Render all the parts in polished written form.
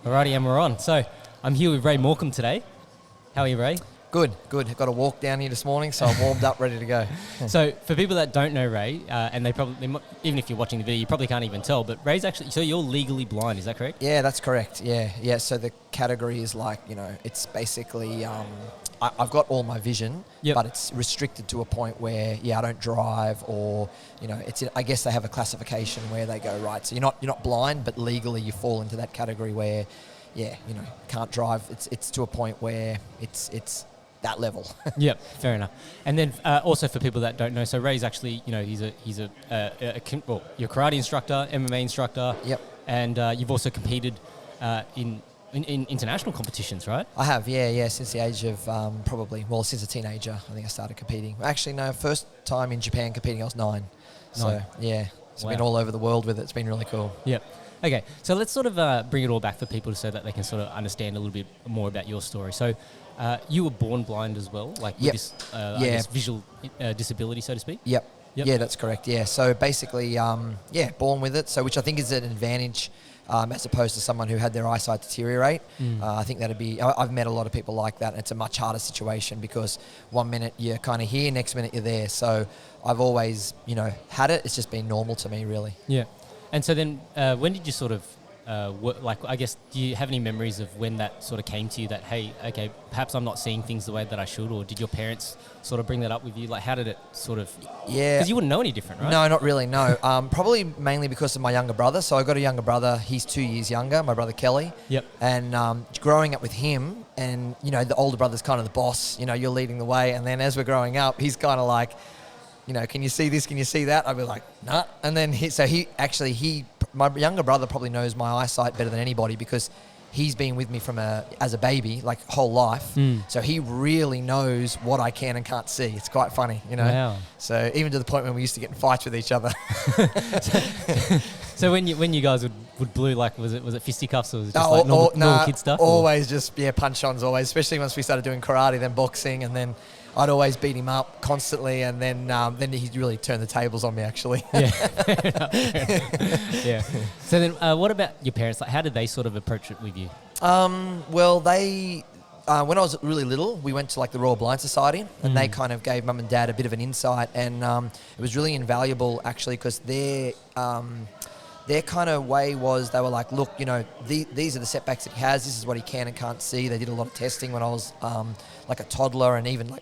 Alrighty, and we're on. So I'm here with Ray Morcomb today. How are you, Ray? Good. Got a walk down here this morning, so I'm warmed up, ready to go. So for people that don't know Ray, and even if you're watching the video, you probably can't even tell, but Ray's actually, so you're legally blind, is that correct? Yeah, that's correct. Yeah. So the category is like, it's basically, I've got all my vision, but it's restricted to a point where, I don't drive, or, I guess they have a classification where they go, right, so you're not blind, but legally you fall into that category where, can't drive. It's to a point where it's that level. Yep, fair enough. And then also for people that don't know, so Ray's actually, he's you're a karate instructor, MMA instructor. Yep. And you've also competed in international competitions, right? I have, since the age of since a teenager, I think I started competing. Actually, no, first time in Japan competing, I was 9. So, it's been all over the world with it. It's been really cool. Yep. Okay, so let's sort of bring it all back for people so that they can sort of understand a little bit more about your story. So you were born blind as well, like with this, I guess, visual disability, so to speak? Yep. Yeah, that's correct, So basically, born with it, so which I think is an advantage as opposed to someone who had their eyesight deteriorate. I think that'd be, I've met a lot of people like that, and it's a much harder situation because one minute you're kind of here, next minute you're there. So I've always, had it. It's just been normal to me, really. Yeah. And so then when did you sort of, I guess, do you have any memories of when that sort of came to you that, hey, okay, perhaps I'm not seeing things the way that I should, or did your parents sort of bring that up with you? Like, how did it sort of... Yeah. Because you wouldn't know any different, right? No, not really, no. Probably mainly because of my younger brother. So I got a younger brother. He's 2 years younger, my brother Kelly. Yep. And growing up with him, and, the older brother's kind of the boss, you're leading the way. And then as we're growing up, he's kind of like... can you see this? Can you see that? I'd be like, nah. And then my younger brother probably knows my eyesight better than anybody because he's been with me from as a baby, like whole life. So he really knows what I can and can't see. It's quite funny, Wow. So even to the point when we used to get in fights with each other. So when you guys would blue, like was it fisticuffs or was it just normal kid stuff? Always just punch-ons always, especially once we started doing karate, then boxing, and then I'd always beat him up constantly, and then he'd really turn the tables on me, actually. Yeah. Fair enough. Yeah. So then what about your parents? Like, how did they sort of approach it with you? Well, they... when I was really little, we went to like the Royal Blind Society, and they kind of gave mum and dad a bit of an insight, and it was really invaluable actually because their kind of way was they were like, look, these are the setbacks that he has. This is what he can and can't see. They did a lot of testing when I was like a toddler and even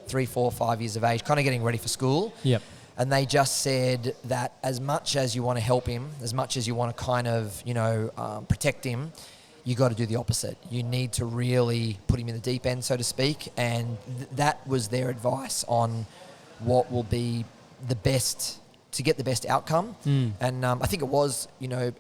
3, 4, 5 years of age, kind of getting ready for school. Yep. And they just said that as much as you want to help him, as much as you want to kind of, protect him, you got to do the opposite. You need to really put him in the deep end, so to speak. And that was their advice on what will be the best to get the best outcome. And I think it was,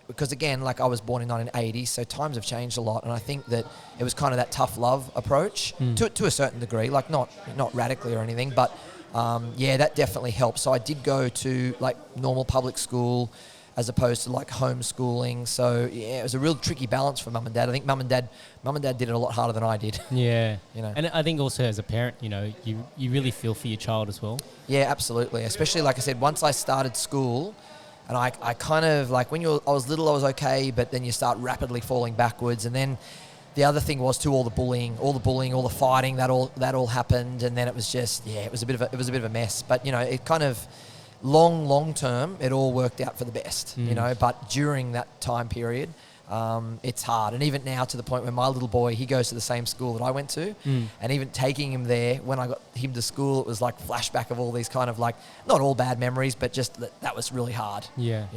because again, like I was born in 1980, so times have changed a lot. And I think that it was kind of that tough love approach to a certain degree, like not radically or anything, but that definitely helped. So I did go to like normal public school as opposed to like homeschooling. So it was a real tricky balance for mum and dad. I think mum and dad did it a lot harder than I did. Yeah. And I think also as a parent, you really feel for your child as well. Yeah, absolutely. Especially like I said, once I started school, and I kind of like I was little, I was okay, but then you start rapidly falling backwards. And then the other thing was too, all the bullying, all the fighting, that all happened. And then it was just, it was a bit of a mess. But it kind of, long term, it all worked out for the best, but during that time period, it's hard. And even now, to the point where my little boy, he goes to the same school that I went to, and even taking him there, when I got him to school, it was like flashback of all these kind of like, not all bad memories, but just that was really hard. Yeah.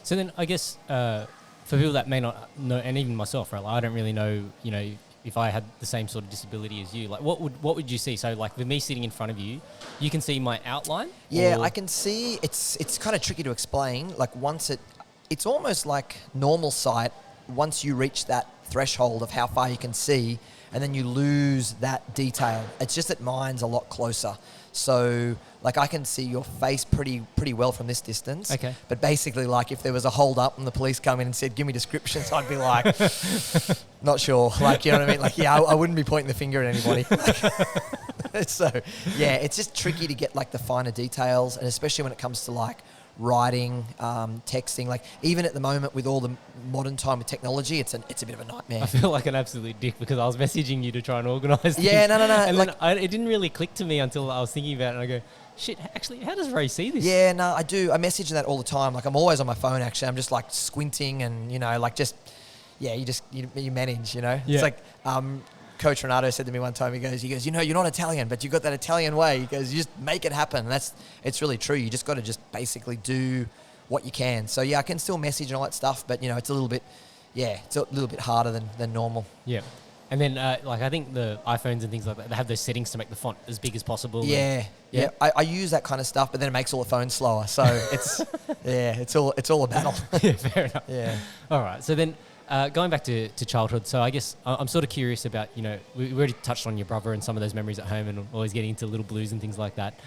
So then I guess for people that may not know, and even myself, right, like I don't really know, if I had the same sort of disability as you, like what would you see? So like with me sitting in front of you, you can see my outline? Yeah, I can see. It's kind of tricky to explain. Like it's almost like normal sight once you reach that threshold of how far you can see, and then you lose that detail. It's just that mine's a lot closer. So like I can see your face pretty well from this distance. Okay. But basically, like if there was a hold up and the police come in and said, give me descriptions, I'd be like, not sure. Like, you know what I mean? Like, I wouldn't be pointing the finger at anybody. So, it's just tricky to get like the finer details, and especially when it comes to like writing, texting. Like even at the moment with all the modern time with technology, it's a bit of a nightmare. I feel like an absolute dick because I was messaging you to try and organise things. Yeah, no. And like, then it didn't really click to me until I was thinking about it and I go, shit, actually, how does Ray see this? Yeah, no, I do. I message that all the time. Like I'm always on my phone actually. I'm just like squinting and, you know, like just, yeah, you manage, you know. Yeah. It's like Coach Renato said to me one time, he goes, you know, you're not Italian, but you've got that Italian way. He goes, you just make it happen. And it's really true. You just got to just basically do what you can. So yeah, I can still message and all that stuff, but you know, it's a little bit harder than normal. Yeah. And then, like, I think the iPhones and things like that, they have those settings to make the font as big as possible. Yeah. I use that kind of stuff, but then it makes all the phones slower. So it's, it's all a battle. Yeah, fair enough. Yeah. All right. So then, going back to childhood, so I guess I'm sort of curious about, you know, we already touched on your brother and some of those memories at home and always getting into little blues and things like that.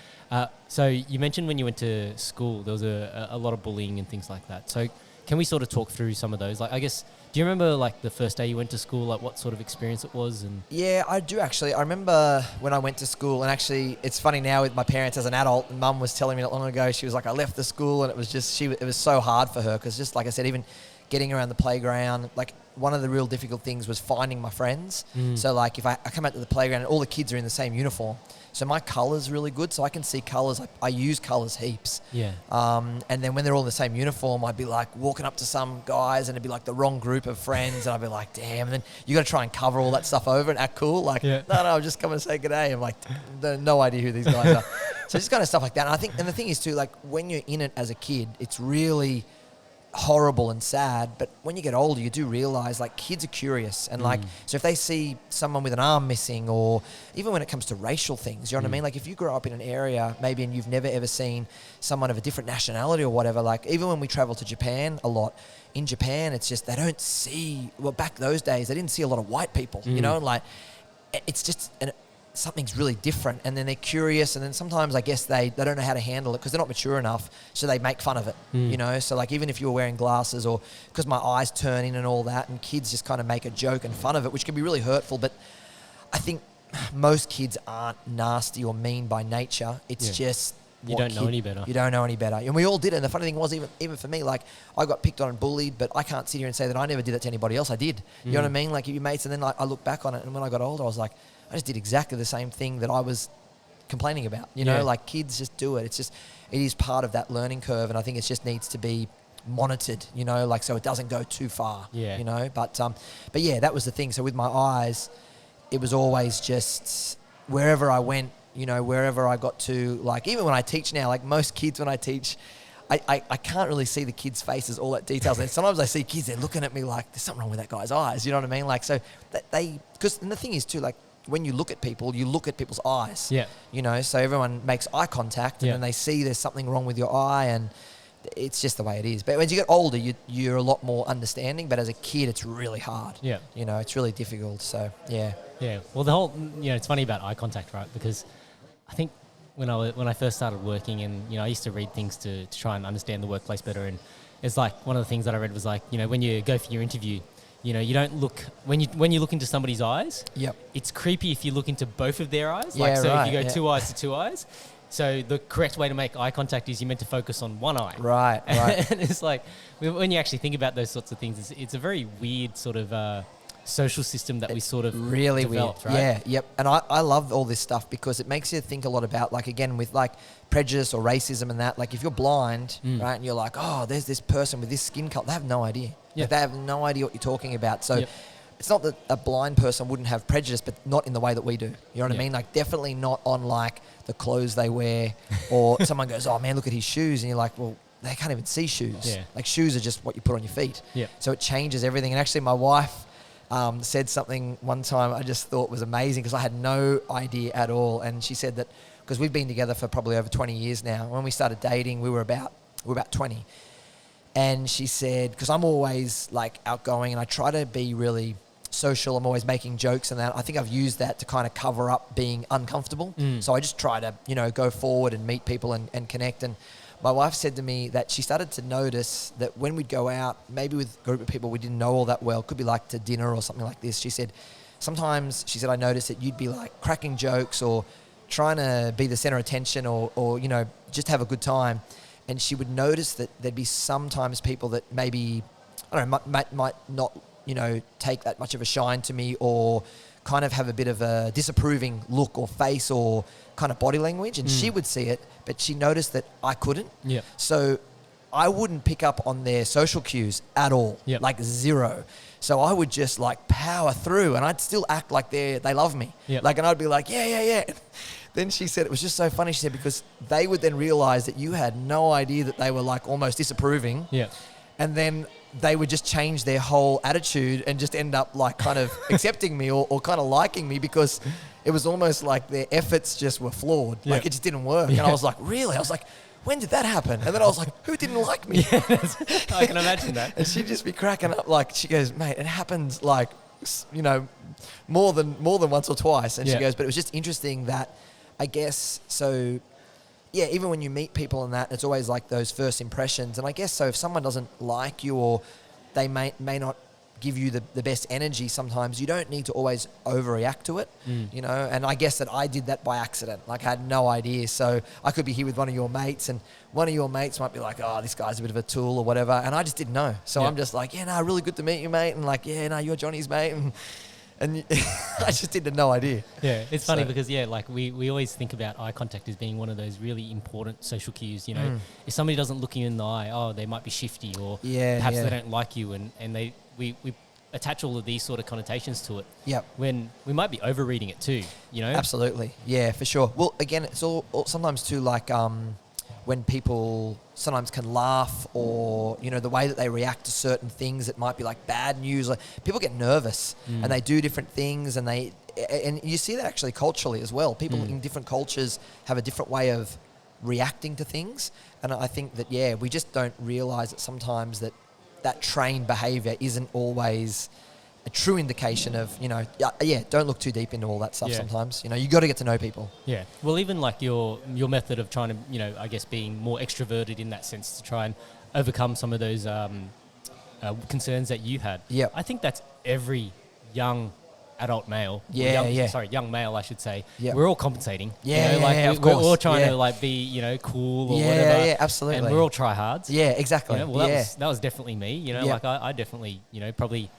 So you mentioned when you went to school, there was a lot of bullying and things like that. So can we sort of talk through some of those? Like, I guess, do you remember like the first day you went to school, like what sort of experience it was? And yeah, I do actually. I remember when I went to school, and actually it's funny now with my parents as an adult, Mum was telling me not long ago, she was like, I left the school and it was just, it was so hard for her because just like I said, even getting around the playground, like one of the real difficult things was finding my friends. So like if I come out to the playground and all the kids are in the same uniform, so my colour's really good, so I can see colours. I use colours heaps. yeah. And then when they're all in the same uniform, I'd be like walking up to some guys and it'd be like the wrong group of friends and I'd be like, damn. And then you got to try and cover all that stuff over and act cool. Like, no, I'm just coming to say good day. I'm like, no idea who these guys are. So just kind of stuff like that. And the thing is too, like when you're in it as a kid, it's really horrible and sad, but when you get older you do realize like kids are curious and like so if they see someone with an arm missing, or even when it comes to racial things, you know what I mean, like if you grow up in an area maybe and you've never ever seen someone of a different nationality or whatever, like even when we travel to Japan a lot, in Japan it's just they don't see, well back those days they didn't see a lot of white people, you know, and like it's just something's really different, and then they're curious, and then sometimes I guess they don't know how to handle it because they're not mature enough, so they make fun of it, you know. So like even if you were wearing glasses, or because my eyes turn in and all that, and kids just kind of make a joke and fun of it, which can be really hurtful. But I think most kids aren't nasty or mean by nature. It's just you don't know any better. You don't know any better, and we all did it. And the funny thing was, even for me, like I got picked on and bullied, but I can't sit here and say that I never did it to anybody else. I did. You know what I mean? Like your mates, and then like I look back on it, and when I got older, I was like, I just did exactly the same thing that I was complaining about. You know, like kids just do it. It's just, it is part of that learning curve, and I think it just needs to be monitored, you know, like so it doesn't go too far. You know, but yeah, that was the thing. So with my eyes, it was always just wherever I went, you know, wherever I got to, like even when I teach now, like most kids when I teach, I can't really see the kids' faces, all that details. And sometimes I see kids, they're looking at me like, there's something wrong with that guy's eyes. You know what I mean? Like, so because the thing is too, like, when you look at people, you look at people's eyes. You know, so everyone makes eye contact and then they see there's something wrong with your eye, and it's just the way it is. But as you get older, you're a lot more understanding. But as a kid, it's really hard. You know, it's really difficult. So, yeah. Well, the whole, you know, it's funny about eye contact, right? Because I think when I first started working, and, you know, I used to read things to try and understand the workplace better. And it's like one of the things that I read was like, you know, when you go for your interview, you know, you don't look when you look into somebody's eyes. It's creepy if you look into both of their eyes. Like, so if you go two eyes to two eyes. So the correct way to make eye contact is you're meant to focus on one eye. Right. And it's like when you actually think about those sorts of things, it's a very weird sort of social system that we sort of really developed, weird. Right? Yeah. And I love all this stuff because it makes you think a lot about, like, again, with like prejudice or racism and that. Like if you're blind, right, and you're like, oh, there's this person with this skin color, they have no idea. Like, they have no idea what you're talking about. So it's not that a blind person wouldn't have prejudice, but not in the way that we do. You know what I mean? Like definitely not on like the clothes they wear, or someone goes, oh man, look at his shoes. And you're like, well, they can't even see shoes. Like shoes are just what you put on your feet. So it changes everything. And actually my wife said something one time I just thought was amazing because I had no idea at all. And she said that because we've been together for probably over 20 years now. When we started dating, we were about 20. And she said, because I'm always like outgoing and I try to be really social, I'm always making jokes and that. I think I've used that to kind of cover up being uncomfortable. So I just try to, you know, go forward and meet people and connect. And my wife said to me that she started to notice that when we'd go out, maybe with a group of people we didn't know all that well, could be like to dinner or something like this. She said, sometimes, she said, I noticed that you'd be like cracking jokes or trying to be the center of attention or you know, just have a good time. and she would notice that there'd be sometimes people that maybe, I don't know, might not, take that much of a shine to me, or kind of have a bit of a disapproving look or face or kind of body language, and she would see it, but she noticed that I couldn't. Yeah. So I wouldn't pick up on their social cues at all, like zero. So I would just like power through, and I'd still act like they love me. Yep. Like, and I'd be like, yeah. Then she said, it was just so funny. She said, because they would then realize that you had no idea that they were like almost disapproving. Yeah. And then they would just change their whole attitude and just end up like kind of accepting me or kind of liking me, because it was almost like their efforts just were flawed. Yeah. Like it just didn't work. And I was like, really? I was like, when did that happen? And then I was like, who didn't like me? I can imagine that. And she'd just be cracking up. Like, she goes, mate, it happens like, more than once or twice. And she goes, but it was just interesting that, I guess, so yeah, even when you meet people and that, it's always like those first impressions. And I guess so if someone doesn't like you, or they may not give you the best energy, sometimes you don't need to always overreact to it, and I guess that I did that by accident. Like, I had no idea. So I could be here with one of your mates, and one of your mates might be like, oh, this guy's a bit of a tool or whatever, and I just didn't know. So I'm just like, really good to meet you, mate, and like, you're Johnny's mate, and I just did no idea. Yeah, it's funny because, like we always think about eye contact as being one of those really important social cues. If somebody doesn't look you in the eye, they might be shifty, or perhaps they don't like you, and we attach all of these sort of connotations to it. Yep. When we might be overreading it too, Absolutely. Yeah, for sure. Well, again, it's all sometimes too, like when people sometimes can laugh, or the way that they react to certain things that might be like bad news. Like, people get nervous and they do different things, and you see that actually culturally as well. People in different cultures have a different way of reacting to things, and I think that we just don't realize that sometimes that trained behavior isn't always a true indication of, don't look too deep into all that stuff sometimes. You got to get to know people. Yeah. Well, even like your method of trying to, I guess being more extroverted in that sense to try and overcome some of those concerns that you had. Yeah. I think that's every young adult male. Young male, I should say. Yeah. We're all compensating. Of course. We're all trying to like be, cool or whatever. Yeah, absolutely. And we're all tryhards. Yeah, exactly. That was definitely me. Like I definitely, probably.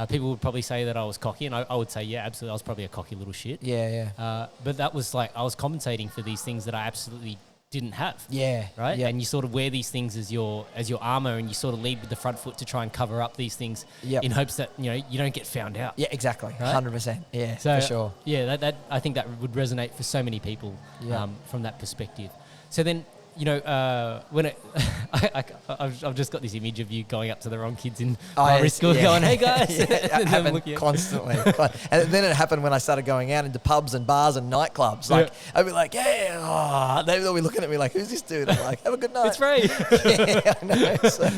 People would probably say that I was cocky, and I would say, yeah, absolutely, I was probably a cocky little shit. Yeah. But that was like, I was compensating for these things that I absolutely didn't have. Yeah. Right? Yeah. And you sort of wear these things as your armor, and you sort of lead with the front foot to try and cover up these things in hopes that, you don't get found out. Yeah, exactly. Right? 100%. Yeah, so, for sure. Yeah, that I think that would resonate for so many people from that perspective. So then, when I've just got this image of you going up to the wrong kids in primary school going, hey guys. It happened constantly. And then it happened when I started going out into pubs and bars and nightclubs. Like, I'd be like, they'll be looking at me like, who's this dude? I'm like, have a good night. It's free. I know. So,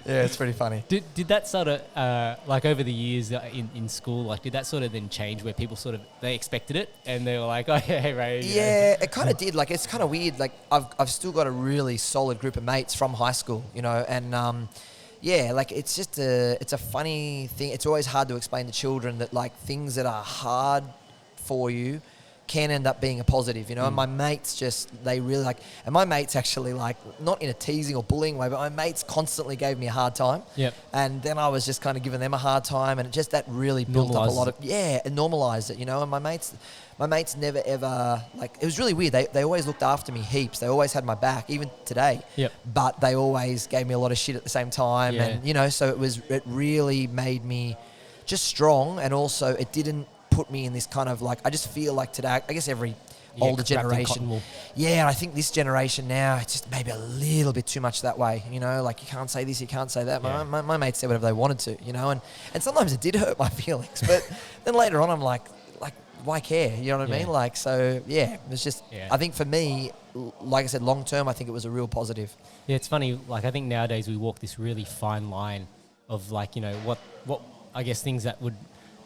it's pretty funny. Did that sort of, like over the years in school, like did that sort of then change where people sort of, they expected it and they were like, oh, hey, Ray. Yeah, it kind of did. Like, it's kind of weird. Like, I've still got a really solid group of mates from high school, and like it's just it's a funny thing. It's always hard to explain to children that like things that are hard for you can end up being a positive, and my mates they really like, and my mates actually like, not in a teasing or bullying way, but my mates constantly gave me a hard time. Yep. And then I was just kind of giving them a hard time, and that really built up a lot of, it normalized it, and my mates never ever, like, it was really weird. They always looked after me heaps. They always had my back, even today. Yep. But they always gave me a lot of shit at the same time. Yeah. And, so it really made me just strong. And also it didn't put me in this kind of like, I just feel like today, I guess every older generation. Yeah, and I think this generation now, it's just maybe a little bit too much that way, like you can't say this, you can't say that. Yeah. My mates said whatever they wanted to, and sometimes it did hurt my feelings. But then later on, I'm like, why care? You know what I mean? Like, so yeah, it's just, I think for me, like I said, long term, I think it was a real positive. Yeah, it's funny. Like, I think nowadays we walk this really fine line of like, what I guess things that would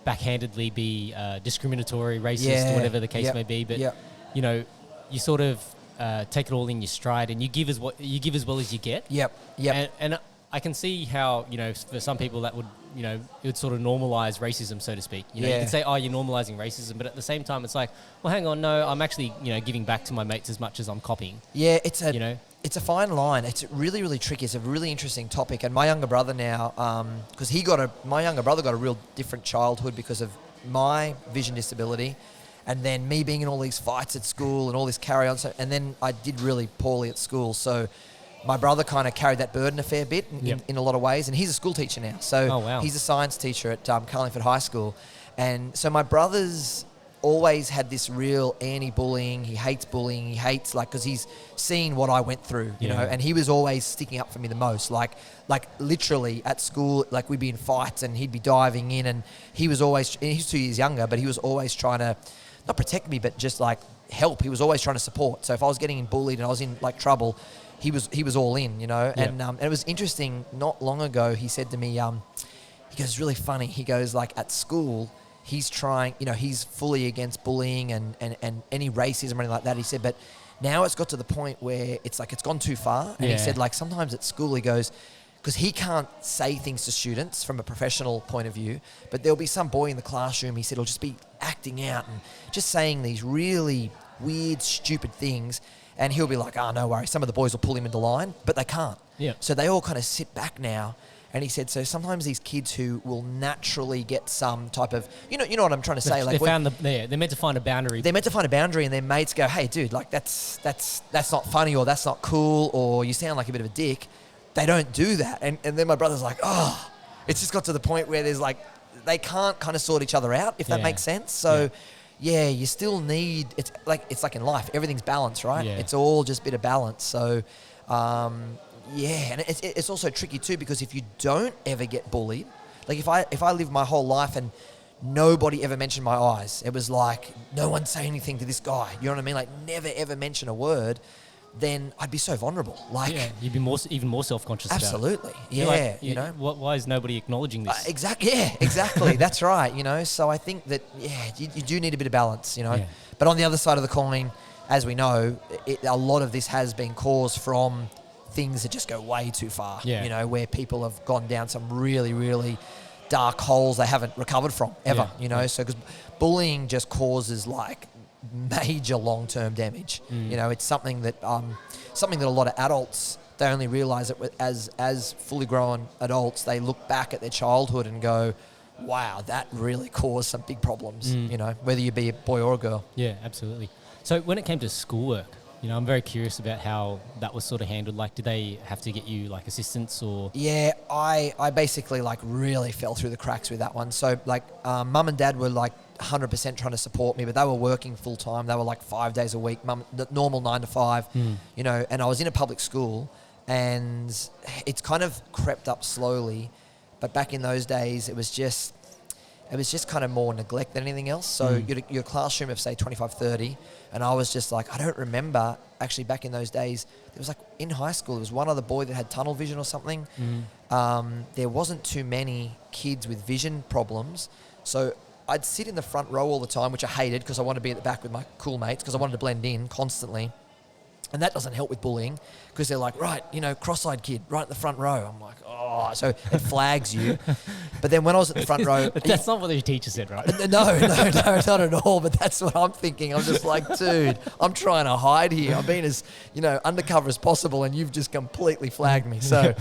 backhandedly be discriminatory, racist, whatever the case may be. But, you sort of take it all in your stride, and you give as well as you get. Yep. And I can see how, for some people that would, it would sort of normalize racism, so to speak. You could say, oh, you're normalizing racism, but at the same time, it's like, well, hang on, no, I'm actually, giving back to my mates as much as I'm copying. Yeah, it's a, it's a fine line. It's really, really tricky. It's a really interesting topic. And my younger brother now, because my younger brother got a real different childhood because of my vision disability, and then me being in all these fights at school and all this carry on. So, and then I did really poorly at school. So my brother kind of carried that burden a fair bit in a lot of ways. And he's a school teacher now. So he's a science teacher at Carlingford High School. And so my brother's always had this real anti-bullying. He hates bullying. He hates, like, because he's seen what I went through, you know, and he was always sticking up for me the most. Like literally at school, like we'd be in fights and he'd be diving in, and he was always, and he's 2 years younger, but he was always trying to not protect me, but just like help. He was always trying to support. So if I was getting bullied and I was in like trouble, he was all in, you know. And it was interesting. Not long ago, he said to me, he goes, it's really funny. He goes, like, at school, he's trying, you know, he's fully against bullying and any racism or anything like that. He said, but now it's got to the point where it's like it's gone too far. And he said, like, sometimes at school, he goes, because he can't say things to students from a professional point of view, but there'll be some boy in the classroom, he said, he'll just be acting out and just saying these really weird, stupid things. And he'll be like, oh, no worries. Some of the boys will pull him into line, but they can't. Yeah. So they all kind of sit back now. And he said, so sometimes these kids who will naturally get some type of, you know what I'm trying to say. Like they're meant to find a boundary. They're meant to find a boundary, and their mates go, hey, dude, like that's not funny, or that's not cool, or you sound like a bit of a dick. They don't do that. And then my brother's like, oh, it's just got to the point where there's like, they can't kind of sort each other out, if that makes sense. So you still need, it's like in life, everything's balance, right? Yeah. It's all just a bit of balance. So, and it's also tricky too, because if you don't ever get bullied, like if I lived my whole life and nobody ever mentioned my eyes, it was like no one say anything to this guy, you know what I mean? Like never ever mention a word, then I'd be so vulnerable. Like you'd be even more self-conscious. Absolutely, about it. You know. Why is nobody acknowledging this? Exactly. That's right. You know, so I think that you do need a bit of balance. You know, but on the other side of the coin, as we know, a lot of this has been caused from things that just go way too far. Yeah. You know, where people have gone down some really, really dark holes they haven't recovered from ever. Yeah. You know, so because bullying just causes like major long-term damage. You know, it's something that a lot of adults, they only realize that as fully grown adults, they look back at their childhood and go, wow, that really caused some big problems. You know, whether you be a boy or a girl. Yeah, absolutely. So when it came to schoolwork, you know, I'm very curious about how that was sort of handled. Like, did they have to get you like assistance or? Yeah, I basically like really fell through the cracks with that one. So like mum and dad were like 100% trying to support me, but they were working full time. They were like 5 days a week, the normal 9 to 5, you know, and I was in a public school, and it's kind of crept up slowly. But back in those days, it was just kind of more neglect than anything else. So your classroom of say 25, 30, and I was just like, I don't remember actually back in those days, there was like in high school, there was one other boy that had tunnel vision or something. There wasn't too many kids with vision problems. So I'd sit in the front row all the time, which I hated because I wanted to be at the back with my cool mates because I wanted to blend in constantly. And that doesn't help with bullying because they're like, right, you know, cross-eyed kid, right at the front row. I'm like, oh, so it flags you. But then when I was at the front row... But that's not what the teacher said, right? No, not at all. But that's what I'm thinking. I'm just like, dude, I'm trying to hide here. I'm being as, you know, undercover as possible, and you've just completely flagged me. So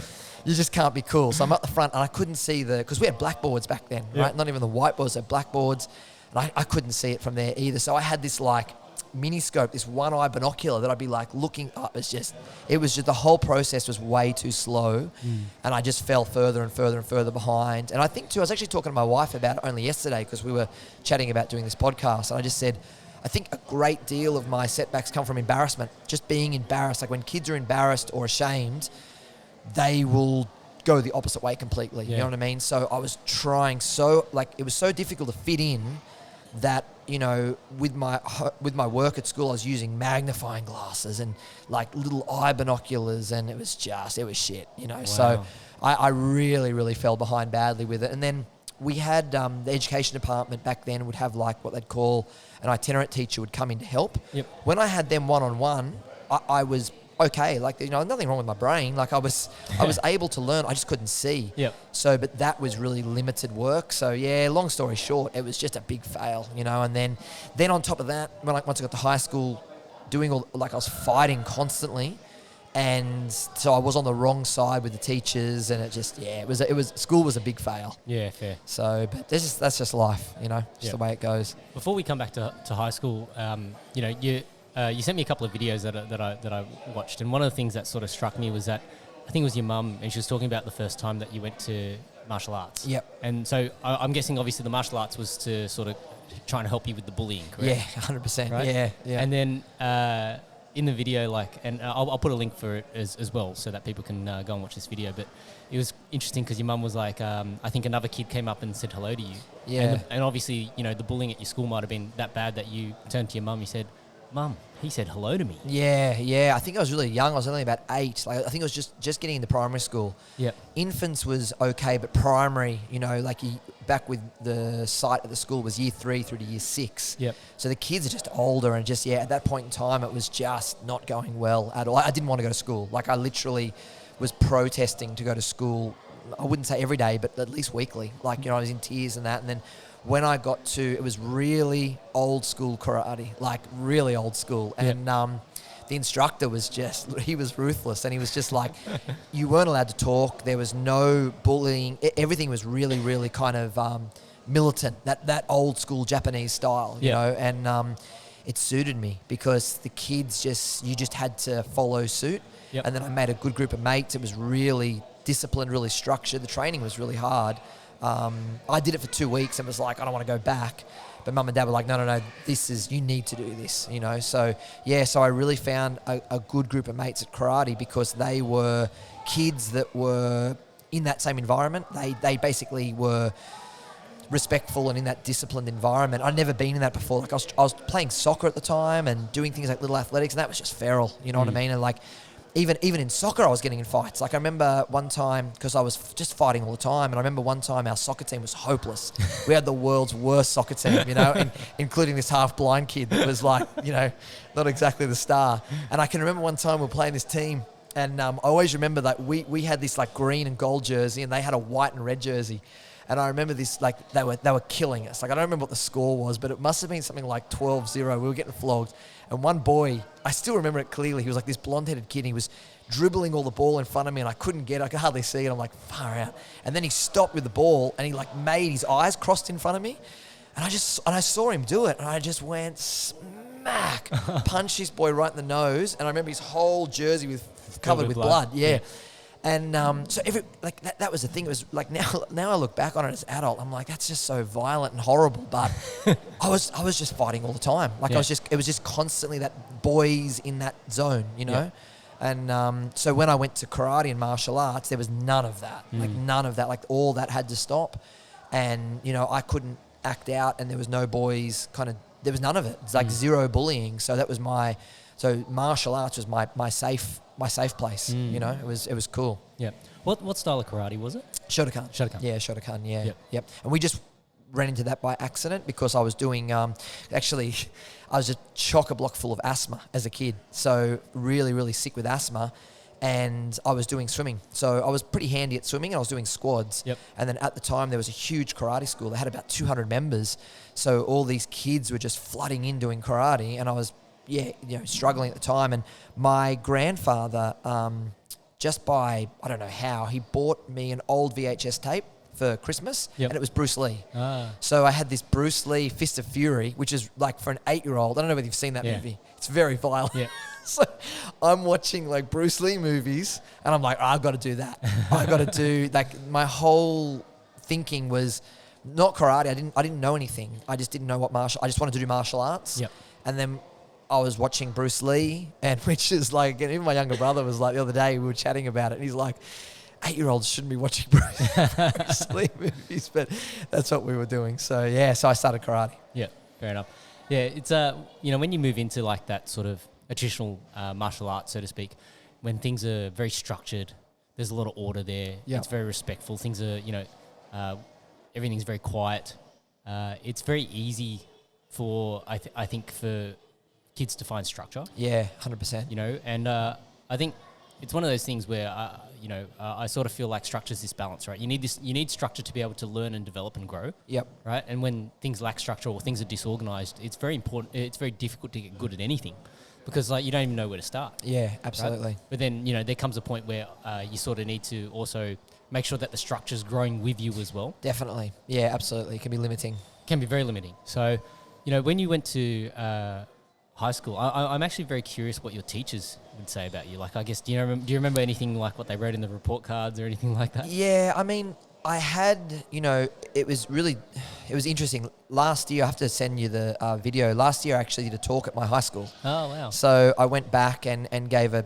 you just can't be cool. So I'm at the front, and I couldn't see because we had blackboards back then, right? Not even the whiteboards, so blackboards. And I couldn't see it from there either. So I had this like mini scope, this one eye binocular that I'd be like looking up. It was just the whole process was way too slow, and I just fell further and further and further behind. And I think too, I was actually talking to my wife about it only yesterday because we were chatting about doing this podcast, and I just said, I think a great deal of my setbacks come from embarrassment, just being embarrassed. Like when kids are embarrassed or ashamed, they will go the opposite way completely. You know what I mean? So I was trying it was so difficult to fit in that, you know, with my work at school, I was using magnifying glasses and like little eye binoculars, and it was shit, you know. Wow. So I really, really fell behind badly with it. And then we had the education department back then would have like what they'd call an itinerant teacher would come in to help. Yep. When I had them one-on-one, I was okay, like, you know, nothing wrong with my brain. Like I was able to learn. I just couldn't see. Yep. So, but that was really limited work. So yeah, long story short, it was just a big fail, you know. And then on top of that, once I got to high school, doing all, like I was fighting constantly, And so I was on the wrong side with the teachers, and it was school was a big fail. Yeah, fair. So, but that's just life, just the way it goes. Before we come back to high school, you sent me a couple of videos that I watched, and one of the things that sort of struck me was that I think it was your mum, and she was talking about the first time that you went to martial arts. Yep. And so I'm guessing obviously the martial arts was to sort of trying to help you with the bullying, correct? Yeah, 100%. Right? Yeah. And then in the video, and I'll put a link for it as well so that people can go and watch this video. But it was interesting because your mum was like, I think another kid came up and said hello to you. Yeah. And obviously, the bullying at your school might have been that bad that you turned to your mum. You said, "Mum, he said hello to me." Yeah. I think I was really young. I was only about 8. Like, I think I was just getting into primary school. Yeah. Infants was okay, but primary, back with the site at the school was year 3 through to year 6. Yep. So the kids are just older, and at that point in time, it was just not going well at all. I didn't want to go to school. Like, I literally was protesting to go to school. I wouldn't say every day, but at least weekly. Like, I was in tears and that. And then when I got to, it was really old school karate, like really old school. And the instructor was he was ruthless. And he was just like, you weren't allowed to talk. There was no bullying. Everything was really, really kind of militant, that old school Japanese style, you know. And it suited me because the kids you just had to follow suit. Yep. And then I made a good group of mates. It was really disciplined, really structured. The training was really hard. I did it for 2 weeks and was like, I don't want to go back. But mum and dad were like, no, you need to do this, So, so I really found a good group of mates at karate because they were kids that were in that same environment. They basically were respectful and in that disciplined environment. I'd never been in that before. Like, I was playing soccer at the time and doing things like little athletics, and that was just feral, you know what I mean? And like, even in soccer, I was getting in fights. Like, I remember one time, because I was just fighting all the time, and I remember one time our soccer team was hopeless. We had the world's worst soccer team, and including this half-blind kid that was like, not exactly the star. And I can remember one time we were playing this team, and I always remember that we had this like green and gold jersey, and they had a white and red jersey. And I remember this, like, they were killing us. Like, I don't remember what the score was, but it must have been something like 12-0. We were getting flogged. And one boy, I still remember it clearly. He was like this blonde-headed kid. And he was dribbling all the ball in front of me, and I couldn't get it. I could hardly see it. I'm like, far out. And then he stopped with the ball, and he like made his eyes crossed in front of me. And I saw him do it, and I just went smack, punched this boy right in the nose. And I remember his whole jersey was covered with blood. Yeah. And so that was the thing. It was like now I look back on it as an adult, I'm like, that's just so violent and horrible. But I was just fighting all the time. Like, it was just constantly that boys in that zone, Yeah. And so when I went to karate and martial arts, there was none of that. Like, none of that. Like, all that had to stop. And I couldn't act out, and there was no boys. There was none of it. It's like zero bullying. So that was so martial arts was my safe place. It was cool. Yeah. What style of karate was it? Shotokan. Yeah, Shotokan. Yeah. Yep. And we just ran into that by accident because I was doing actually I was a chock-a-block full of asthma as a kid. So really, really sick with asthma. And I was doing swimming. So I was pretty handy at swimming, and I was doing squads. Yep. And then at the time, there was a huge karate school. They had about 200 members. So all these kids were just flooding in doing karate, and I was struggling at the time. And my grandfather, just by, I don't know how, he bought me an old VHS tape for Christmas, and it was Bruce Lee. So I had this Bruce Lee Fist of Fury, which is like for an 8-year-old. I don't know whether you've seen that movie. It's very violent. Yeah. So I'm watching like Bruce Lee movies, and I'm like, I've got to do that. I've got to do, like, my whole thinking was not karate. I didn't know anything. I just didn't know I just wanted to do martial arts. Yep. And then I was watching Bruce Lee, and which is like, and even my younger brother was like, the other day we were chatting about it, and he's like, 8-year-olds shouldn't be watching Bruce Lee movies, but that's what we were doing. So so I started karate. Yeah, fair enough. Yeah, it's when you move into like that sort of a traditional martial arts, so to speak, when things are very structured, there's a lot of order there. Yep. It's very respectful. Things are, everything's very quiet. It's very easy for I think for kids to find structure. Yeah, 100%. And I think it's one of those things where I sort of feel like structure's this balance, right? You need structure to be able to learn and develop and grow. Yep. Right? And when things lack structure or things are disorganized, it's very important. It's very difficult to get good at anything. because like you don't even know where to start. Yeah, absolutely. Right? But then, you know, there comes a point where you sort of need to also make sure that the structure's growing with you as well. Definitely. Yeah, absolutely. It can be limiting. Can be very limiting. So, you know, when you went to high school, I'm actually very curious what your teachers would say about you. Like, I guess, do you remember anything like what they wrote in the report cards or anything like that? Yeah, I mean, I had, you know, it was interesting. Last year, I have to send you the video. Last year, I actually did a talk at my high school. Oh, wow. So I went back and gave a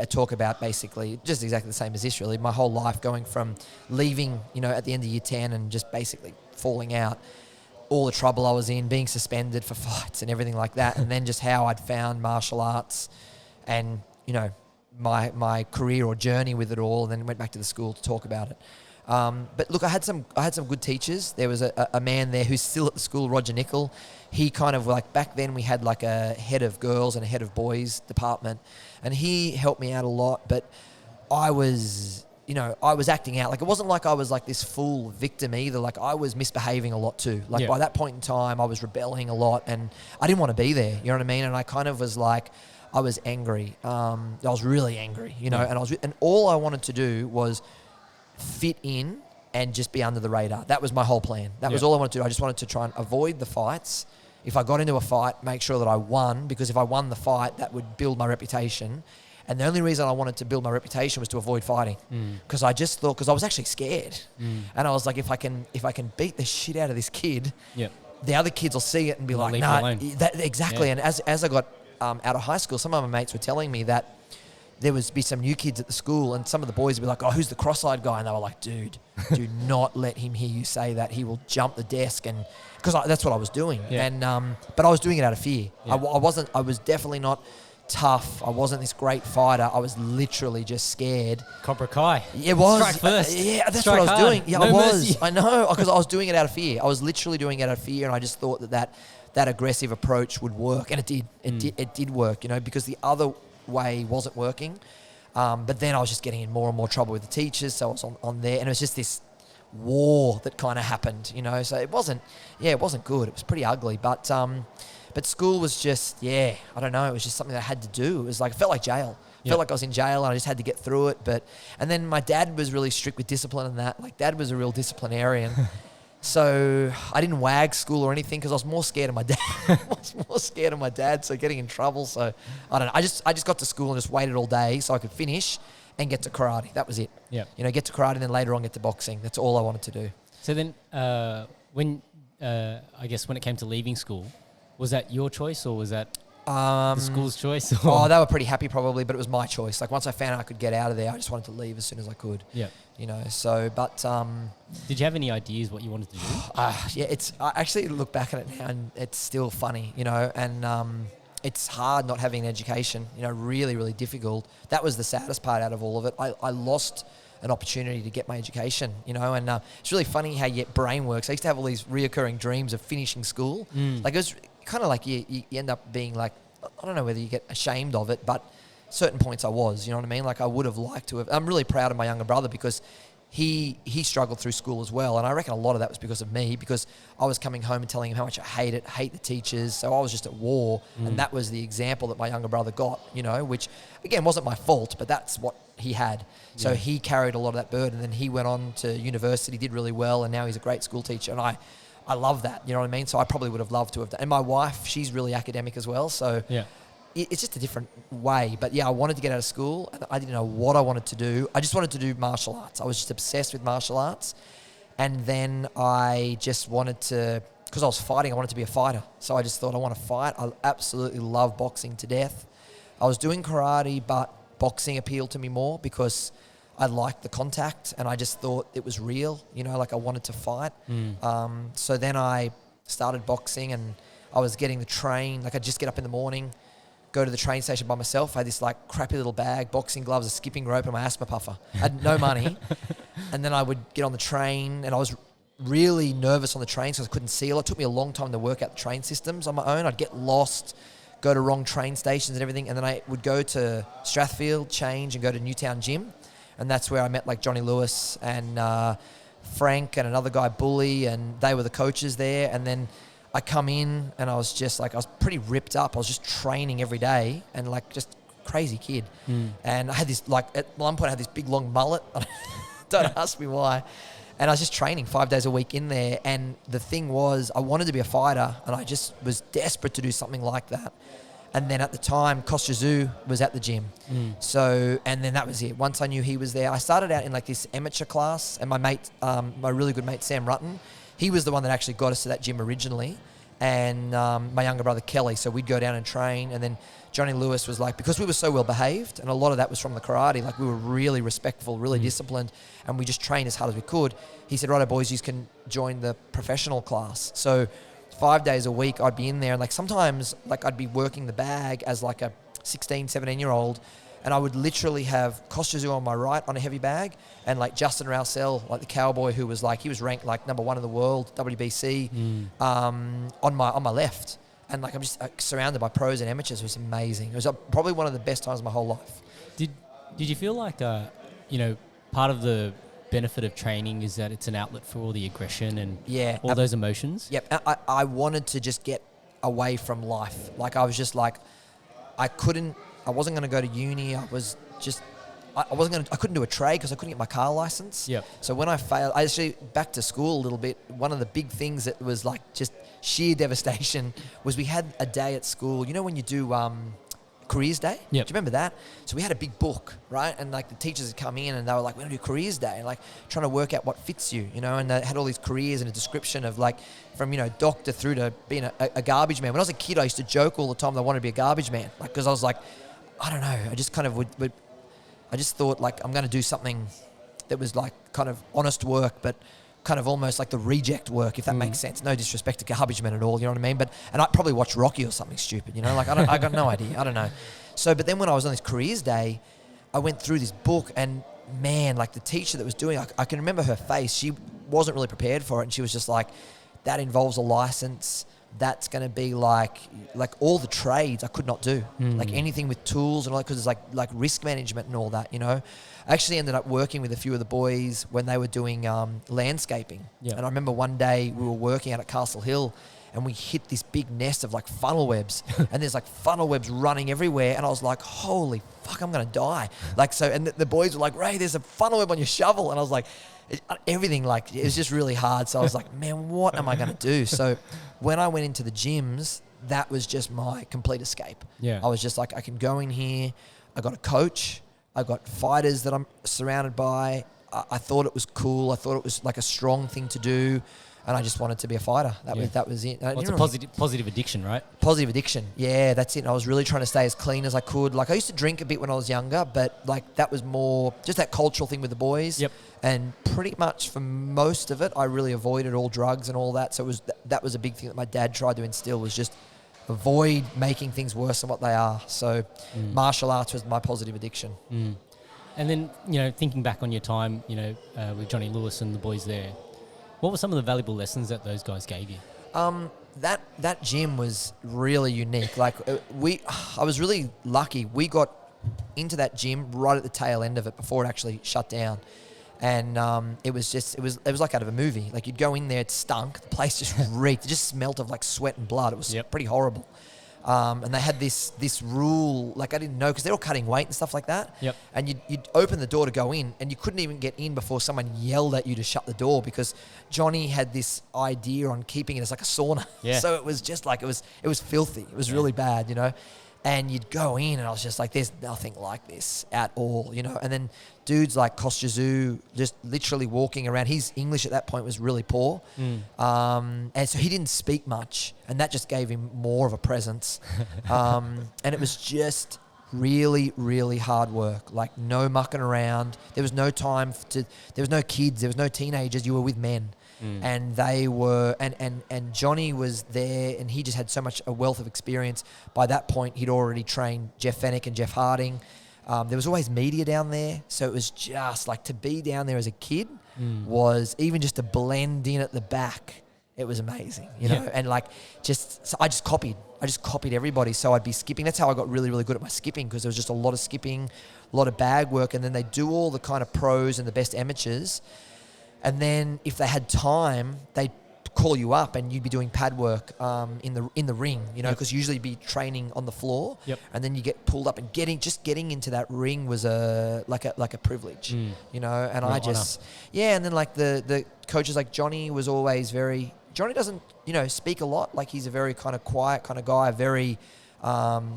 talk about basically just exactly the same as this, really. My whole life going from leaving, you know, at the end of year 10 and just basically falling out, all the trouble I was in, being suspended for fights and everything like that, and then just how I'd found martial arts and, you know, my career or journey with it all, and then went back to the school to talk about it. But look, I had some good teachers. There was a man there who's still at the school, Roger Nickel. He kind of like, back then we had like a head of girls and a head of boys department, and he helped me out a lot. But I was acting out. Like, it wasn't like I was like this full victim either. Like, I was misbehaving a lot too. Like, by that point in time, I was rebelling a lot, and I didn't want to be there. You know what I mean? And I kind of was like, I was angry. I was really angry, you know, and all I wanted to do was fit in and just be under the radar. That was my whole plan. That was all I wanted to do. I just wanted to try and avoid the fights. If I got into a fight, make sure that I won, because if I won the fight, that would build my reputation. And the only reason I wanted to build my reputation was to avoid fighting, because I just thought, because I was actually scared, and I was like, if I can beat the shit out of this kid, the other kids will see it and be like, nah, exactly. And as I got out of high school, some of my mates were telling me that there would be some new kids at the school, and some of the boys would be like, oh, who's the cross-eyed guy? And they were like, dude, do not let him hear you say that. He will jump the desk. And because that's what I was doing. And but I was doing it out of fear. I was definitely not tough. I wasn't this great fighter. I was literally just scared. Cobra Kai. It was. Strike first. That's Strike what I was doing. Yeah, no I was. Mercy. I know, because I was doing it out of fear. I was literally doing it out of fear, and I just thought that aggressive approach would work, and it did. It did work, you know, because the other way wasn't working. But then I was just getting in more and more trouble with the teachers, so I was on there, and it was just this war that kind of happened, you know. So it wasn't good. It was pretty ugly, but school was just, I don't know, it was just something that I had to do. It was like, it felt like jail. It felt like I was in jail, and I just had to get through it. And then my dad was really strict with discipline and that. Like, Dad was a real disciplinarian. So I didn't wag school or anything, because I was more scared of my dad. So getting in trouble. So I don't know. I just got to school and just waited all day so I could finish and get to karate. That was it. Yeah. You know, get to karate and then later on get to boxing. That's all I wanted to do. So then, when I guess when it came to leaving school, was that your choice or was that the school's choice? Oh, they were pretty happy probably, but it was my choice. Like, once I found out I could get out of there, I just wanted to leave as soon as I could. Yeah. You know, so, but... Did you have any ideas what you wanted to do? I actually look back at it now and it's still funny, you know, and it's hard not having an education, you know, really, really difficult. That was the saddest part out of all of it. I lost an opportunity to get my education, you know, and it's really funny how your brain works. I used to have all these reoccurring dreams of finishing school. Like, it was kind of like you end up being like, I don't know whether you get ashamed of it, but certain points I was, you know what I mean? Like, I would have liked to have. I'm really proud of my younger brother, because he struggled through school as well, and I reckon a lot of that was because of me, because I was coming home and telling him how much I hate the teachers, so I was just at war, and that was the example that my younger brother got, you know, which again wasn't my fault, but that's what he had. So he carried a lot of that burden, and then he went on to university, did really well, and now he's a great school teacher, and I love that, you know what I mean? So I probably would have loved to have done. And my wife, she's really academic as well, so it's just a different way. But I wanted to get out of school, and I didn't know what I wanted to do. I just wanted to do martial arts. I was just obsessed with martial arts. And then I just wanted to, because I was fighting, I wanted to be a fighter. So I just thought, I want to fight. I absolutely love boxing to death. I was doing karate, but boxing appealed to me more because I liked the contact, and I just thought it was real, you know, like I wanted to fight. So then I started boxing, and I was getting the train. Like, I'd just get up in the morning, go to the train station by myself. I had this like crappy little bag, boxing gloves, a skipping rope, and my asthma puffer. I had no money. And then I would get on the train, and I was really nervous on the train because I couldn't see a lot. It took me a long time to work out the train systems on my own. I'd get lost, go to wrong train stations and everything. And then I would go to Strathfield, change, and go to Newtown Gym. And that's where I met like Johnny Lewis and Frank and another guy, Bully, and they were the coaches there. And then I come in and I was just like, I was pretty ripped up. I was just training every day and like just crazy kid. And I had this, like at one point I had this big long mullet. Don't ask me why. And I was just training 5 days a week in there. And the thing was, I wanted to be a fighter and I just was desperate to do something like that. And then at the time, Kostya was at the gym. So, and then that was it. Once I knew he was there, I started out in like this amateur class, and my mate, my really good mate, Sam Rutten, he was the one that actually got us to that gym originally. And my younger brother, Kelly. So we'd go down and train. And then Johnny Lewis was like, because we were so well behaved, and a lot of that was from the karate, like we were really respectful, really disciplined, and we just trained as hard as we could. He said, righto boys, you can join the professional class. So 5 days a week I'd be in there, and like sometimes like I'd be working the bag as like a 16, 17-year-old, and I would literally have Kostya on my right on a heavy bag, and like Justin Rousell, like the cowboy who was like, he was ranked like number 1 in the world, WBC, on my left. And like I'm just surrounded by pros and amateurs. It was amazing. It was probably one of the best times of my whole life. Did you feel like, part of the benefit of training is that it's an outlet for all the aggression and all those emotions? Yep. I wanted to just get away from life. Like I was just like, I wasn't going to go to uni. I couldn't do a trade because I couldn't get my car license. Yep. So when I failed, I actually back to school a little bit. One of the big things that was like just sheer devastation was we had a day at school. You know when you do careers day? Yep. Do you remember that? So we had a big book, right? And like the teachers had come in and they were like, we're going to do careers day. And like trying to work out what fits you, you know? And they had all these careers and a description of like from, doctor through to being a garbage man. When I was a kid, I used to joke all the time that I wanted to be a garbage man. Like, because I was like, I don't know. I just kind of I just thought like I'm going to do something that was like kind of honest work, but kind of almost like the reject work, if that makes sense. No disrespect to garbage men at all, you know what I mean? And I probably watched Rocky or something stupid, like I got no idea. I don't know. So, but then when I was on this careers day, I went through this book and man, like the teacher that was doing, I can remember her face. She wasn't really prepared for it. And she was just like, that involves a license. That's going to be like all the trades I could not do, like anything with tools and all that, because it's like risk management and all that, I actually ended up working with a few of the boys when they were doing landscaping. Yep. And I remember one day we were working out at Castle Hill and we hit this big nest of like funnel webs and there's like funnel webs running everywhere. And I was like, holy fuck, I'm going to die. Like, so, and the boys were like, Ray, there's a funnel web on your shovel. And I was like, everything, like, it was just really hard. So I was like, man, what am I going to do? So when I went into the gyms, that was just my complete escape. Yeah. I was just like, I can go in here. I got a coach. I got fighters that I'm surrounded by. I thought it was cool. I thought it was like a strong thing to do. And I just wanted to be a fighter. That was it. Well, it's a positive addiction, right? Positive addiction. Yeah, that's it. And I was really trying to stay as clean as I could. Like I used to drink a bit when I was younger, but like that was more just that cultural thing with the boys. Yep. And pretty much for most of it, I really avoided all drugs and all that. So that was a big thing that my dad tried to instill, was just avoid making things worse than what they are. So martial arts was my positive addiction. And then, thinking back on your time, with Johnny Lewis and the boys there, what were some of the valuable lessons that those guys gave you? That gym was really unique. Like I was really lucky. We got into that gym right at the tail end of it before it actually shut down. And it was like out of a movie. Like you'd go in there, it stunk. The place just reeked. It just smelt of like sweat and blood. It was pretty horrible. And they had this rule, like I didn't know, because they're all cutting weight and stuff like that. Yep. And you'd open the door to go in, and you couldn't even get in before someone yelled at you to shut the door, because Johnny had this idea on keeping it as like a sauna. Yeah. So it was just like, it was filthy. It was really bad, And you'd go in and I was just like, there's nothing like this at all, And then dudes like Kostya just literally walking around. His English at that point was really poor. And so he didn't speak much. And that just gave him more of a presence. And it was just really, really hard work. Like no mucking around. There was no time there was no kids. There was no teenagers. You were with men. And they were, and Johnny was there, and he just had so much a wealth of experience. By that point, he'd already trained Jeff Fennick and Jeff Harding. There was always media down there, so it was just like to be down there as a kid was, even just to blend in at the back, it was amazing, And like so I just copied everybody. So I'd be skipping. That's how I got really, really good at my skipping, because there was just a lot of skipping, a lot of bag work, and then they do all the kind of pros and the best amateurs. And then if they had time, they'd call you up and you'd be doing pad work in the ring, you know, because usually you'd be training on the floor, and then you get pulled up and getting into that ring was like a privilege, you know. And I just and then like the coaches, like Johnny was always Johnny doesn't, you know, speak a lot. Like he's a very kind of quiet kind of guy, very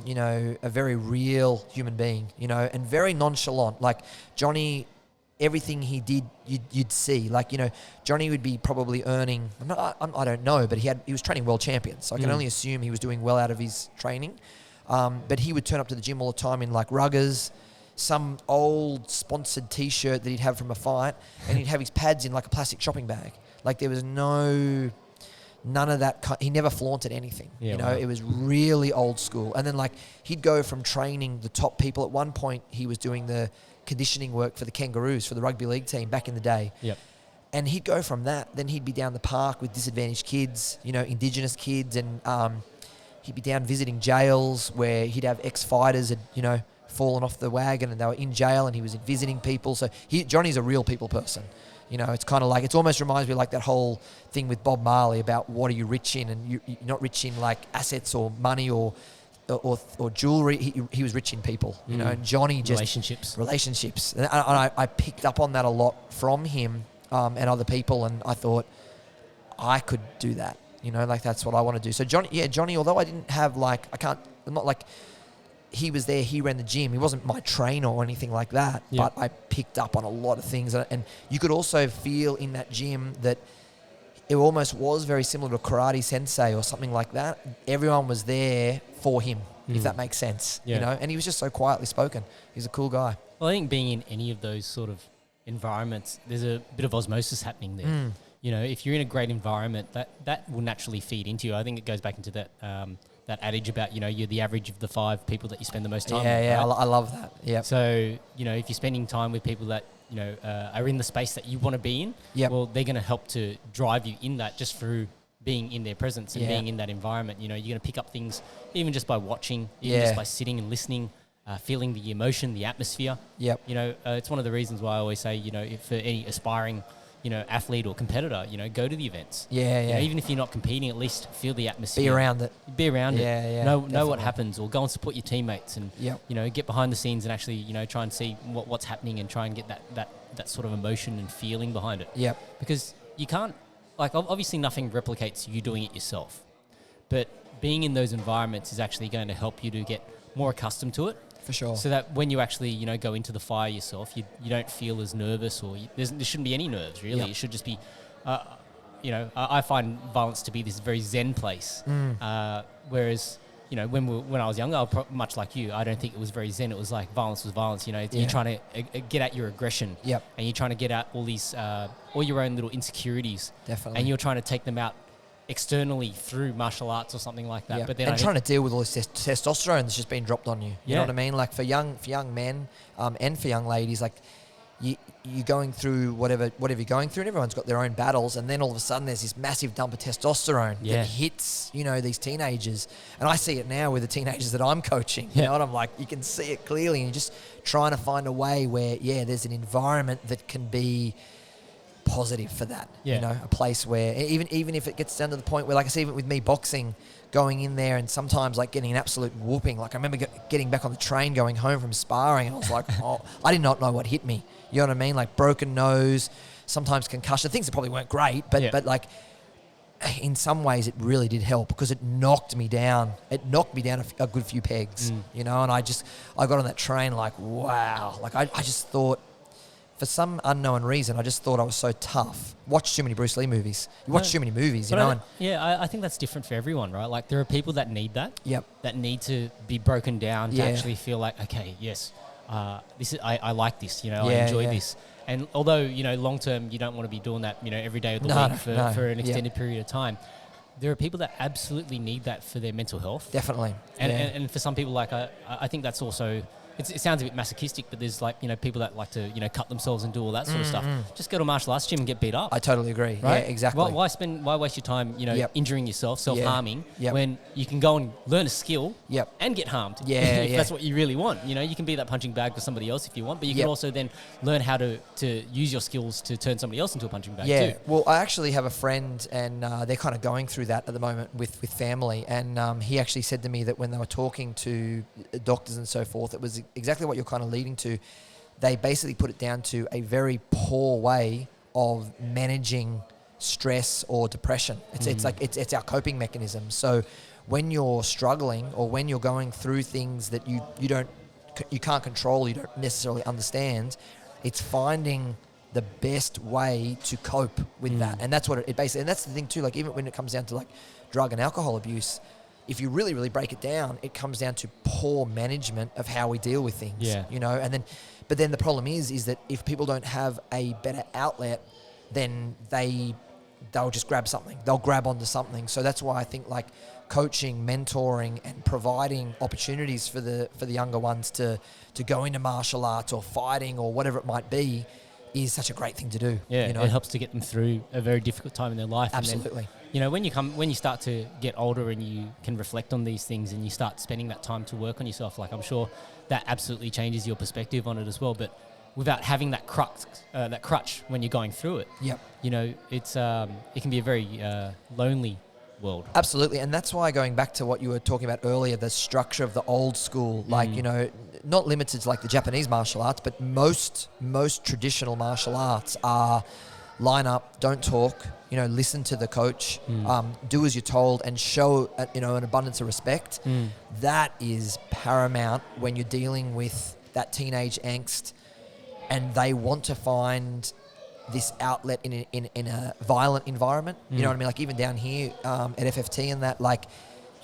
you know, a very real human being, you know, and very nonchalant. Like Johnny, everything he did, you'd see. Like, you know, Johnny would be probably earning, I don't know, but he was training world champions. So I can only assume he was doing well out of his training. But he would turn up to the gym all the time in like ruggers, some old sponsored T-shirt that he'd have from a fight, and he'd have his pads in like a plastic shopping bag. Like there was none of that. He never flaunted anything. You know, it was really old school. And then like he'd go from training the top people. At one point, he was doing the conditioning work for the Kangaroos, for the rugby league team back in the day. And he'd go from that, then he'd be down the park with disadvantaged kids, you know, Indigenous kids, and he'd be down visiting jails where he'd have ex-fighters had, you know, fallen off the wagon and they were in jail, and he was visiting people. So Johnny's a real people person. You know, it's kind of like, it almost reminds me like that whole thing with Bob Marley about what are you rich in, and you're not rich in like assets or money or jewelry. He was rich in people, you know. And Johnny just relationships. And I picked up on that a lot from him and other people, and I thought I could do that, you know, like that's what I want to do. So Johnny, although I didn't have like, I'm not like, he was there, he ran the gym, he wasn't my trainer or anything like that, but I picked up on a lot of things, and you could also feel in that gym that it almost was very similar to karate sensei or something like that. Everyone was there for him, if that makes sense, you know, and he was just so quietly spoken. He's a cool guy. Well, I think being in any of those sort of environments, there's a bit of osmosis happening there. You know, if you're in a great environment, that will naturally feed into you. I think it goes back into that that adage about, you know, you're the average of the 5 people that you spend the most time with. Yeah, right? I love that. Yeah. So, you know, if you're spending time with people that, you know, are in the space that you want to be in, well, they're going to help to drive you in that just through being in their presence and being in that environment. You know, you're going to pick up things even just by watching, even just by sitting and listening, feeling the emotion, the atmosphere. You know, it's one of the reasons why I always say, you know, if for any aspiring, you know, athlete or competitor, you know, go to the events. You know, even if you're not competing, at least feel the atmosphere. Be around it. Know what happens, or go and support your teammates, and you know, get behind the scenes and actually, you know, try and see what's happening and try and get that sort of emotion and feeling behind it. Because you can't, like, obviously nothing replicates you doing it yourself, but being in those environments is actually going to help you to get more accustomed to it. For sure. So that when you actually, you know, go into the fire yourself, you don't feel as nervous, or there shouldn't be any nerves, really. It should just be, you know, I find violence to be this very zen place. Whereas, you know, when I was younger, much like you, I don't think it was very zen. It was like violence was violence, you know. You're trying to get at your aggression. And you're trying to get at all these, all your own little insecurities. Definitely. And you're trying to take them out externally through martial arts or something like that. But then trying to deal with all this testosterone that's just been dropped on you. You know what I mean? Like for young men and for young ladies, like you're going through whatever you're going through, and everyone's got their own battles, and then all of a sudden there's this massive dump of testosterone that hits, you know, these teenagers. And I see it now with the teenagers that I'm coaching. You know, and I'm like, you can see it clearly, and you're just trying to find a way where there's an environment that can be positive for that, you know, a place where even if it gets down to the point where, like I see, even with me boxing, going in there and sometimes like getting an absolute whooping. Like I remember getting back on the train going home from sparring, and I was like, oh, I did not know what hit me. You know what I mean? Like broken nose, sometimes concussion, things that probably weren't great, but like in some ways it really did help, because it knocked me down. It knocked me down a good few pegs, you know, and I got on that train like, wow. Like I just thought, for some unknown reason, I just thought I was so tough. Watched too many Bruce Lee movies. You watch too many movies, you know. I think that's different for everyone, right? Like there are people that need that. That need to be broken down to actually feel like, okay, yes, this is I like this. You know, I enjoy this. And although, you know, long term, you don't want to be doing that, you know, every day of the week for an extended period of time. There are people that absolutely need that for their mental health. Definitely. And for some people, like I think that's also it sounds a bit masochistic, but there's like, people that like to, cut themselves and do all that sort of stuff. Just go to a martial arts gym and get beat up. I totally agree. Right? Yeah, exactly. Why waste your time, injuring yourself, self-harming, Yep. when you can go and learn a skill Yep. and get harmed. Yeah, if that's what you really want. You can be that punching bag for somebody else if you want, but you can also then learn how to use your skills to turn somebody else into a punching bag too. Well, I actually have a friend, and they're kind of going through that at the moment with family, and he actually said to me that when they were talking to doctors and so forth, it was exactly what you're kind of leading to. They basically put it down to a very poor way of managing stress or depression. It's like it's our coping mechanism. So when you're struggling or when you're going through things that you can't control, you don't necessarily understand, it's finding the best way to cope with that. And that's what it basically, and that's the thing too, like even when it comes down to like drug and alcohol abuse, if you really, really break it down, it comes down to poor management of how we deal with things. Yeah. But then the problem is that if people don't have a better outlet, then they'll just grab something. They'll grab onto something. So that's why I think like coaching, mentoring, and providing opportunities for the younger ones to go into martial arts or fighting or whatever it might be is such a great thing to do. Yeah, it helps to get them through a very difficult time in their life. Absolutely. And then, when you start to get older and you can reflect on these things and you start spending that time to work on yourself, like I'm sure that absolutely changes your perspective on it as well. But without having that crutch when you're going through it, it's it can be a very lonely world. Absolutely, and that's why going back to what you were talking about earlier, the structure of the old school, like not limited to like the Japanese martial arts, but most traditional martial arts are line up, don't talk, listen to the coach, do as you're told, and show an abundance of respect. That is paramount when you're dealing with that teenage angst, and they want to find this outlet in a violent environment. You know what I mean? Like even down here at FFT and that, like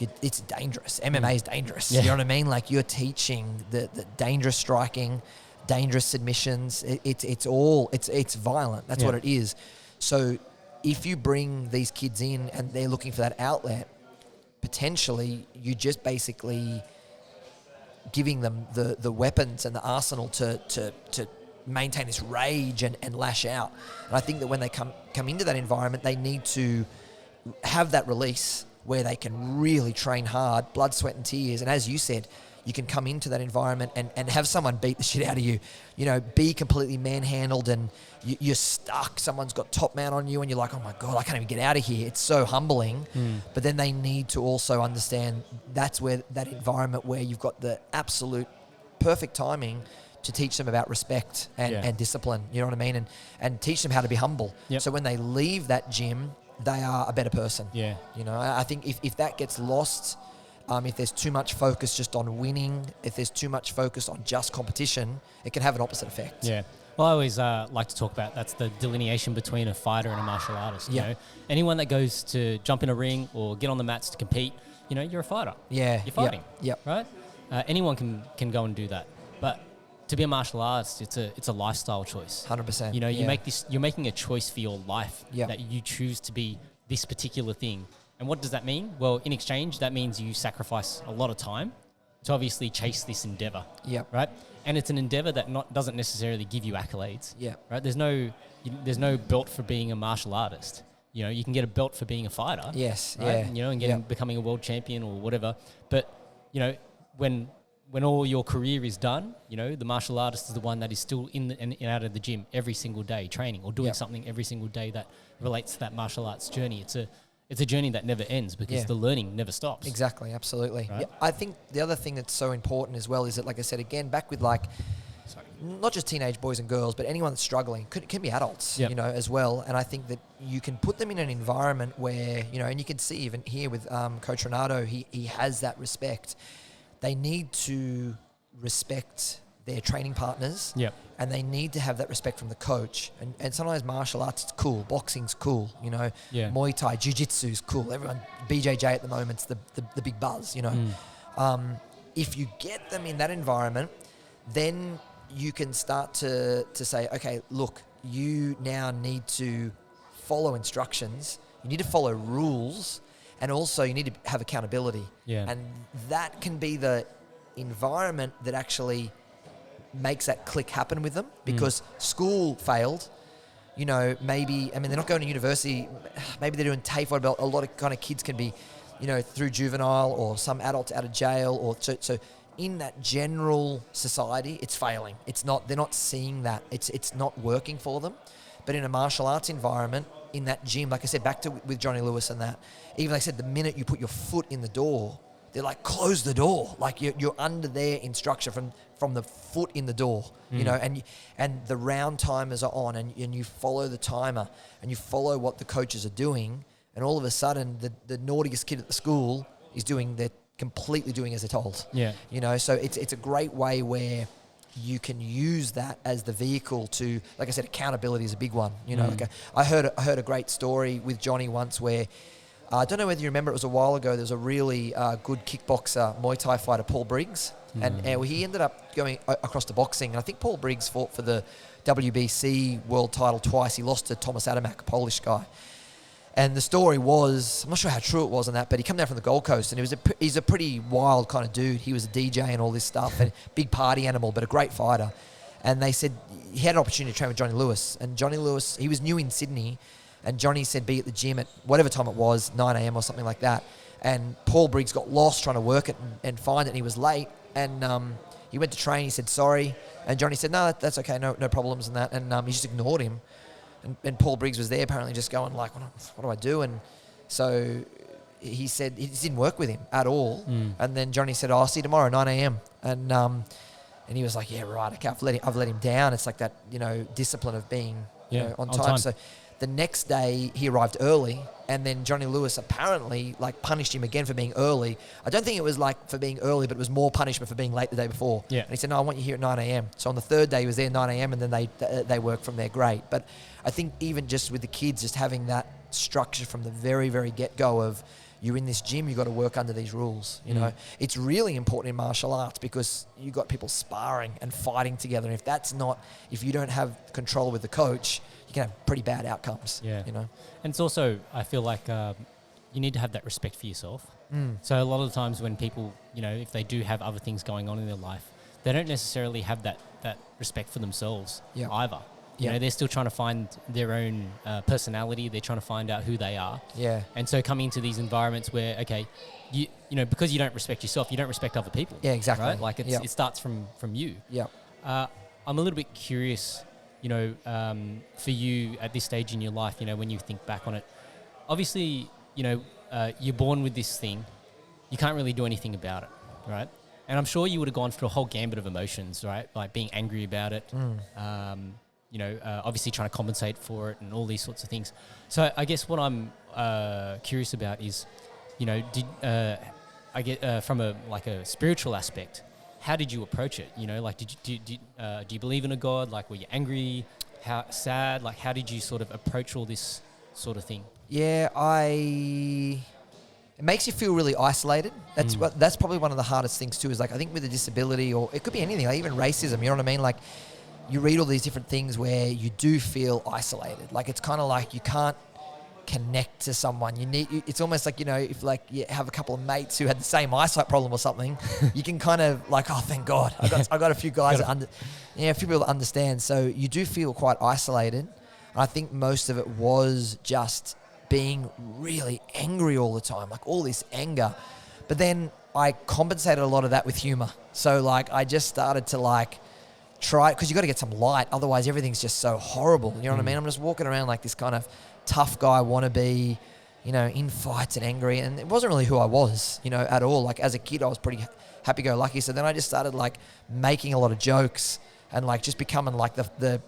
it's dangerous. MMA is dangerous. Yeah. You know what I mean? Like you're teaching the dangerous striking, dangerous submissions. It's violent. That's what it is. So if you bring these kids in and they're looking for that outlet, potentially you just basically giving them the weapons and the arsenal to maintain this rage and lash out. And I think that when they come into that environment, they need to have that release where they can really train hard, blood, sweat and tears. And as you said, you can come into that environment and have someone beat the shit out of you, be completely manhandled and you're stuck. Someone's got top mount on you and you're like, oh my God, I can't even get out of here. It's so humbling. But then they need to also understand that's where that environment where you've got the absolute perfect timing to teach them about respect and discipline, you know what I mean? And teach them how to be humble. Yep. So when they leave that gym, they are a better person. Yeah. I think if that gets lost, if there's too much focus just on winning, if there's too much focus on just competition, it can have an opposite effect. Yeah. Well, I always like to talk about that's the delineation between a fighter and a martial artist. Yeah. Anyone that goes to jump in a ring or get on the mats to compete, you're a fighter. Yeah. You're fighting. Yep. Right? Anyone can go and do that. But to be a martial artist, it's a lifestyle choice. 100%. You're making a choice for your life Yep. that you choose to be this particular thing. And what does that mean? Well, in exchange, that means you sacrifice a lot of time to obviously chase this endeavor. Yep. Right? And it's an endeavor that doesn't necessarily give you accolades. Yep. Right? There's no belt for being a martial artist. You can get a belt for being a fighter. Yes. Right? Yeah. And becoming a world champion or whatever. But, when all your career is done, the martial artist is the one that is still in and out of the gym every single day training or doing something every single day that relates to that martial arts journey. It's a journey that never ends because the learning never stops. Exactly, absolutely. Right? Yeah, I think the other thing that's so important as well is that, like I said, again, back with not just teenage boys and girls, but anyone that's struggling, can be adults, as well. And I think that you can put them in an environment where, and you can see even here with Coach Renato, he has that respect. They need to respect their training partners. Yep. And they need to have that respect from the coach. And sometimes martial arts is cool. Boxing's cool, Muay Thai, Jiu-Jitsu's cool. Everyone, BJJ at the moment's the big buzz, If you get them in that environment, then you can start to say, okay, look, you now need to follow instructions. You need to follow rules. And also you need to have accountability. Yeah. And that can be the environment that actually makes that click happen with them, because school failed. You know, maybe, I mean, they're not going to university. Maybe they're doing TAFE, but a lot of kind of kids can be, you know, through juvenile, or some adults out of jail, or so in that general society, it's failing. They're not seeing that. It's not working for them. But in a martial arts environment, in that gym, like I said, back to with Johnny Lewis and that, even like I said, the minute you put your foot in the door, they're like, close the door. Like you're under their instruction from the foot in the door, you know, and the round timers are on, and you follow the timer, and you follow what the coaches are doing, and all of a sudden the naughtiest kid at the school is completely doing as they're told. Yeah. You know, so it's a great way where you can use that as the vehicle to, like I said, accountability is a big one. You know, like I heard a great story with Johnny once where, I don't know whether you remember, it was a while ago, there was a really good kickboxer, Muay Thai fighter, Paul Briggs, and he ended up going across to boxing, and I think Paul Briggs fought for the WBC world title twice. He lost to Thomas Adamak, a Polish guy. And the story was, I'm not sure how true it was on that, but he came down from the Gold Coast, and he's a pretty wild kind of dude. He was a DJ and all this stuff, and big party animal, but a great fighter. And they said he had an opportunity to train with Johnny Lewis. And Johnny Lewis, he was new in Sydney, and Johnny said be at the gym at whatever time it was, 9 a.m. or something like that. And Paul Briggs got lost trying to work it and find it, and he was late. And he went to train, he said sorry. And Johnny said, no, that's okay, no problems and that. And he just ignored him. And Paul Briggs was there apparently just going like, what do I do? And so he said it didn't work with him at all. And then Johnny said, I'll see you tomorrow, 9 a.m. And he was like, yeah, right, okay, I've let him down. It's like that, you know, discipline of being you know, on time. So the next day he arrived early, and then Johnny Lewis apparently like punished him again for being early. I don't think it was like for being early, but it was more punishment for being late the day before. Yeah. And he said, no, I want you here at 9 a.m. So on the third day he was there at 9 a.m. and then they worked from there. Great. But I think even just with the kids, just having that structure from the very, very get-go of, you're in this gym, you've got to work under these rules. You know, it's really important in martial arts because you've got people sparring and fighting together. And if you don't have control with the coach, you can have pretty bad outcomes. Yeah. You know, and it's also, I feel like you need to have that respect for yourself. So a lot of the times when people, you know, if they do have other things going on in their life, they don't necessarily have that respect for themselves either. You know, they're still trying to find their own personality. They're trying to find out who they are. Yeah. And so coming into these environments where, okay, you know, because you don't respect yourself, you don't respect other people. Yeah, exactly. Right? Like it starts from you. Yeah. I'm a little bit curious, you know, for you at this stage in your life, you know, when you think back on it, obviously, you know, you're born with this thing. You can't really do anything about it, right? And I'm sure you would have gone through a whole gambit of emotions, right? Like being angry about it. You know, obviously trying to compensate for it and all these sorts of things. So I guess what I'm curious about is, you know, I get from a spiritual aspect, how did you approach it? You know, like do you believe in a God? Like, were you angry? How sad? Like, how did you sort of approach all this sort of thing? Yeah, it makes you feel really isolated. That's probably one of the hardest things too. Is like, I think with a disability, or it could be anything, like even racism. You know what I mean? Like, you read all these different things where you do feel isolated. Like, it's kind of like you can't connect to someone. It's almost like, you know, if like you have a couple of mates who had the same eyesight problem or something, you can kind of like, oh, thank God, I got a few guys a few people that understand. So you do feel quite isolated. And I think most of it was just being really angry all the time, like all this anger. But then I compensated a lot of that with humor. So like, I just started to like try, because you got to get some light, otherwise everything's just so horrible. You know what I mean? I'm just walking around like this kind of tough guy wannabe, you know, in fights and angry, and it wasn't really who I was, you know, at all. Like, as a kid, I was pretty happy-go-lucky. So then I just started like making a lot of jokes and like just becoming like the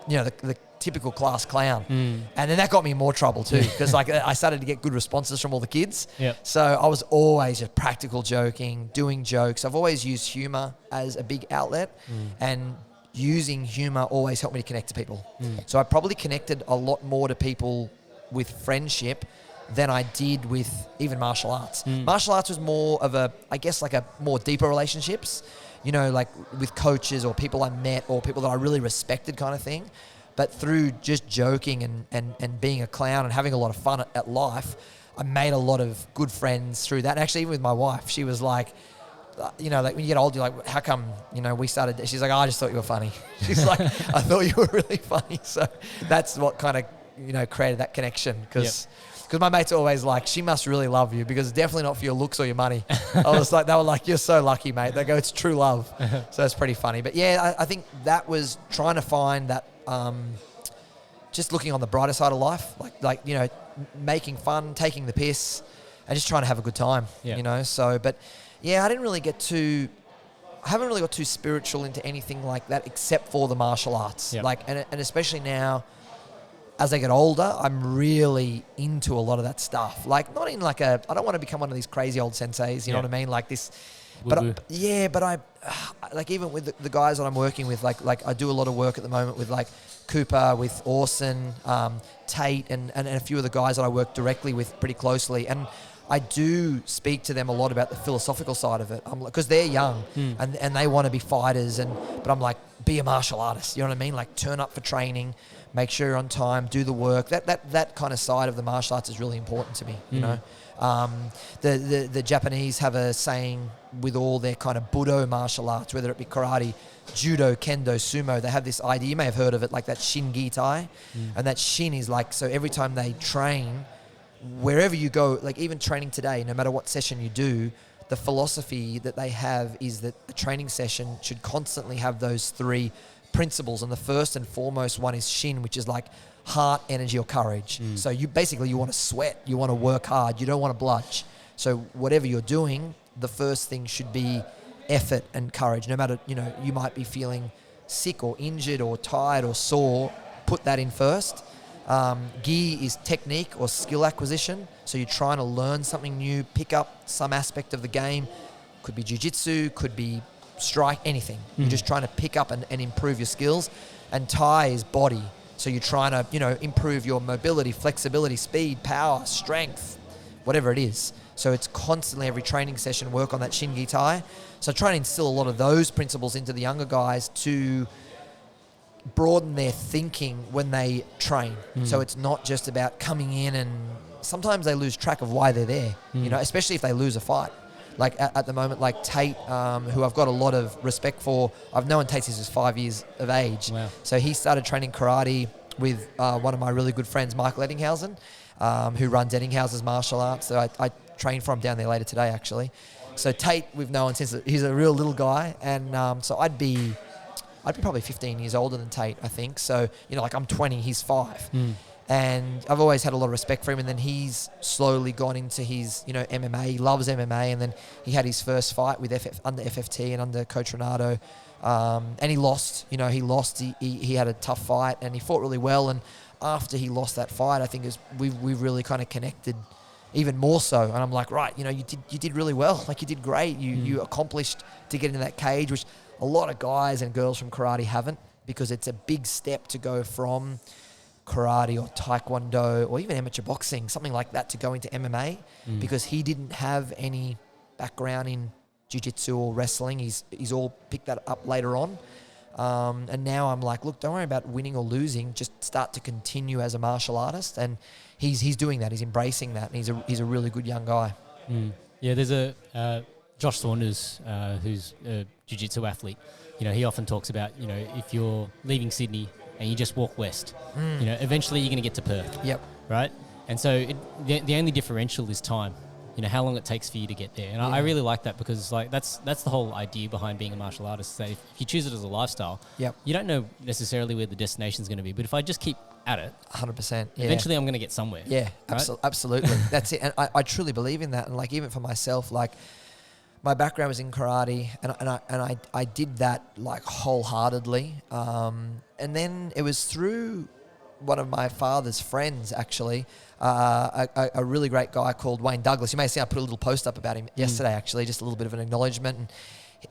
you know, the typical class clown. And then that got me in more trouble too, because like I started to get good responses from all the kids. So I was always just practical joking, doing jokes. I've always used humor as a big outlet, and using humor always helped me to connect to people. So I probably connected a lot more to people with friendship than I did with even martial arts. Martial arts was more of a, I guess, like a more deeper relationships, you know, like with coaches or people I met or people that I really respected kind of thing. But through just joking and being a clown and having a lot of fun at life, I made a lot of good friends through that. And actually, even with my wife, she was like, you know, like when you get older, you're like, how come, you know, we started, she's like, oh, I just thought you were funny. She's like, I thought you were really funny. So that's what kind of, you know, created that connection. Because my mates are always like, she must really love you, because it's definitely not for your looks or your money. I was like, they were like, you're so lucky, mate. They go, it's true love. So it's pretty funny. But yeah, I think that was trying to find that, just looking on the brighter side of life, like you know, making fun, taking the piss, and just trying to have a good time, you know. So, but yeah, I haven't really got too spiritual into anything like that, except for the martial arts. Like, and especially now, as I get older, I'm really into a lot of that stuff. Like, not in like I don't want to become one of these crazy old senseis, you know what I mean? Like this, but I like, even with the guys that I'm working with, like I do a lot of work at the moment with like Cooper, with Orson, Tate, and a few of the guys that I work directly with pretty closely. And I do speak to them a lot about the philosophical side of it, because they're young and they want to be fighters. But I'm like, be a martial artist. You know what I mean? Like, turn up for training, make sure you're on time, do the work. That kind of side of the martial arts is really important to me. You know, the Japanese have a saying with all their kind of Budo martial arts, whether it be karate, judo, kendo, sumo. They have this idea. You may have heard of it, like that shin gi tai, and that shin is like, so every time they train, wherever you go, like even training today, no matter what session you do, the philosophy that they have is that a training session should constantly have those three principles. And the first and foremost one is shin, which is like heart, energy, or courage. So you want to sweat, you want to work hard, you don't want to bludge. So whatever you're doing, the first thing should be effort and courage. No matter, you know, you might be feeling sick or injured or tired or sore, put that in first. Gi is technique or skill acquisition. So you're trying to learn something new, pick up some aspect of the game. Could be jiu-jitsu, could be strike, anything. You're just trying to pick up and improve your skills. And Tai is body. So you're trying to, you know, improve your mobility, flexibility, speed, power, strength, whatever it is. So it's constantly, every training session, work on that shin gi tai. So try to instill a lot of those principles into the younger guys to broaden their thinking when they train. So it's not just about coming in, and sometimes they lose track of why they're there, you know, especially if they lose a fight. Like at the moment, like Tate, who I've got a lot of respect for. I've known Tate since he was 5 years of age. Wow. So he started training karate with one of my really good friends, Michael Eddinghausen, who runs Eddinghausen's martial arts. So I train for him down there later today, actually. So Tate, we've known since he's a real little guy. And so I'd be probably 15 years older than Tate, I think. So, you know, like I'm 20, he's 5. And I've always had a lot of respect for him. And then he's slowly gone into his, you know, MMA. He loves MMA. And then he had his first fight with under FFT and under Coach Renato. And he lost. You know, he had a tough fight and he fought really well. And after he lost that fight, I think we've really kind of connected even more so. And I'm like, right, you know, you did really well. Like, you did great. You accomplished to get into that cage, which a lot of guys and girls from karate haven't, because it's a big step to go from karate or taekwondo or even amateur boxing, something like that, to go into MMA, because he didn't have any background in jiu-jitsu or wrestling. He's all picked that up later on. And now I'm like, look, don't worry about winning or losing. Just start to continue as a martial artist. And he's doing that. He's embracing that. And he's a really good young guy. Yeah, there's a Josh Saunders, who's a jiu-jitsu athlete. You know, he often talks about, you know, if you're leaving Sydney and you just walk west, you know, eventually you're going to get to Perth. Yep. Right? And so the only differential is time. You know, how long it takes for you to get there. And I really like that, because like that's the whole idea behind being a martial artist. That if you choose it as a lifestyle, you don't know necessarily where the destination is going to be. But if I just keep at it, 100%, eventually I'm going to get somewhere. Yeah, right? Absolutely. That's it. And I truly believe in that. And like, even for myself, like, my background was in karate, and I did that like wholeheartedly. And then it was through one of my father's friends, actually, a really great guy called Wayne Douglas. You may have seen I put a little post up about him yesterday, actually, just a little bit of an acknowledgement.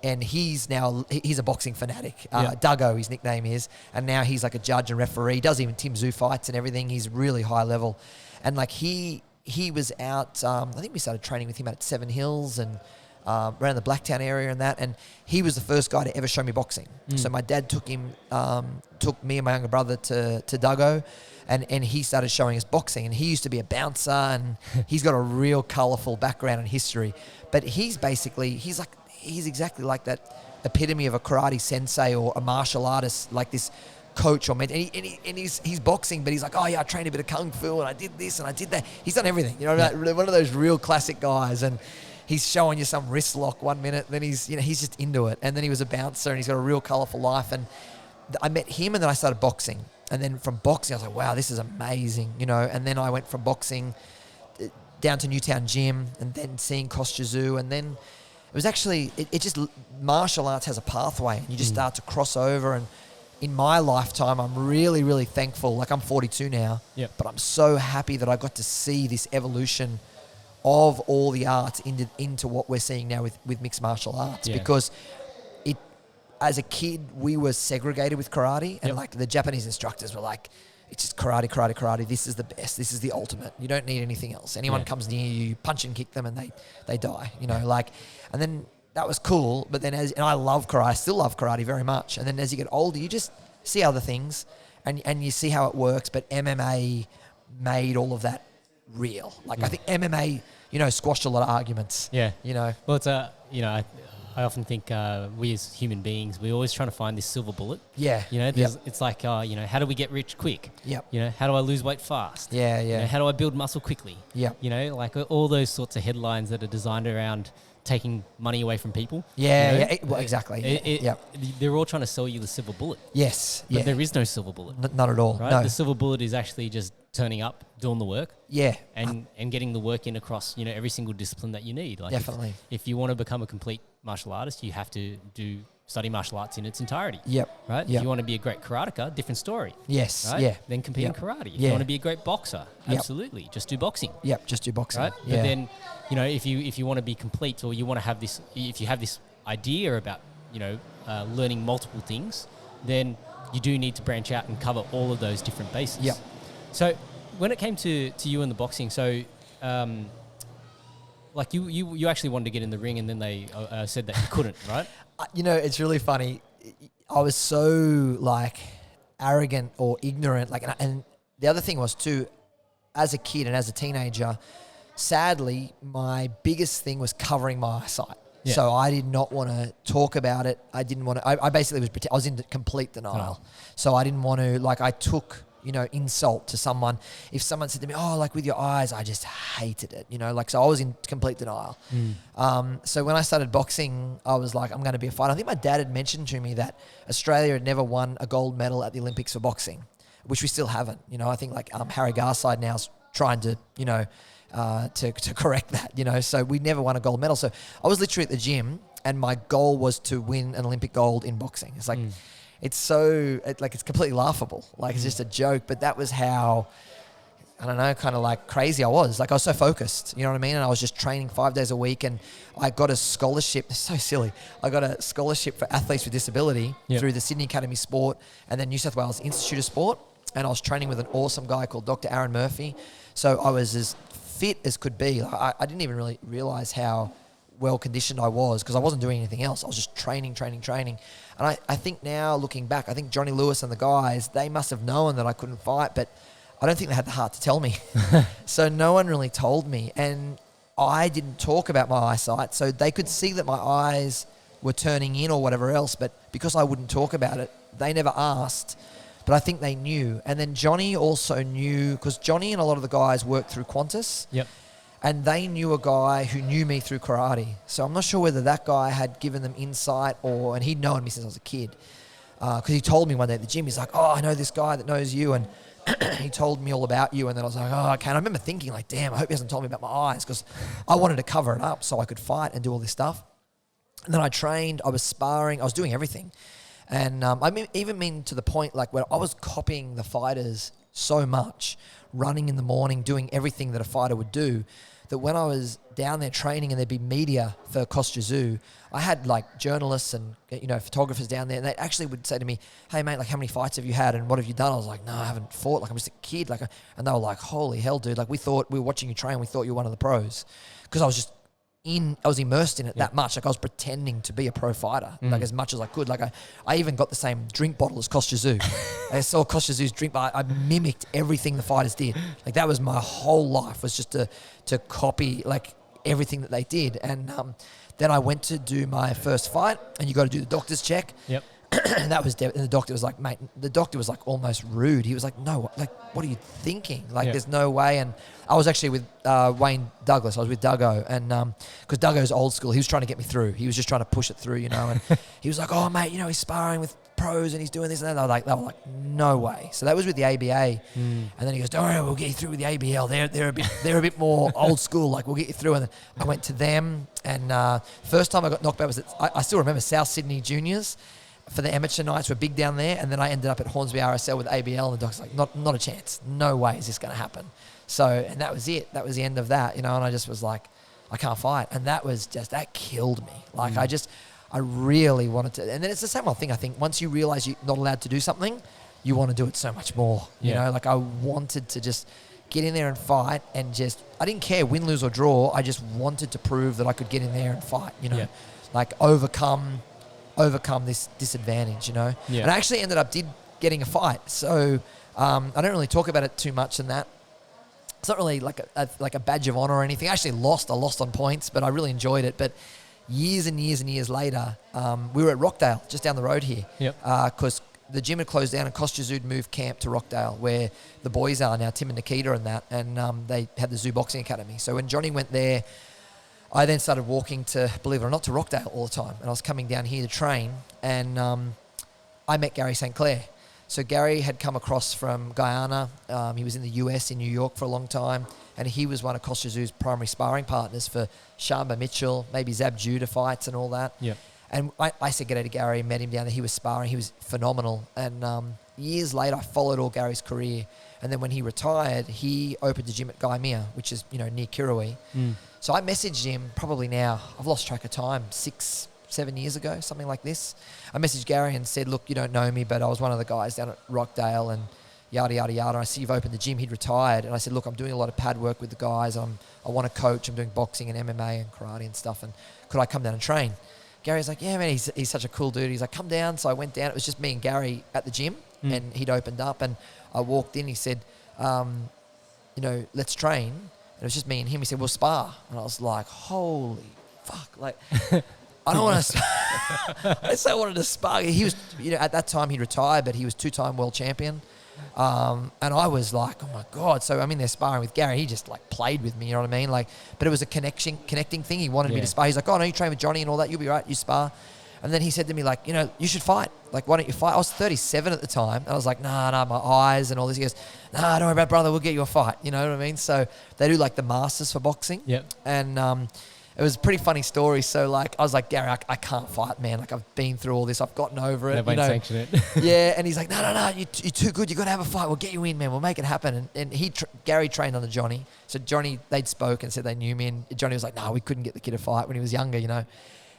And he's a boxing fanatic. Duggo, his nickname is. And now he's like a judge and referee. He does even Tim Tszyu fights and everything. He's really high level. And like he was out, I think we started training with him out at Seven Hills and around the Blacktown area and that. And he was the first guy to ever show me boxing. So my dad took me and my younger brother to Duggo. And he started showing us boxing. And he used to be a bouncer, and he's got a real colourful background and history. But he's like he's exactly like that epitome of a karate sensei or a martial artist, like this coach or mentor. And he's boxing, but he's like, oh yeah, I trained a bit of kung fu and I did this and I did that. He's done everything, you know, one of those real classic guys. And he's showing you some wrist lock one minute, then he's just into it. And then he was a bouncer and he's got a real colourful life. And I met him and then I started boxing. And then from boxing, I was like, wow, this is amazing, you know. And then I went from boxing down to Newtown Gym and then seeing Kosciuszko. And then it was actually, it just, martial arts has a pathway and you just start to cross over. And in my lifetime, I'm really, really thankful. Like I'm 42 now, but I'm so happy that I got to see this evolution of all the arts into what we're seeing now with mixed martial arts. Because as a kid, we were segregated with karate, and like the Japanese instructors were like, it's just karate, karate, karate. This is the best. This is the ultimate. You don't need anything else. Anyone comes near you, punch and kick them, and they die. You know, like, and then that was cool. But then and I love karate. I still love karate very much. And then as you get older, you just see other things, and you see how it works. But MMA made all of that real. Like I think MMA, you know, squashed a lot of arguments. Yeah. You know. Well, it's you know, I often think we as human beings, we're always trying to find this silver bullet. Yeah. You know, it's like, you know, how do we get rich quick? Yep. You know, how do I lose weight fast? Yeah, yeah. You know, how do I build muscle quickly? Yeah. You know, like all those sorts of headlines that are designed around taking money away from people. Yeah, you know? yeah. Well, exactly. They're all trying to sell you the silver bullet. Yes. But there is no silver bullet. Not at all. Right? No. The silver bullet is actually just turning up, doing the work. Yeah. And getting the work in across, you know, every single discipline that you need. Like definitely. If you want to become a complete martial artist, you have to study martial arts in its entirety. Yep. Right? If you want to be a great karateka, different story. Yes. Right? Yeah. Then compete in karate. If you want to be a great boxer, absolutely. Just do boxing. Yep. Just do boxing. Right? Yeah. But then, you know, if you want to be complete, or you want to have this, if you have this idea about, you know, learning multiple things, then you do need to branch out and cover all of those different bases. Yep. So when it came to you and the boxing, so like you actually wanted to get in the ring, and then they said that you couldn't, right? You know, it's really funny. I was so like arrogant or ignorant, like, and the other thing was too, as a kid and as a teenager, sadly, my biggest thing was covering my eyesight. Yeah. So I did not want to talk about it. I didn't want to. I basically I was in complete denial. Oh. So I didn't want to. Like I took, you know, insult to someone. If someone said to me, "Oh, like with your eyes," I just hated it. You know, like so I was in complete denial. So when I started boxing, I was like, I'm going to be a fighter. I think my dad had mentioned to me that Australia had never won a gold medal at the Olympics for boxing, which we still haven't. You know, I think like Harry Garside now's trying to, you know, to correct that. You know, so we never won a gold medal. So I was literally at the gym, and my goal was to win an Olympic gold in boxing. It's like. It's so, it's completely laughable. Like, it's just a joke. But that was how, I don't know, kind of like crazy I was. Like, I was so focused, you know what I mean? And I was just training 5 days a week. And I got a scholarship. It's so silly. I got a scholarship for athletes with disability through the Sydney Academy Sport and then New South Wales Institute of Sport. And I was training with an awesome guy called Dr. Aaron Murphy. So I was as fit as could be. Like, I didn't even really realise how well conditioned I was, because I wasn't doing anything else. I was just training. And I think now, looking back, I think Johnny Lewis and the guys, they must have known that I couldn't fight, but I don't think they had the heart to tell me. So no one really told me. And I didn't talk about my eyesight, so they could see that my eyes were turning in or whatever else, but because I wouldn't talk about it, they never asked. But I think they knew. And then Johnny also knew, because Johnny and a lot of the guys worked through Qantas. Yep. And they knew a guy who knew me through karate. So I'm not sure whether that guy had given them insight and he'd known me since I was a kid. Because he told me one day at the gym, he's like, oh, I know this guy that knows you. And he told me all about you. And then I was like, oh, okay. And I remember thinking like, damn, I hope he hasn't told me about my eyes, because I wanted to cover it up so I could fight and do all this stuff. And then I trained, I was sparring, I was doing everything. And even mean to the point like where I was copying the fighters so much, running in the morning, doing everything that a fighter would do, that when I was down there training and there'd be media for Kosciuszko, I had like journalists and, you know, photographers down there, and they actually would say to me, hey mate, like how many fights have you had and what have you done? I was like, no, I haven't fought, like I'm just a kid. Like, and they were like, holy hell, dude, like we were watching you train, we thought you were one of the pros. Because I was immersed in it that much. Like I was pretending to be a pro fighter, like as much as I could. Like I even got the same drink bottle as Kosciuszko. I saw Kosciuszko's drink bottle. I mimicked everything the fighters did. Like that was my whole life, was just to copy. Like everything that they did. And then I went to do my first fight, and you got to do the doctor's check. Yep. And that was, and the doctor was like, mate, the doctor was like almost rude. He was like, no, like, what are you thinking? Like, there's no way. And I was actually with Wayne Douglas. I was with Duggo, and because Duggo's old school, he was trying to get me through. He was just trying to push it through, you know. And he was like, oh, mate, you know, he's sparring with pros and he's doing this and that. They were like, no way. So that was with the ABA. And then he goes, don't worry, we'll get you through with the ABL. They're a bit more old school. Like, we'll get you through. And then I went to them, and first time I got knocked out was I still remember South Sydney Juniors. For the amateur nights were big down there, and then I ended up at Hornsby RSL with ABL, and the doctor's like, not a chance. No way is this going to happen. So, and that was it. That was the end of that, you know, and I just was like, I can't fight. And that killed me. Like, I really wanted to. And then it's the same old thing, I think. Once you realize you're not allowed to do something, you want to do it so much more. You know, like, I wanted to just get in there and fight, and I didn't care win, lose or draw. I just wanted to prove that I could get in there and fight, you know, like overcome this disadvantage, you know. And I actually ended up getting a fight. So I don't really talk about it too much in that. It's not really like a badge of honor or anything. I actually lost. I lost on points, but I really enjoyed it. But years and years and years later, we were at Rockdale, just down the road here. Because the gym had closed down and Kostya moved camp to Rockdale, where the boys are now, Tim and Nikita and that. And they had the Zoo Boxing Academy. So when Johnny went there, I then started walking to, believe it or not, to Rockdale all the time. And I was coming down here to train, and I met Gary St. Clair. So Gary had come across from Guyana. He was in the US, in New York for a long time, and he was one of Kostya's primary sparring partners for Shamba Mitchell, maybe Zab Judah fights and all that. And I said g'day to Gary, met him down there. He was sparring. He was phenomenal. And years later, I followed all Gary's career. And then when he retired, he opened a gym at Gaimea, which is, you know, near Kirrawee. So I messaged him probably now, I've lost track of time, 6-7 years ago, something like this. I messaged Gary and said, look, you don't know me, but I was one of the guys down at Rockdale and yada, yada, yada. I see you've opened the gym. He'd retired. And I said, look, I'm doing a lot of pad work with the guys. I want to coach. I'm doing boxing and MMA and karate and stuff. And could I come down and train? Gary's like, yeah, man, he's such a cool dude. He's like, come down. So I went down. It was just me and Gary at the gym, and he'd opened up. And I walked in. He said, you know, let's train. And it was just me and him. He said, we'll spar. And I was like, holy fuck. Like, I don't want to I just wanted to spar. He was, you know, at that time he'd retired, but he was 2-time world champion. And I was like, oh my God. So I'm in there sparring with Gary. He just like played with me, you know what I mean? Like, but it was a connecting thing. He wanted me to spar. He's like, oh no, you train with Johnny and all that. You'll be right. You spar. And then he said to me, like, you know, you should fight. Like, why don't you fight? I was 37 at the time. And I was like, nah, my eyes and all this. He goes, nah, don't worry about it, brother. We'll get you a fight. You know what I mean? So they do like the Masters for boxing. And it was a pretty funny story. So like, I was like, Gary, I can't fight, man. Like, I've been through all this. I've gotten over it. Nobody sanctioned it. Yeah. And he's like, no, you're too good. You got to have a fight. We'll get you in, man. We'll make it happen. And Gary trained under Johnny. So Johnny, they'd spoke and said they knew me. And Johnny was like, no, we couldn't get the kid to fight when he was younger, you know.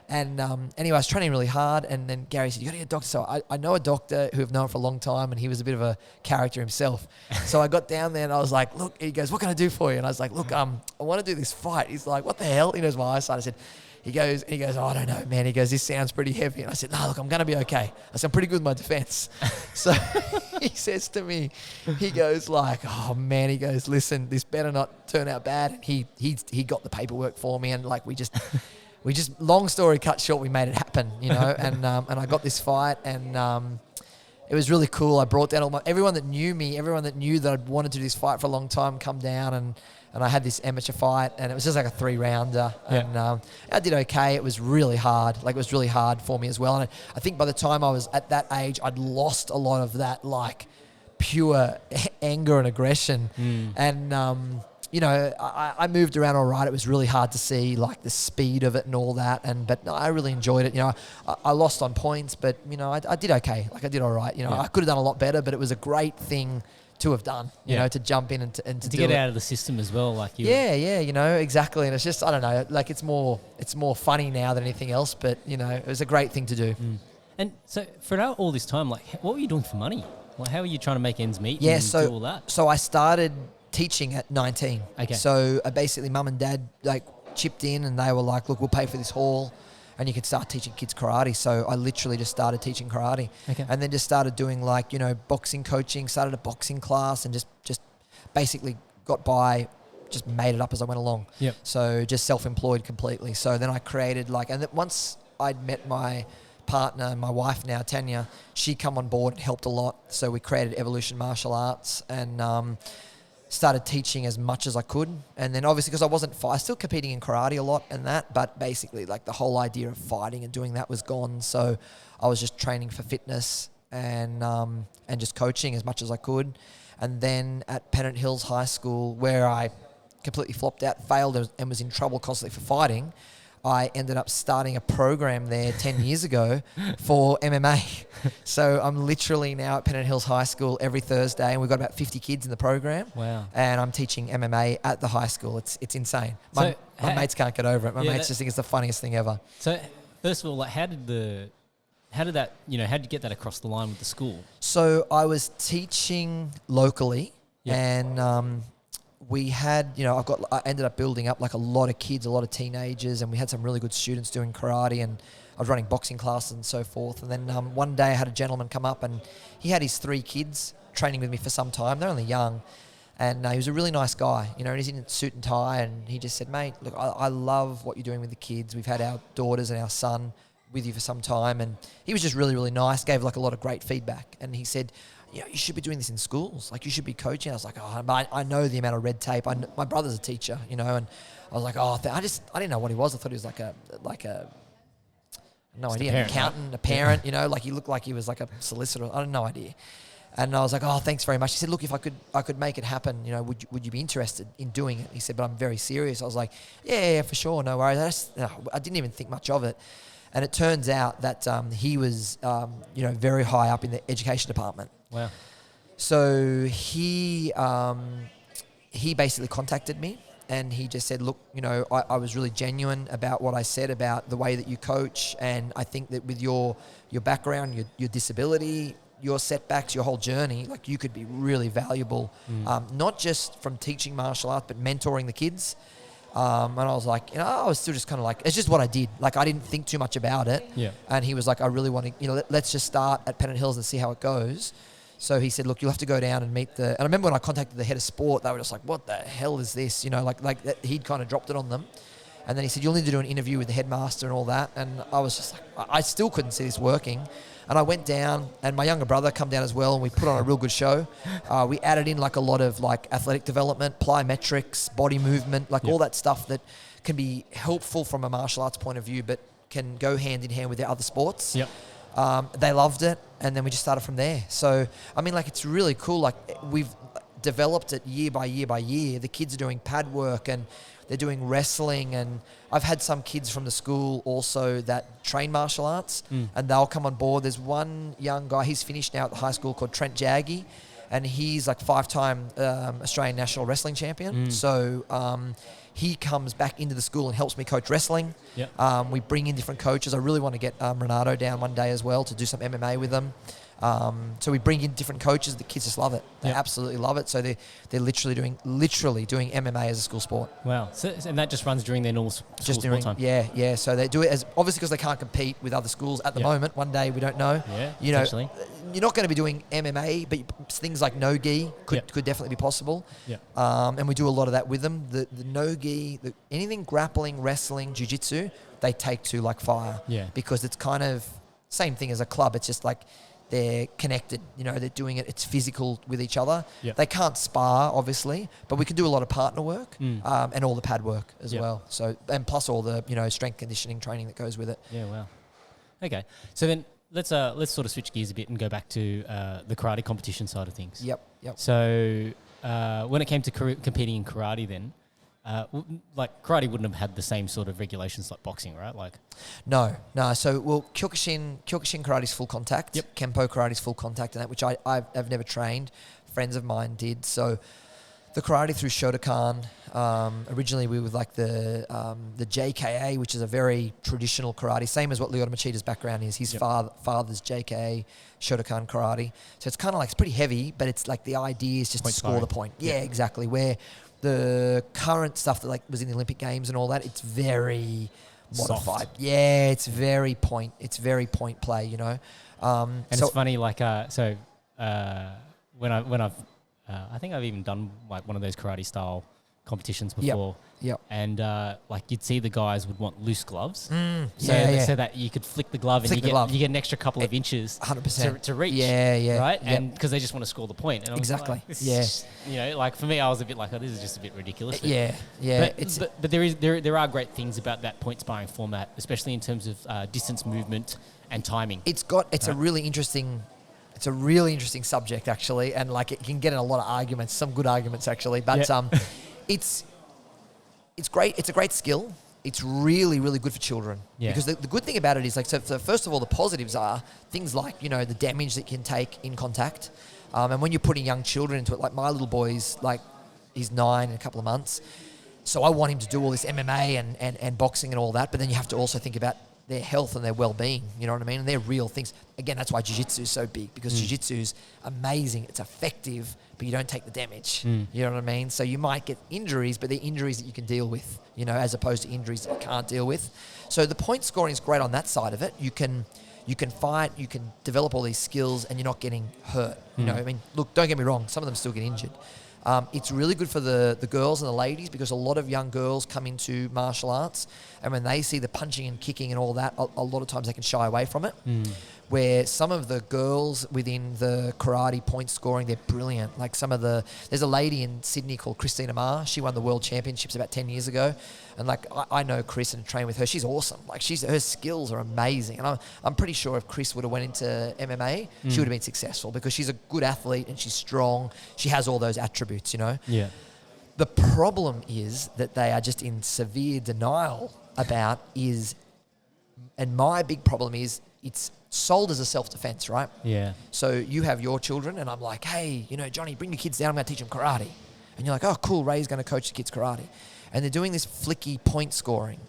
And anyway, I was training really hard, and then Gary said, you got to get a doctor. So I know a doctor who I've known for a long time, and he was a bit of a character himself. So I got down there, and I was like, look, he goes, what can I do for you? And I was like, look, I want to do this fight. He's like, what the hell? He knows my eyesight. I said, he goes, oh, I don't know, man. He goes, this sounds pretty heavy. And I said, no, look, I'm going to be okay. I said, I'm pretty good with my defense. So he says to me, he goes like, oh man, he goes, listen, this better not turn out bad. And he got the paperwork for me, and like, we just, long story cut short, we made it happen, you know, and I got this fight, and it was really cool. I brought down everyone that knew me, everyone that knew that I'd wanted to do this fight for a long time, come down, and I had this amateur fight, and it was just like a 3-rounder, and I did okay. It was really hard. Like, it was really hard for me as well. And I think by the time I was at that age, I'd lost a lot of that, like, pure anger and aggression. And, you know, I moved around all right. It was really hard to see, like, the speed of it and all that. But no, I really enjoyed it. You know, I lost on points, but, you know, I did okay. Like, I did all right. You know, I could have done a lot better, but it was a great thing to have done, you know, to jump in and to get it out of the system as well. Like, you you know, exactly. And it's just, I don't know, like, it's more funny now than anything else, but, you know, it was a great thing to do. And so for all this time, like, what were you doing for money? Like, how were you trying to make ends meet and do all that? So I started teaching at 19. Okay. So basically mum and dad like chipped in, and they were like, look, we'll pay for this hall and you can start teaching kids karate. So I literally just started teaching karate. Okay. And then just started doing, like, you know, boxing coaching, started a boxing class, and just basically got by just made it up as I went along. Yep. So just self-employed completely. So then I created once I'd met my partner, my wife now, Tanya, she come on board and helped a lot. So we created Evolution Martial Arts and started teaching as much as I could. And then obviously because I was still competing in karate a lot and that, but basically like the whole idea of fighting and doing that was gone. So I was just training for fitness and just coaching as much as I could. And then at Pennant Hills High School, where I completely flopped out, failed and was in trouble constantly for fighting, I ended up starting a program there 10 years ago for MMA. So I'm literally now at Pennant Hills High School every Thursday, and we've got about 50 kids in the program. Wow. And I'm teaching MMA at the high school. It's insane. My mates can't get over it. My mates just think it's the funniest thing ever. So first of all, like, how did you get that across the line with the school? So I was teaching locally, Yep. and we had, I ended up building up like a lot of kids, a lot of teenagers, and we had some really good students doing karate, and I was running boxing classes and so forth. And then one day I had a gentleman come up, and he had his 3 kids training with me for some time. They're only young, and he was a really nice guy, and he's in a suit and tie, and he just said, mate, look, I love what you're doing with the kids. We've had our daughters and our son with you for some time, and he was just really, really nice, gave like a lot of great feedback. And he said, you should be doing this in schools. Like, you should be coaching. I was like, I know the amount of red tape. My brother's a teacher, and I was like, I didn't know what he was. I thought he was no idea, an accountant, a parent, like he looked like he was like a solicitor. I had no idea. And I was like, thanks very much. He said, look, if I could make it happen, would you be interested in doing it? He said, but I'm very serious. I was like, yeah, for sure, no worries. I didn't even think much of it. And it turns out that he was, very high up in the education department. Wow. So he basically contacted me, and he just said, look, I was really genuine about what I said about the way that you coach, and I think that with your background, your disability, your setbacks, your whole journey, like, you could be really valuable, not just from teaching martial arts, but mentoring the kids. And I was like, I was still just kind of like, it's just what I did. Like, I didn't think too much about it. Yeah. And he was like, I really want to, let's just start at Pennant Hills and see how it goes. So he said, look, you'll have to go down and meet and I remember when I contacted the head of sport, they were just like, what the hell is this? He'd kind of dropped it on them. And then he said, you'll need to do an interview with the headmaster and all that. And I was just like, I still couldn't see this working. And I went down, and my younger brother come down as well, and we put on a real good show. We added in like a lot of like athletic development, plyometrics, body movement, like all that stuff that can be helpful from a martial arts point of view, but can go hand in hand with the other sports. Yep. They loved it, and then we just started from there. So, I mean, like, it's really cool. Like, we've developed it year by year by year. The kids are doing pad work, and they're doing wrestling, and I've had some kids from the school also that train martial arts, and they'll come on board. There's one young guy, he's finished now at the high school, called Trent Jaggi, and he's like 5-time Australian national wrestling champion. So he comes back into the school and helps me coach wrestling. Yep. We bring in different coaches. I really want to get Renato down one day as well to do some MMA with them. So we bring in different coaches. The kids just love it. They absolutely love it. So they're literally doing MMA as a school sport. Wow. So, and that just runs during their normal school sport time? Yeah. So they do it as, obviously, because they can't compete with other schools at the moment. One day, we don't know. Yeah, potentially. You're not going to be doing MMA, but things like no-gi could definitely be possible. Yeah. And we do a lot of that with them. The no-gi, anything grappling, wrestling, jiu-jitsu, they take to like fire. Yeah. Because it's kind of same thing as a club. It's just like they're connected. They're doing it. It's physical with each other. Yep. They can't spar, obviously, but we can do a lot of partner work and all the pad work as well. So, and plus all the strength conditioning training that goes with it. Yeah. Wow. Okay. So then let's sort of switch gears a bit and go back to the karate competition side of things. Yep. So when it came to competing in karate, then like karate wouldn't have had the same sort of regulations like boxing, right? Like no. So Kyokushin karate's full contact. Yep. Kempo karate's full contact, and that, which I've never trained. Friends of mine did. So the karate through Shotokan. Originally, we were like the JKA, which is a very traditional karate, same as what Lyoto Machida's background is. His father's JKA, Shotokan karate. So it's kind of like, it's pretty heavy, but it's like the idea is just to score the point. Yeah, exactly. Where the current stuff that like was in the Olympic Games and all that, it's very modified. Soft. Yeah, it's very point play. And it's funny, like when I've I think I've even done like one of those karate style competitions before. Yep. And like you'd see the guys would want loose gloves, so that you could flick the glove and you get an extra couple of inches 100% to reach. Right. And because they just want to score the point. And Exactly. Like for me, I was a bit like, oh, this is just a bit ridiculous. But there are great things about that point sparring format, especially in terms of distance movement and timing. It's a really interesting subject actually, and like it can get in a lot of arguments, some good arguments actually. But it's great. It's a great skill. It's really, really good for children. Yeah. Because the good thing about it is, like, so first of all, the positives are things like, the damage that it can take in contact. And when you're putting young children into it, like my little boy's, like, he's 9 in a couple of months. So I want him to do all this MMA and boxing and all that. But then you have to also think about their health and their well-being, you know what I mean? And they're real things. Again, that's why jiu-jitsu is so big, because jiu-jitsu's amazing, it's effective, but you don't take the damage, you know what I mean? So you might get injuries, but they're injuries that you can deal with, as opposed to injuries that you can't deal with. So the point scoring is great on that side of it. You can fight, you can develop all these skills, and you're not getting hurt, I mean, look, don't get me wrong, some of them still get injured. It's really good for the girls and the ladies, because a lot of young girls come into martial arts, and when they see the punching and kicking and all that, a lot of times they can shy away from it. Where some of the girls within the karate point scoring, they're brilliant. Like there's a lady in Sydney called Christina Ma. She won the world championships about 10 years ago. And like, I know Chris and train with her. She's awesome. Like her skills are amazing. And I'm pretty sure if Chris would have went into MMA, she would have been successful, because she's a good athlete and she's strong. She has all those attributes, Yeah. The problem is that they are just in severe denial about and my big problem is, it's sold as a self-defense, right? Yeah. So you have your children, and I'm like, hey, Johnny, bring the kids down. I'm going to teach them karate. And you're like, oh, cool, Ray's going to coach the kids karate. And they're doing this flicky point scoring.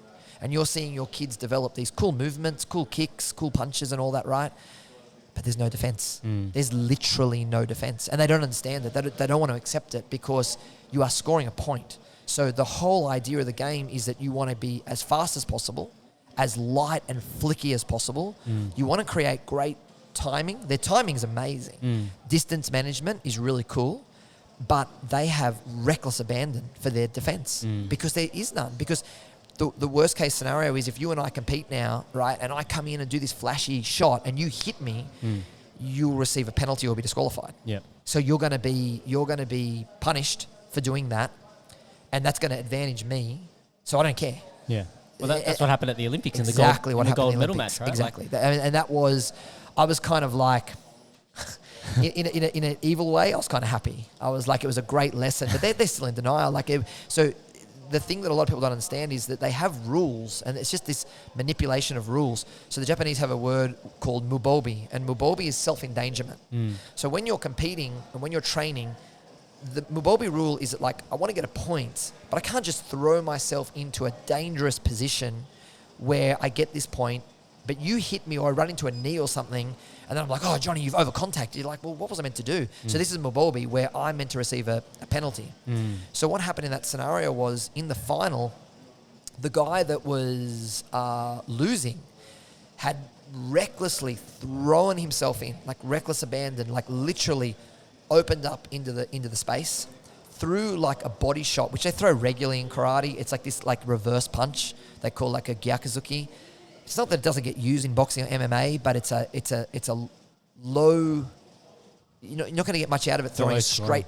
And you're seeing your kids develop these cool movements, cool kicks, cool punches and all that, right? But there's no defense. There's literally no defense. And they don't understand it. They don't want to accept it, because you are scoring a point. So the whole idea of the game is that you want to be as fast as possible, as light and flicky as possible. You want to create great timing. Their timing is amazing. Distance management is really cool, but they have reckless abandon for their defense, because there is none. Because the worst case scenario is, if you and I compete now, right, and I come in and do this flashy shot and you hit me, you'll receive a penalty or be disqualified. Yeah. So you're going to be punished for doing that, and that's going to advantage me. So I don't care. Yeah. Well, that's what happened at the Olympics in the gold medal match, right? Exactly. And that was, I was kind of like, in an evil way, I was kind of happy. I was like, it was a great lesson, but they're still in denial. So the thing that a lot of people don't understand is that they have rules, and it's just this manipulation of rules. So the Japanese have a word called mubobi, and mubobi is self-endangerment. So when you're competing and when you're training, the mubobi rule is that, like, I want to get a point, but I can't just throw myself into a dangerous position where I get this point, but you hit me or I run into a knee or something, and then I'm like, oh, Johnny, you've over-contacted. You're like, well, what was I meant to do? So this is mubobi, where I'm meant to receive a penalty. So what happened in that scenario was, in the final, the guy that was losing had recklessly thrown himself in, like reckless abandon, like literally opened up into the space, threw like a body shot, which they throw regularly in karate. It's like this like reverse punch they call like a gyakuzuki. It's not that it doesn't get used in boxing or MMA, but it's a low. You're not going to get much out of it throwing straight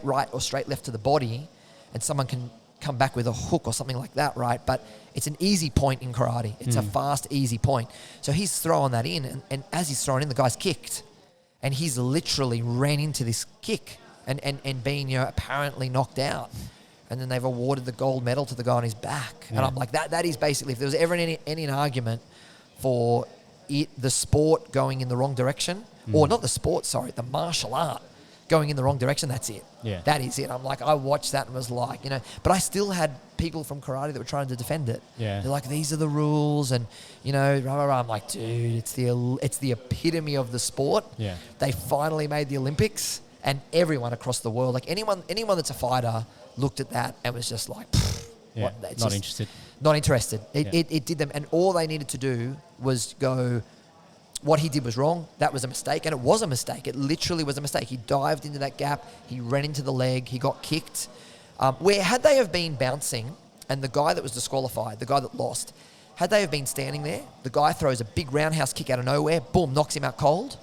right or straight left to the body, and someone can come back with a hook or something like that, right? But it's an easy point in karate. It's a fast, easy point. So he's throwing that in, and as he's throwing in, the guy's kicked. And he's literally ran into this kick and been, apparently knocked out. And then they've awarded the gold medal to the guy on his back. Yeah. And I'm like, that is basically, if there was ever any argument for the sport going in the wrong direction, or not the sport, sorry, the martial art going in the wrong direction, that's it. Yeah. That is it. I'm like, I watched that and was like, but I still had people from karate that were trying to defend it. Yeah. They're like, these are the rules, and rah, rah, rah. I'm like, dude, it's the epitome of the sport. Yeah. They finally made the Olympics, and everyone across the world, like anyone that's a fighter, looked at that and was just like, what? Not interested. Not interested. It did them, and all they needed to do was go, what he did was wrong. That was a mistake, and it was a mistake. It literally was a mistake. He dived into that gap. He ran into the leg. He got kicked. Where had they have been bouncing and the guy that was disqualified, the guy that lost, had they have been standing there, the guy throws a big roundhouse kick out of nowhere, boom, knocks him out cold.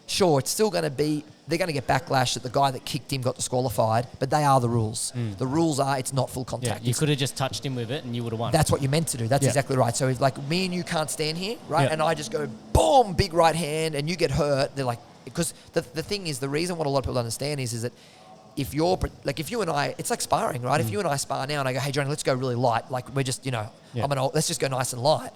Sure, it's still going to be, they're going to get backlash that the guy that kicked him got disqualified, but they are the rules. The rules are it's not full contact. Yeah, you could have just touched him with it and you would have won. That's what you're meant to do. That's exactly right. So if like me and you can't stand here, right? And I just go, boom, big right hand, and you get hurt, they're like, because the thing is, the reason what a lot of people don't understand is that if you and I, it's like sparring, right? If you and I spar now and I go, hey, Johnny, let's go really light. Like we're just, let's just go nice and light.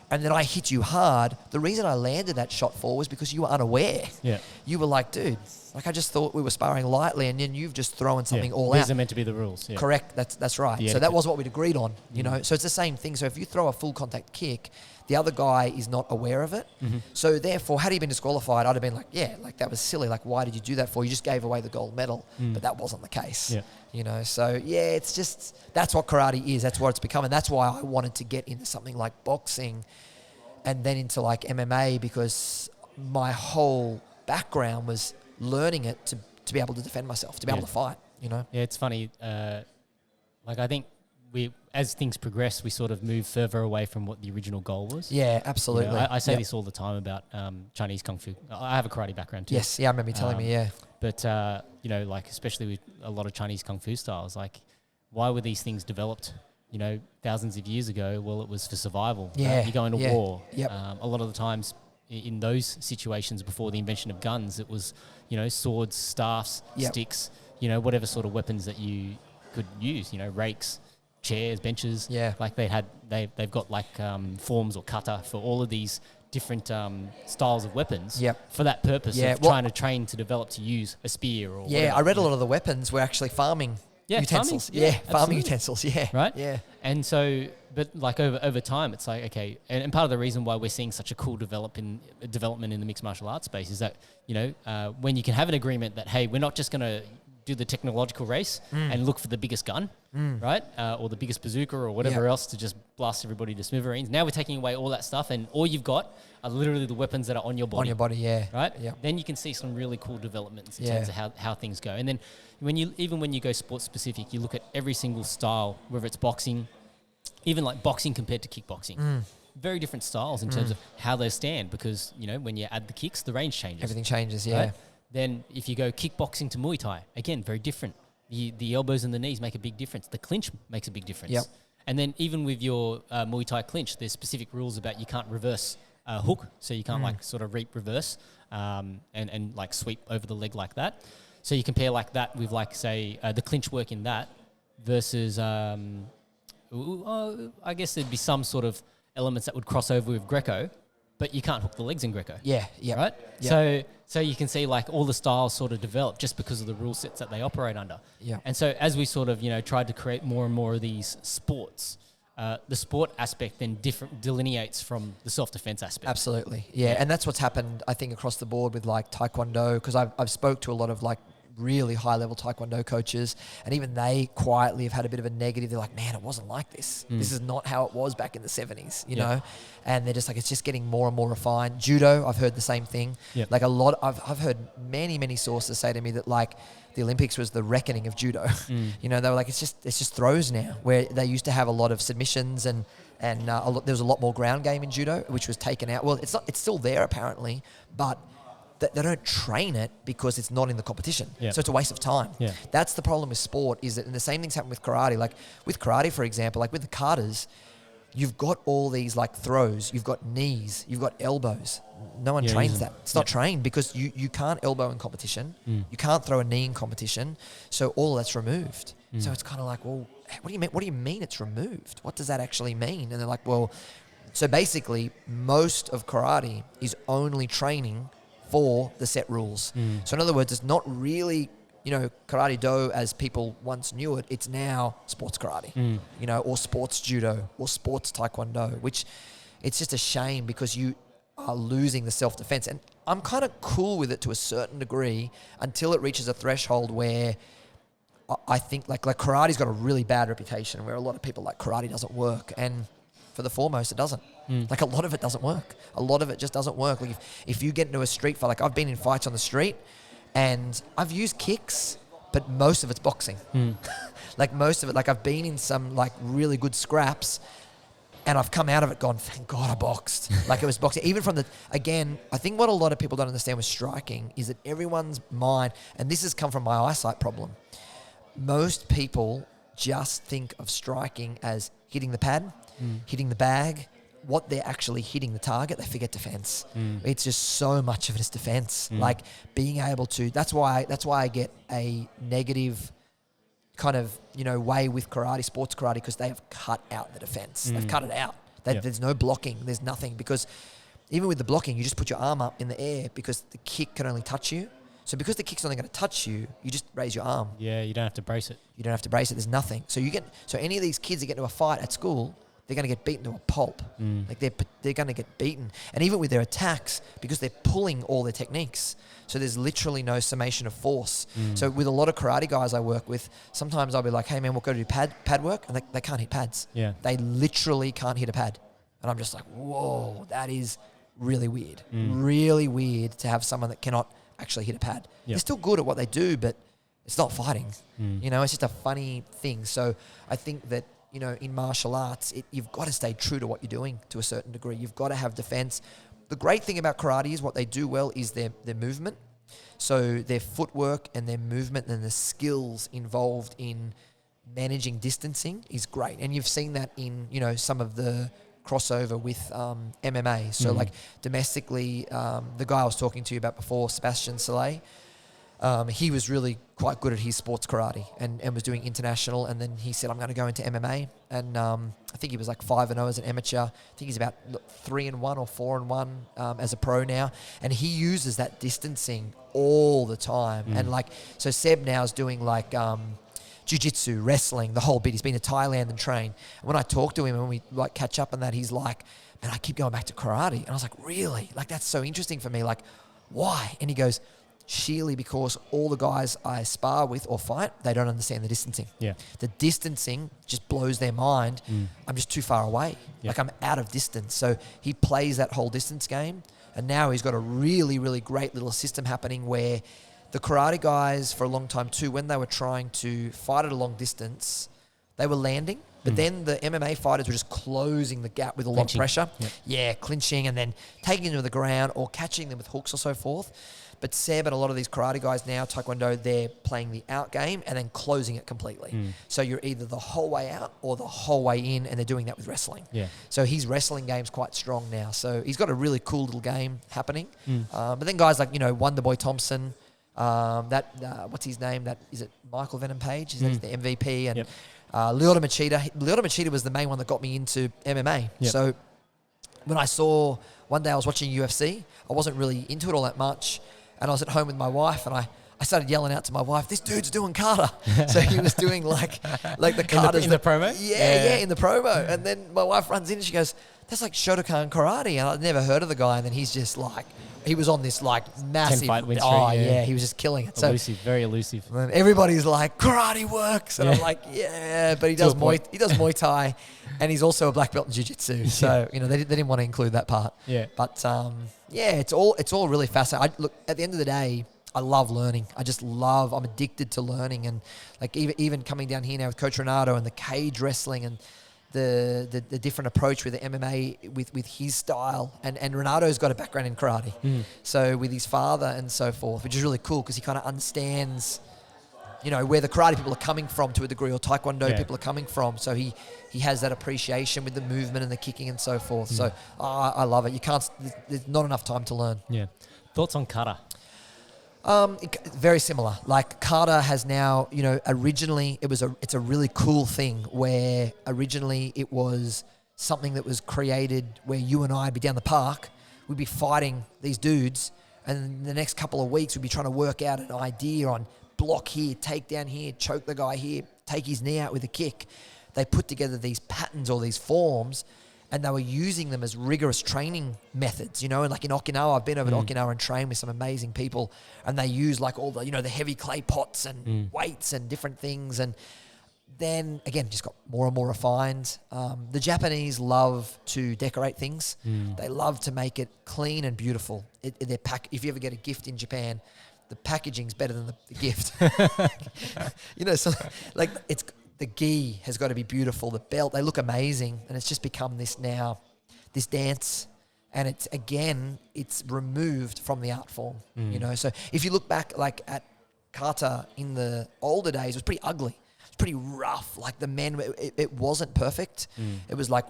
And then I hit you hard. The reason I landed that shot for was because you were unaware. Yeah. You were like, dude, like I just thought we were sparring lightly, and then you've just thrown something all out. These are meant to be the rules. Yeah. Correct. That's right. So that was what we'd agreed on, you know. So it's the same thing. So if you throw a full contact kick, the other guy is not aware of it. So therefore, had he been disqualified, I'd have been like, yeah, like that was silly. Like, why did you do that for? You just gave away the gold medal. But that wasn't the case. Yeah. You know, so yeah, it's just, that's what karate is. That's what it's become. And that's why I wanted to get into something like boxing and then into like MMA, because my whole background was learning it to be able to defend myself, to be able to fight, you know? Yeah, it's funny. Like I think as things progress, we sort of move further away from what the original goal was. Yeah, absolutely. You know, I say this all the time about Chinese Kung Fu. I have a karate background too. Yes, yeah, I remember you telling me, yeah. But, you know, like especially with a lot of Chinese Kung Fu styles, like why were these things developed, you know, thousands of years ago? Well, it was for survival. Yeah. You go into war. Yep. A lot of the times in those situations before the invention of guns, it was, you know, swords, staffs, sticks, you know, whatever sort of weapons that you could use, you know, rakes, chairs, benches. Yeah. Like they've got like forms or kata for all of these different styles of weapons for that purpose of trying to train to develop to use a spear or whatever. I read a lot of the weapons were actually farming utensils. Farming utensils, Right? Yeah. And so, but like over time, it's like, okay, and part of the reason why we're seeing such a cool development in the mixed martial arts space is that, you know, when you can have an agreement that, hey, we're not just going to do the technological race and look for the biggest gun, right? Or the biggest bazooka or whatever else to just blast everybody to smithereens. Now we're taking away all that stuff, and all you've got are literally the weapons that are on your body. On your body, yeah. Right? Yeah. Then you can see some really cool developments in terms of how things go. And then when you go sports specific, you look at every single style, whether it's boxing, even like boxing compared to kickboxing. Very different styles in terms of how they stand, because, you know, when you add the kicks, the range changes. Everything changes, yeah. Right? Then if you go kickboxing to Muay Thai, again, very different. The elbows and the knees make a big difference. The clinch makes a big difference. Yep. And then even with your Muay Thai clinch, there's specific rules about you can't reverse hook, so you can't like sort of reap reverse and like sweep over the leg like that. So you compare like that with like, say, the clinch work in that versus, I guess there'd be some sort of elements that would cross over with Greco, but you can't hook the legs in Greco. Yeah. Right? Yeah. So you can see like all the styles sort of develop just because of the rule sets that they operate under. Yeah. And so as we sort of, you know, tried to create more and more of these sports, the sport aspect then delineates from the self-defense aspect. Absolutely. Yeah. And that's what's happened, I think, across the board with like Taekwondo, because I've spoke to a lot of like really high-level Taekwondo coaches, and even they quietly have had a bit of a negative. They're like, man, it wasn't like this. This is not how it was back in the 70s, you know? And they're just like, it's just getting more and more refined. Judo, I've heard the same thing. Yep. Like I've heard many sources say to me that like the Olympics was the reckoning of judo. You know, they were like, it's just throws now, where they used to have a lot of submissions and there was a lot more ground game in judo, which was taken out. Well, it's still there apparently, but they don't train it because it's not in the competition. Yep. So it's a waste of time. Yeah. That's the problem with sport, is that, and the same things happen with karate. Like with karate, for example, like with the katas, you've got all these like throws, you've got knees, you've got elbows. No one trains that. It's not trained because you can't elbow in competition. You can't throw a knee in competition. So all that's removed. So it's kind of like, well, what do you mean? What do you mean it's removed? What does that actually mean? And they're like, well, so basically most of karate is only training for the set rules. So in other words, it's not really, you know, karate do as people once knew it. It's now sports karate, you know, or sports judo or sports taekwondo, which it's just a shame because you are losing the self-defense. And I'm kind of cool with it to a certain degree until it reaches a threshold where I think like karate's got a really bad reputation, where a lot of people like karate doesn't work. And for the foremost, it doesn't. Like a lot of it doesn't work. A lot of it just doesn't work. Like if you get into a street fight, like I've been in fights on the street and I've used kicks, but most of it's boxing. Like most of it, like I've been in some like really good scraps, and I've come out of it gone, thank God I boxed. Like it was boxing. Even from again, I think what a lot of people don't understand with striking is that everyone's mind, and this has come from my eyesight problem. Most people just think of striking as hitting the pad, hitting the bag. What they're actually hitting the target, they forget defense. It's just so much of it is defense. Like being able to. That's why I get a negative kind of, way with karate, sports karate, because they have cut out the defense. They've cut it out. There's no blocking. There's nothing, because even with the blocking, you just put your arm up in the air because the kick can only touch you. So because the kick's only going to touch you, you just raise your arm. Yeah, you don't have to brace it. You don't have to brace it. There's nothing. So any of these kids that get into a fight at school, they're going to get beaten to a pulp. Like they're going to get beaten. And even with their attacks, because they're pulling all their techniques, so there's literally no summation of force. So with a lot of karate guys I work with, sometimes I'll be like, hey man, we'll go to do pad work, and they can't hit pads. Yeah. They literally can't hit a pad. And I'm just like, whoa, that is really weird. Really weird to have someone that cannot actually hit a pad. Yep. They're still good at what they do, but it's not fighting. It's just a funny thing. So I think that, in martial arts, you've got to stay true to what you're doing to a certain degree. You've got to have defense. The great thing about karate is what they do well is their movement. So their footwork and their movement and the skills involved in managing distancing is great. And you've seen that in, some of the crossover with MMA. So like domestically, the guy I was talking to you about before, Sebastian Saleh, he was really quite good at his sports karate and was doing international. And then he said, I'm going to go into MMA. And I think he was like 5-0 as an amateur. I think he's about 3-1 or 4-1 as a pro now. And he uses that distancing all the time. And so Seb now is doing like jiu-jitsu, wrestling, the whole bit. He's been to Thailand and trained. And when I talk to him and we like catch up on that, he's like, man, I keep going back to karate. And I was like, really? Like, that's so interesting for me. Like, why? And he goes, sheerly because all the guys I spar with or fight, they don't understand the distancing. Yeah. The distancing just blows their mind. I'm just too far away. Yeah. Like I'm out of distance. So he plays that whole distance game. And now he's got a really, really great little system happening where the karate guys for a long time too, when they were trying to fight at a long distance, they were landing. But then the MMA fighters were just closing the gap with a lot of pressure. Yep. Yeah, clinching and then taking them to the ground or catching them with hooks or so forth. But Seb and a lot of these karate guys now, Taekwondo, they're playing the out game and then closing it completely. So you're either the whole way out or the whole way in, and they're doing that with wrestling. Yeah. So his wrestling game's quite strong now. So he's got a really cool little game happening. But then guys like, Wonderboy Thompson, what's his name? Is it Michael Venom Page? Is that the MVP? And Lyoto Machida. Lyoto Machida was the main one that got me into MMA. Yep. So when I saw, one day I was watching UFC, I wasn't really into it all that much. And I was at home with my wife, and I started yelling out to my wife, this dude's doing kata. So he was doing like the katas. In the promo? Yeah, in the promo. And then my wife runs in and she goes, that's like Shotokan karate. And I'd never heard of the guy. And then he's just like, he was on this like massive 10-fight win streak. He was just killing it. Elusive, very elusive. And everybody's like, karate works. And I'm like, but he does Muay Thai, and he's also a black belt in jiu-jitsu. So, they didn't want to include that part. Yeah. But it's all really fascinating. Look, at the end of the day, I love learning. I'm addicted to learning. And like even coming down here now with Coach Renato and the cage wrestling and the different approach with the MMA with his style, and Renato's got a background in karate, so with his father and so forth, which is really cool because he kind of understands, where the karate people are coming from to a degree, or Taekwondo people are coming from. So he has that appreciation with the movement and the kicking and so forth. So I love it. There's not enough time to learn. Yeah. Thoughts on kata? Very similar. Like kata has now, originally it's a really cool thing where originally it was something that was created where you and I'd be down the park, we'd be fighting these dudes, and the next couple of weeks we'd be trying to work out an idea on block here, take down here, choke the guy here, take his knee out with a kick. They put together these patterns or these forms, and they were using them as rigorous training methods, and like in Okinawa, I've been over to Okinawa and trained with some amazing people, and they use like all the, the heavy clay pots and weights and different things. And then again, just got more and more refined. The Japanese love to decorate things. They love to make it clean and beautiful. If you ever get a gift in Japan, the packaging's better than the gift. So like it's the gi has got to be beautiful. The belt, they look amazing, and it's just become this dance, and it's removed from the art form. So if you look back like at kata in the older days, it was pretty ugly. Pretty rough, like the men, it wasn't perfect. It was like,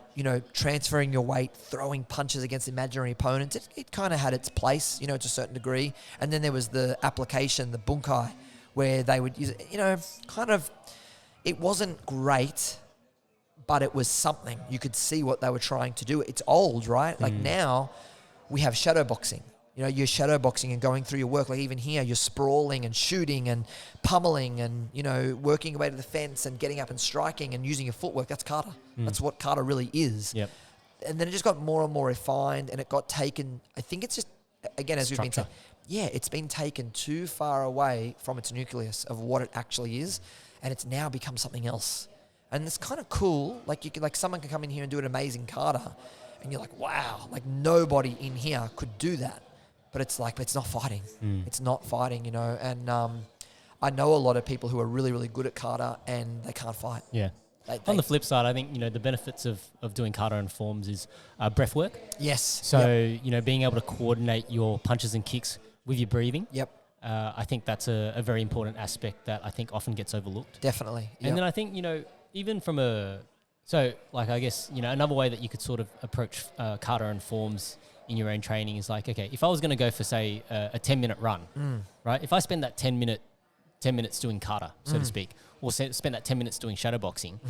transferring your weight, throwing punches against imaginary opponents. It kind of had its place, to a certain degree. And then there was the application, the bunkai, where they would use it, it wasn't great, but it was something. You could see what they were trying to do. It's old, right? Like now we have shadow boxing. You're shadow boxing and going through your work. Like even here, you're sprawling and shooting and pummeling and, working your way to the fence and getting up and striking and using your footwork. That's kata. That's what kata really is. Yep. And then it just got more and more refined, and it got taken, I think it's just, again, as we've been saying, it's been taken too far away from its nucleus of what it actually is, and it's now become something else. And it's kind of cool. Like someone can come in here and do an amazing kata, and you're like, wow, like nobody in here could do that. But it's not fighting. It's not fighting, And I know a lot of people who are really, really good at kata and they can't fight. Yeah. On the flip side, I think, the benefits of doing kata and forms is breath work. Yes. So, being able to coordinate your punches and kicks with your breathing. Yep. I think that's a very important aspect that I think often gets overlooked. Definitely. Yep. And then I think, even from I guess, another way that you could sort of approach kata and forms in your own training is like, okay, if I was going to go for, say, a 10-minute run, right? If I spend that 10 minutes doing kata, so to speak, or spend that 10 minutes doing shadow boxing,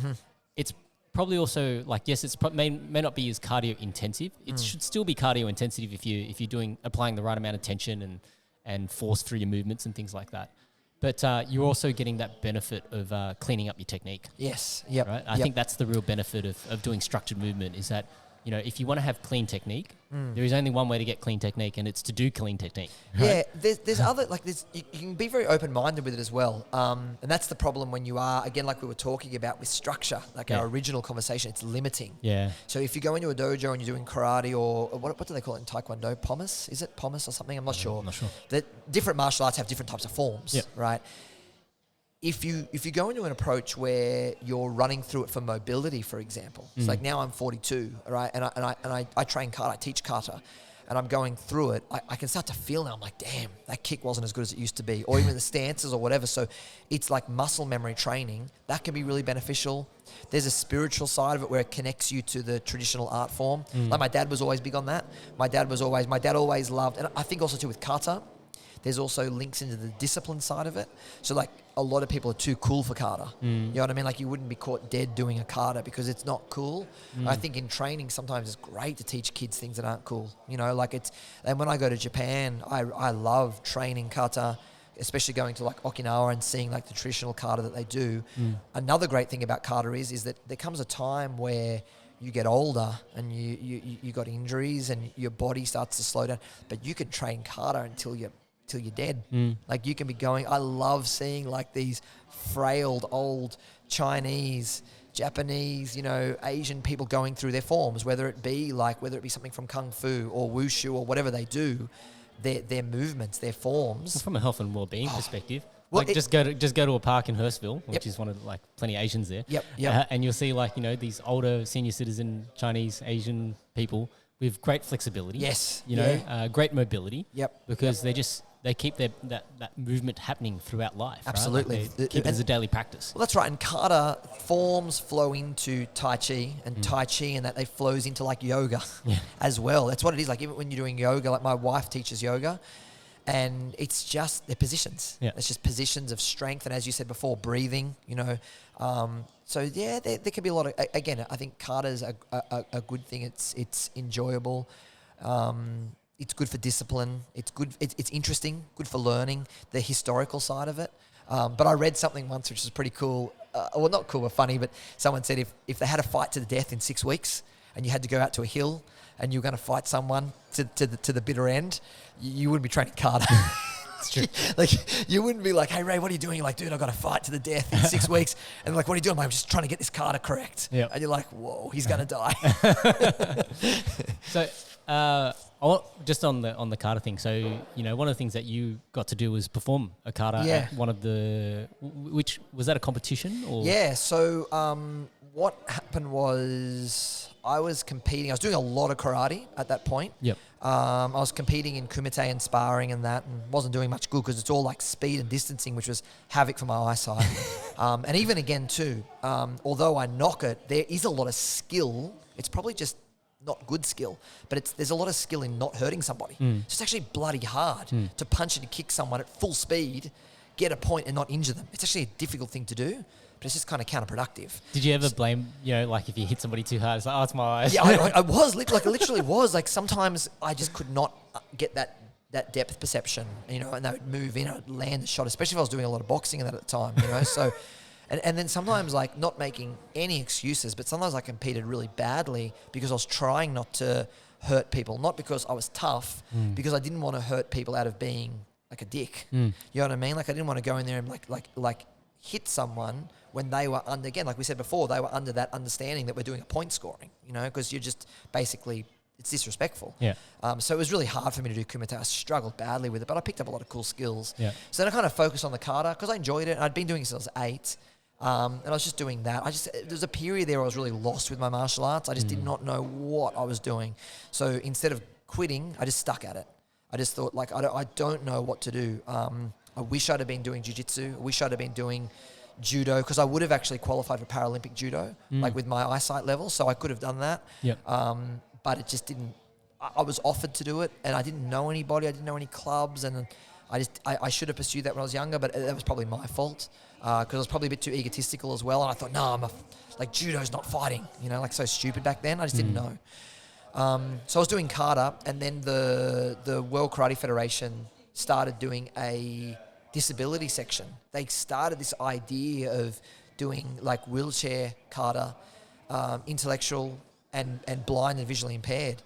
it's probably also like, yes, may not be as cardio intensive. It should still be cardio intensive if you're applying the right amount of tension and force through your movements and things like that. But you're also getting that benefit of cleaning up your technique. Yes. Yep. Right? I think that's the real benefit of doing structured movement is that, if you want to have clean technique, there is only one way to get clean technique, and it's to do clean technique. Right? Yeah, there's other, you can be very open-minded with it as well. And that's the problem when you are, again, like we were talking about with structure, like our original conversation, it's limiting. Yeah. So if you go into a dojo and you're doing karate or what do they call it in Taekwondo? Pommers? Is it pommers or something? I'm not sure. I'm not sure. That different martial arts have different types of forms, right? If you go into an approach where you're running through it for mobility, for example, it's like now I'm 42, right? And I train kata, I teach kata, and I'm going through it. I can start to feel now. I'm like, damn, that kick wasn't as good as it used to be, or even the stances or whatever. So it's like muscle memory training that can be really beneficial. There's a spiritual side of it where it connects you to the traditional art form. Like my dad was always big on that. My dad always loved, and I think also too with kata, there's also links into the discipline side of it. So like a lot of people are too cool for kata. You know what I mean? Like you wouldn't be caught dead doing a kata because it's not cool. I think in training sometimes it's great to teach kids things that aren't cool. And when I go to Japan, I love training kata, especially going to like Okinawa and seeing like the traditional kata that they do. Another great thing about kata is that there comes a time where you get older and you got injuries and your body starts to slow down, but you can train kata until you're dead. Like you can be going, I love seeing like these frailed old Chinese, Japanese, Asian people going through their forms, whether it be something from Kung Fu or Wushu or whatever they do, their movements, their forms. Well, from a health and well-being perspective, well, just go to a park in Hurstville, which is one of the, plenty of Asians there. Yep. And you'll see these older senior citizen Chinese Asian people with great flexibility. Yes. Great mobility. Yep. Because they keep that movement happening throughout life. Absolutely. Right? They keep it as a daily practice. Well, that's right. And kata forms flow into Tai Chi, and Tai Chi and that they flows into like yoga as well. That's what it is. Like even when you're doing yoga, like my wife teaches yoga, and it's just their positions. Yeah. It's just positions of strength. And as you said before, breathing, so there can be a lot of, again, I think kata is a good thing. It's enjoyable. It's good for discipline. It's good. It's interesting. Good for learning the historical side of it. But I read something once which was pretty cool. Well, not cool, but funny. But someone said if they had a fight to the death in 6 weeks, and you had to go out to a hill, and you were going to fight someone to the bitter end, you wouldn't be training kata. It's true. Like you wouldn't be like, hey Ray, what are you doing? You're like, dude, I've got to fight to the death in 6 weeks. And like, what are you doing? I'm like, I'm just trying to get this kata correct. Yep. And you're like, whoa, he's going to die. So. Just on the kata thing. So, you know, one of the things that you got to do was perform a kata at one of the, which was that a competition or? Yeah. So what happened was I was competing. I was doing a lot of karate at that point. Yep. I was competing in kumite and sparring and that, and wasn't doing much good because it's all like speed and distancing, which was havoc for my eyesight. And even again too, although I knock it, there is a lot of skill. It's probably just not good skill, but there's a lot of skill in not hurting somebody. So it's actually bloody hard to punch and kick someone at full speed, get a point and not injure them. It's actually a difficult thing to do, but it's just kind of counterproductive. Did you ever blame, you know, like if you hit somebody too hard, it's like, oh, it's my eyes. Yeah, I was, like I literally was. Like sometimes I just could not get that depth perception, you know, and they would move in, I'd land the shot, especially if I was doing a lot of boxing and that at the time, you know, so... And then sometimes, like, not making any excuses, but sometimes I competed really badly because I was trying not to hurt people, not because I was tough, because I didn't want to hurt people out of being like a dick. You know what I mean? Like I didn't want to go in there and like hit someone when they were under, again, like we said before, they were under that understanding that we're doing a point scoring, you know, because you're just basically, it's disrespectful. Yeah. So it was really hard for me to do kumite. I struggled badly with it, but I picked up a lot of cool skills. Yeah. So then I kind of focused on the kata because I enjoyed it. I'd been doing it since I was 8. And I was just doing that. There was a period there where I was really lost with my martial arts. I just did not know what I was doing. So instead of quitting, I just stuck at it. I just thought, like, I don't know what to do. I wish I'd have been doing jiu-jitsu. I wish I'd have been doing judo because I would have actually qualified for Paralympic judo, like with my eyesight level. So I could have done that. Yep. But it just didn't. I was offered to do it, and I didn't know anybody. I didn't know any clubs, and I should have pursued that when I was younger, but that was probably my fault. Because I was probably a bit too egotistical as well, and I thought, no, like judo's not fighting, you know, like so stupid back then. I just didn't know. So I was doing kata, and then the World Karate Federation started doing a disability section. They started this idea of doing like wheelchair kata, intellectual and blind and visually impaired.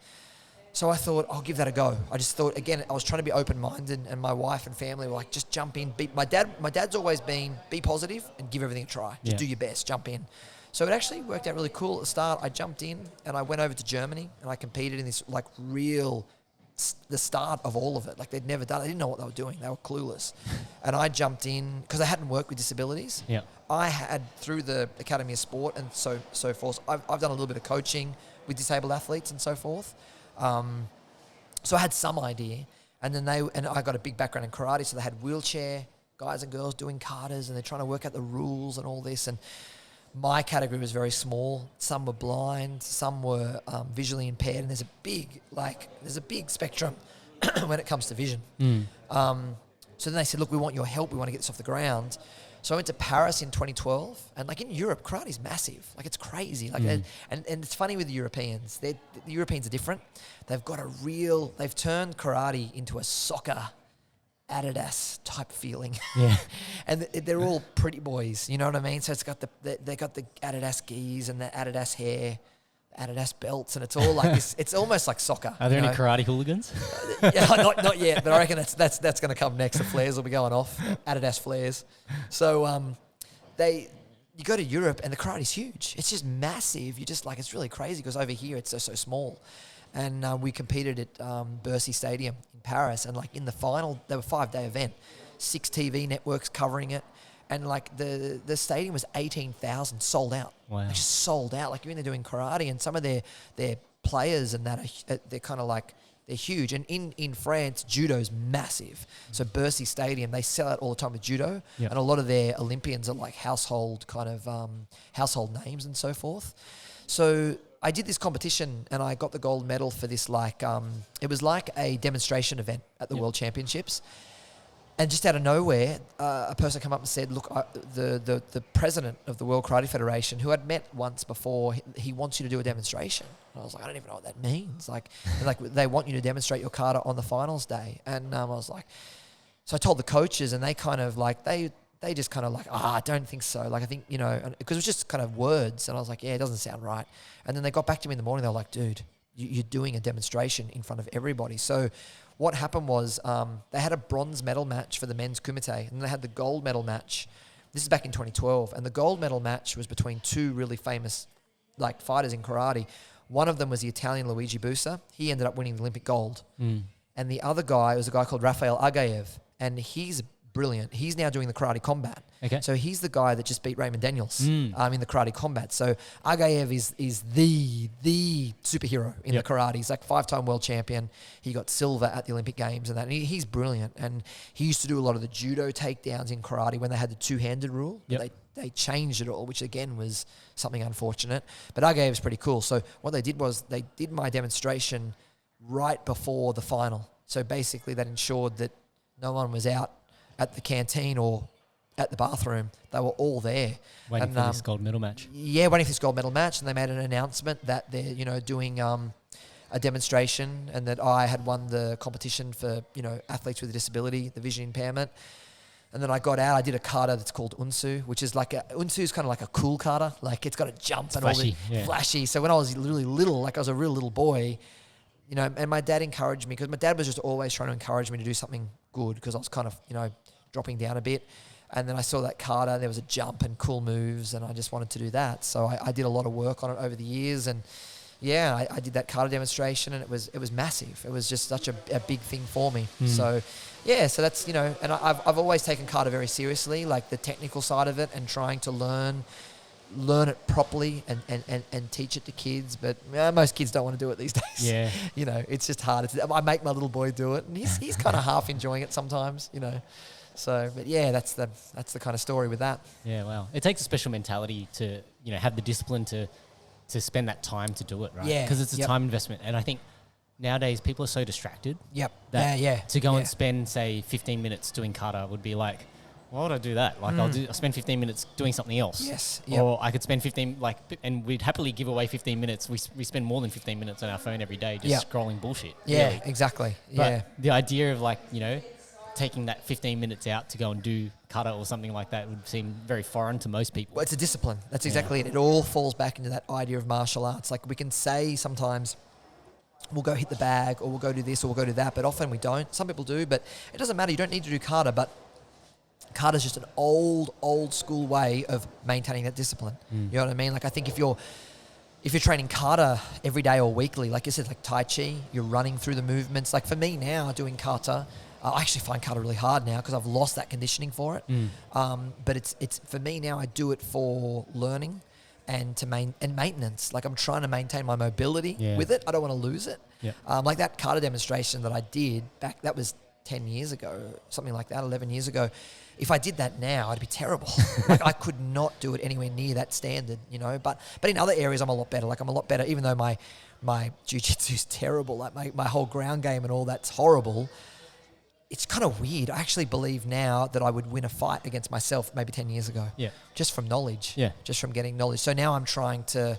So I thought, I'll give that a go. I just thought, again, I was trying to be open-minded, and my wife and family were like, just jump in. My dad's always been, be positive and give everything a try. Just do your best, jump in. So it actually worked out really cool at the start. I jumped in and I went over to Germany and I competed in this like the start of all of it. Like they'd never done it. They didn't know what they were doing. They were clueless. And I jumped in because I hadn't worked with disabilities. Yeah. I had, through the Academy of Sport and so forth, I've done a little bit of coaching with disabled athletes and so forth. So I had some idea, and then I got a big background in karate, so they had wheelchair guys and girls doing katas, and they're trying to work out the rules and all this, and my category was very small. Some were blind, some were visually impaired, and there's a big spectrum when it comes to vision. So then they said, look, we want your help, we want to get this off the ground. So I went to Paris in 2012, and like in Europe, karate's massive. Like it's crazy. Like and it's funny with the Europeans. The Europeans are different. They've turned karate into a soccer Adidas type feeling. Yeah. And they're all pretty boys, you know what I mean? So it's got they got the Adidas gis and the Adidas hair, Adidas belts, and it's all like this. It's almost like soccer. Are there any karate hooligans? Yeah, not yet, but I reckon that's going to come next. The flares will be going off, Adidas flares. So you go to Europe and the karate's huge. It's just massive. You just like, it's really crazy because over here it's so small. And we competed at Bercy Stadium in Paris, and like in the final, they were a 5-day event, 6 TV networks covering it. And like the stadium was 18,000, sold out. Wow. Like just sold out. Like you're in there doing karate, and some of their players and that they're kind of like, they're huge. And in France, judo's massive. So Bercy Stadium, they sell out all the time with judo. Yep. And a lot of their Olympians are like household names and so forth. So I did this competition and I got the gold medal for this it was like a demonstration event at the World Championships. And just out of nowhere, a person came up and said, look, the president of the World Karate Federation, who I'd met once before, he wants you to do a demonstration. And I was like, I don't even know what that means. Like they want you to demonstrate your kata on the finals day. And I was like, so I told the coaches, and they kind of like, they just kind of like, I don't think so. Like, I think, you know, because it was just kind of words. And I was like, yeah, it doesn't sound right. And then they got back to me in the morning. They were like, dude, you're doing a demonstration in front of everybody. So what happened was they had a bronze medal match for the men's kumite, and they had the gold medal match. This is back in 2012, and the gold medal match was between two really famous like fighters in karate. One of them was the Italian Luigi Busa. He ended up winning the Olympic gold. Mm. And the other guy was a guy called Rafael Agaev, and he's brilliant. He's now doing the karate combat. Okay. So he's the guy that just beat Raymond Daniels in the karate combat. So Agaev is the superhero in the karate. He's like 5-time world champion. He got silver at the Olympic Games and that. And he's brilliant. And he used to do a lot of the judo takedowns in karate when they had the two-handed rule. Yep. They changed it all, which again was something unfortunate. But Agaev is pretty cool. So what they did was they did my demonstration right before the final. So basically that ensured that no one was out at the canteen or at the bathroom. They were all there. Waiting for this gold medal match. Yeah, waiting for this gold medal match. And they made an announcement that they're, doing a demonstration and that I had won the competition for, athletes with a disability, the vision impairment. And then I got out, I did a kata that's called Unsu, which is Unsu is kind of like a cool kata. Like it's got a jump and flashy, all the flashy. So when I was really little, like I was a real little boy, and my dad encouraged me because my dad was just always trying to encourage me to do something good because I was kind of, dropping down a bit. And then I saw that kata, there was a jump and cool moves and I just wanted to do that. So I did a lot of work on it over the years and I did that kata demonstration and it was massive. It was just such a big thing for me. So so that's, and I've always taken kata very seriously, like the technical side of it and trying to learn it properly and teach it to kids, but most kids don't want to do it these days. Yeah. It's just hard. I make my little boy do it and he's kind of half enjoying it sometimes, So, but that's the kind of story with that. Yeah, wow. It takes a special mentality to, have the discipline to spend that time to do it, right? Yeah. Because it's a time investment. And I think nowadays people are so distracted. Yep. That to go and spend, say, 15 minutes doing kata would be like, why would I do that? Like I'll spend 15 minutes doing something else. Yes. Yep. Or I could spend 15, and we'd happily give away 15 minutes. We spend more than 15 minutes on our phone every day just scrolling bullshit. Yeah, really. Exactly. But the idea of taking that 15 minutes out to go and do kata or something like that would seem very foreign to most people. Well, it's a discipline. That's exactly it. It all falls back into that idea of martial arts. Like we can say sometimes we'll go hit the bag or we'll go do this or we'll go do that, but often we don't. Some people do, but it doesn't matter. You don't need to do kata, but kata is just an old school way of maintaining that discipline. You know what I mean? Like I think if you're training kata every day or weekly, like you said, like Tai Chi, you're running through the movements. Like for me now doing kata, I actually find kata really hard now because I've lost that conditioning for it. But it's for me now, I do it for learning and maintenance. Like I'm trying to maintain my mobility with it. I don't want to lose it. Like that kata demonstration that I did back, that was 10 years ago, something like that, 11 years ago. If I did that now, I'd be terrible. Like I could not do it anywhere near that standard, But in other areas, I'm a lot better. Like I'm a lot better, even though my jiu-jitsu is terrible. Like my whole ground game and all that's horrible. It's kind of weird. I actually believe now that I would win a fight against myself maybe 10 years ago. Yeah. Just from knowledge. Yeah. Just from getting knowledge. So now I'm trying to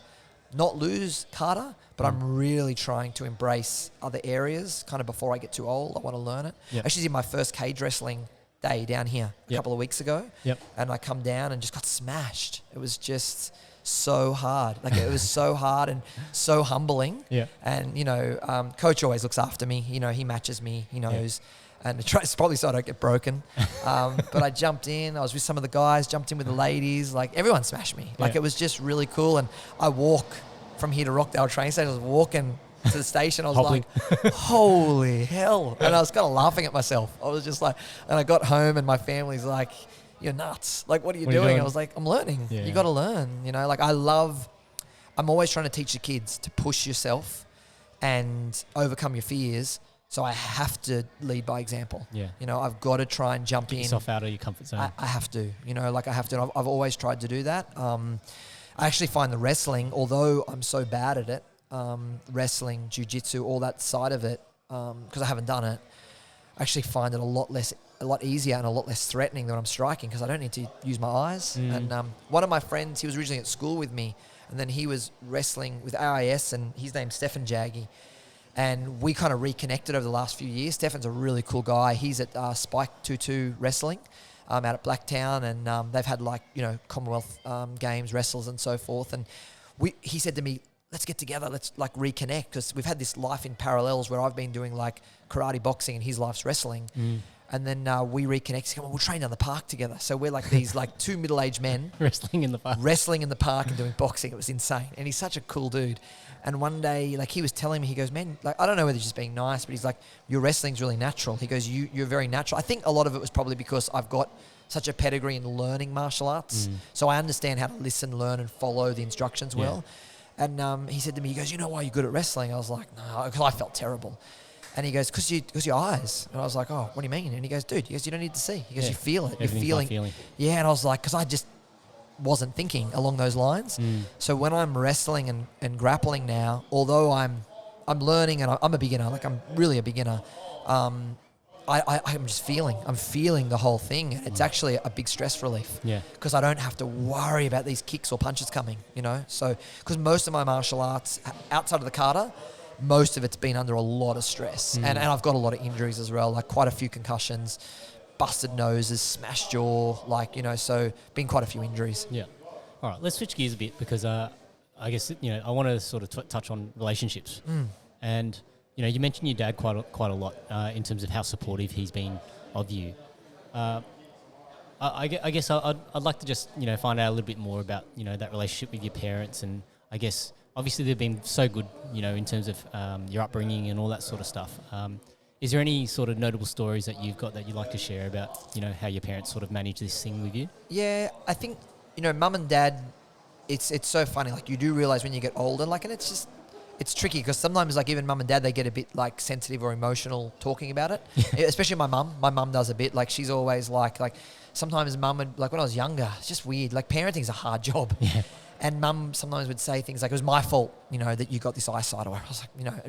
not lose kata, but I'm really trying to embrace other areas kind of before I get too old. I want to learn it. I actually did my first cage wrestling day down here a couple of weeks ago. And I come down and just got smashed. It was just so hard. Like it was so hard and so humbling. And, coach always looks after me. He matches me. He knows. And it's probably so I don't get broken. But I jumped in. I was with some of the guys, jumped in with the ladies. Like, everyone smashed me. Like, it was just really cool. And I walk from here to Rockdale train station. I was walking to the station. I was like, holy hell. And I was kind of laughing at myself. I was just like, and I got home and my family's like, you're nuts. Like, what are you doing? I was like, I'm learning. You got to learn. Like I'm always trying to teach the kids to push yourself and overcome your fears. So I have to lead by example. I've got to try and jump in. Yourself out of your comfort zone. I have to, I have to. I've always tried to do that. I actually find the wrestling, although I'm so bad at it, wrestling, jiu-jitsu, all that side of it, because I haven't done it, I actually find it a lot easier and a lot less threatening than I'm striking because I don't need to use my eyes. And one of my friends, he was originally at school with me, and then he was wrestling with AIS, and his name's Stefan Jaggi. And we kind of reconnected over the last few years. Stefan's a really cool guy. He's at Spike 22 Wrestling out at Blacktown, and they've had Commonwealth Games wrestles and so forth. And he said to me, let's get together, let's like reconnect, because we've had this life in parallels where I've been doing like karate boxing and his life's wrestling. And then we reconnect. He's going, we'll train down the park together. So we're like these like two middle-aged men Wrestling in the park and doing boxing. It was insane. And he's such a cool dude. And one day, like he was telling me, he goes, man, like I don't know whether he's just being nice, but he's like, your wrestling's really natural. He goes, you're very natural. I think a lot of it was probably because I've got such a pedigree in learning martial arts. So I understand how to listen, learn, and follow the instructions well. And he said to me, he goes, you know why you're good at wrestling? I was like, no, because I felt terrible. And he goes, because your eyes. And I was like, oh, what do you mean? And he goes, dude, you don't need to see. He goes, you feel it. You're feeling. Yeah, and I was like, because I just wasn't thinking along those lines. So when I'm wrestling and grappling now, although I'm learning and I'm a beginner, like I'm really a beginner, I'm just feeling. I'm feeling the whole thing. And it's actually a big stress relief. Yeah. Because I don't have to worry about these kicks or punches coming, you know. So, because most of my martial arts, outside of the kata, most of it's been under a lot of stress. And I've got a lot of injuries as well, like quite a few concussions, busted noses, smashed jaw, like, you know, so been quite a few injuries. Yeah. All right, let's switch gears a bit because I guess, you know, I want to sort of touch on relationships. And, you know, you mentioned your dad quite a lot in terms of how supportive he's been of you. I guess I'd like to just, you know, find out a little bit more about, you know, that relationship with your parents. And I guess obviously they've been so good, you know, in terms of your upbringing and all that sort of stuff. Is there any sort of notable stories that you've got that you'd like to share about, you know, how your parents sort of manage this thing with you? Yeah, I think, you know, mum and dad, it's so funny. Like you do realize when you get older, like, and it's tricky because sometimes like even mum and dad, they get a bit like sensitive or emotional talking about it. Especially my mum does a bit. Like she's always like sometimes mum would, like when I was younger, it's just weird. Like parenting's a hard job. Yeah. And mum sometimes would say things like, it was my fault, you know, that you got this eyesight. Or I was like, you know,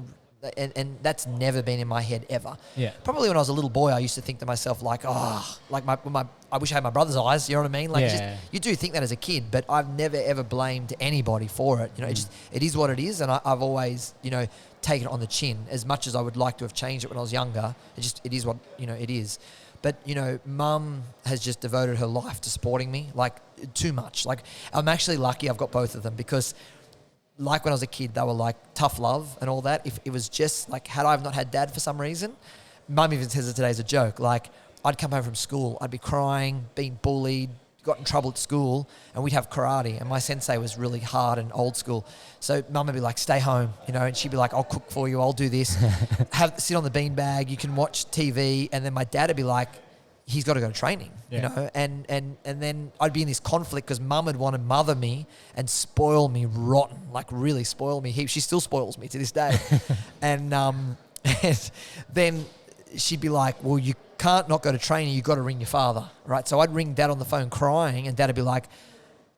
and that's never been in my head ever. Yeah. Probably when I was a little boy, I used to think to myself like, oh, like I wish I had my brother's eyes. You know what I mean? Like, just, you do think that as a kid, but I've never ever blamed anybody for it. You know, it is what it is, and I've always, you know, taken it on the chin. As much as I would like to have changed it when I was younger, it is what, you know, it is. But, you know, mum has just devoted her life to supporting me, like, too much. Like, I'm actually lucky I've got both of them because, like, when I was a kid, they were, like, tough love and all that. If it was just, like, had I not had dad for some reason, mum even says it today as a joke. Like, I'd come home from school, I'd be crying, being bullied, got in trouble at school, and we'd have karate. And my sensei was really hard and old school. So mum would be like, stay home, you know, and she'd be like, I'll cook for you, I'll do this. Sit on the beanbag, you can watch TV. And then my dad would be like, he's got to go to training, you know, and then I'd be in this conflict because mum would want to mother me and spoil me rotten, like really spoil me. She still spoils me to this day. and then she'd be like, well, you can't not go to training, you've got to ring your father, right? So I'd ring dad on the phone crying, and dad would be like,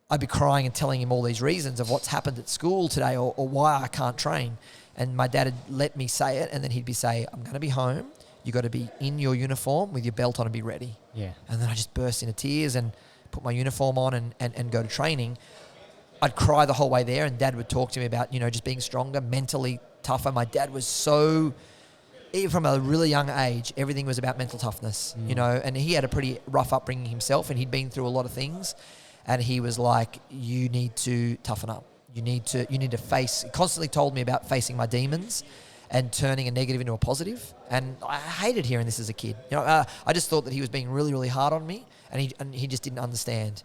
I'd be crying and telling him all these reasons of what's happened at school today or why I can't train. And my dad would let me say it, and then he'd be say, I'm going to be home. You got to be in your uniform with your belt on and be ready. Yeah. And then I just burst into tears and put my uniform on and go to training. I'd cry the whole way there, and dad would talk to me about, you know, just being stronger, mentally tougher. My dad was so, even from a really young age, everything was about mental toughness, you know, and he had a pretty rough upbringing himself, and he'd been through a lot of things, and he was like, you need to toughen up. You need to face, he constantly told me about facing my demons and turning a negative into a positive. And I hated hearing this as a kid. You know, I just thought that he was being really, really hard on me, and he just didn't understand.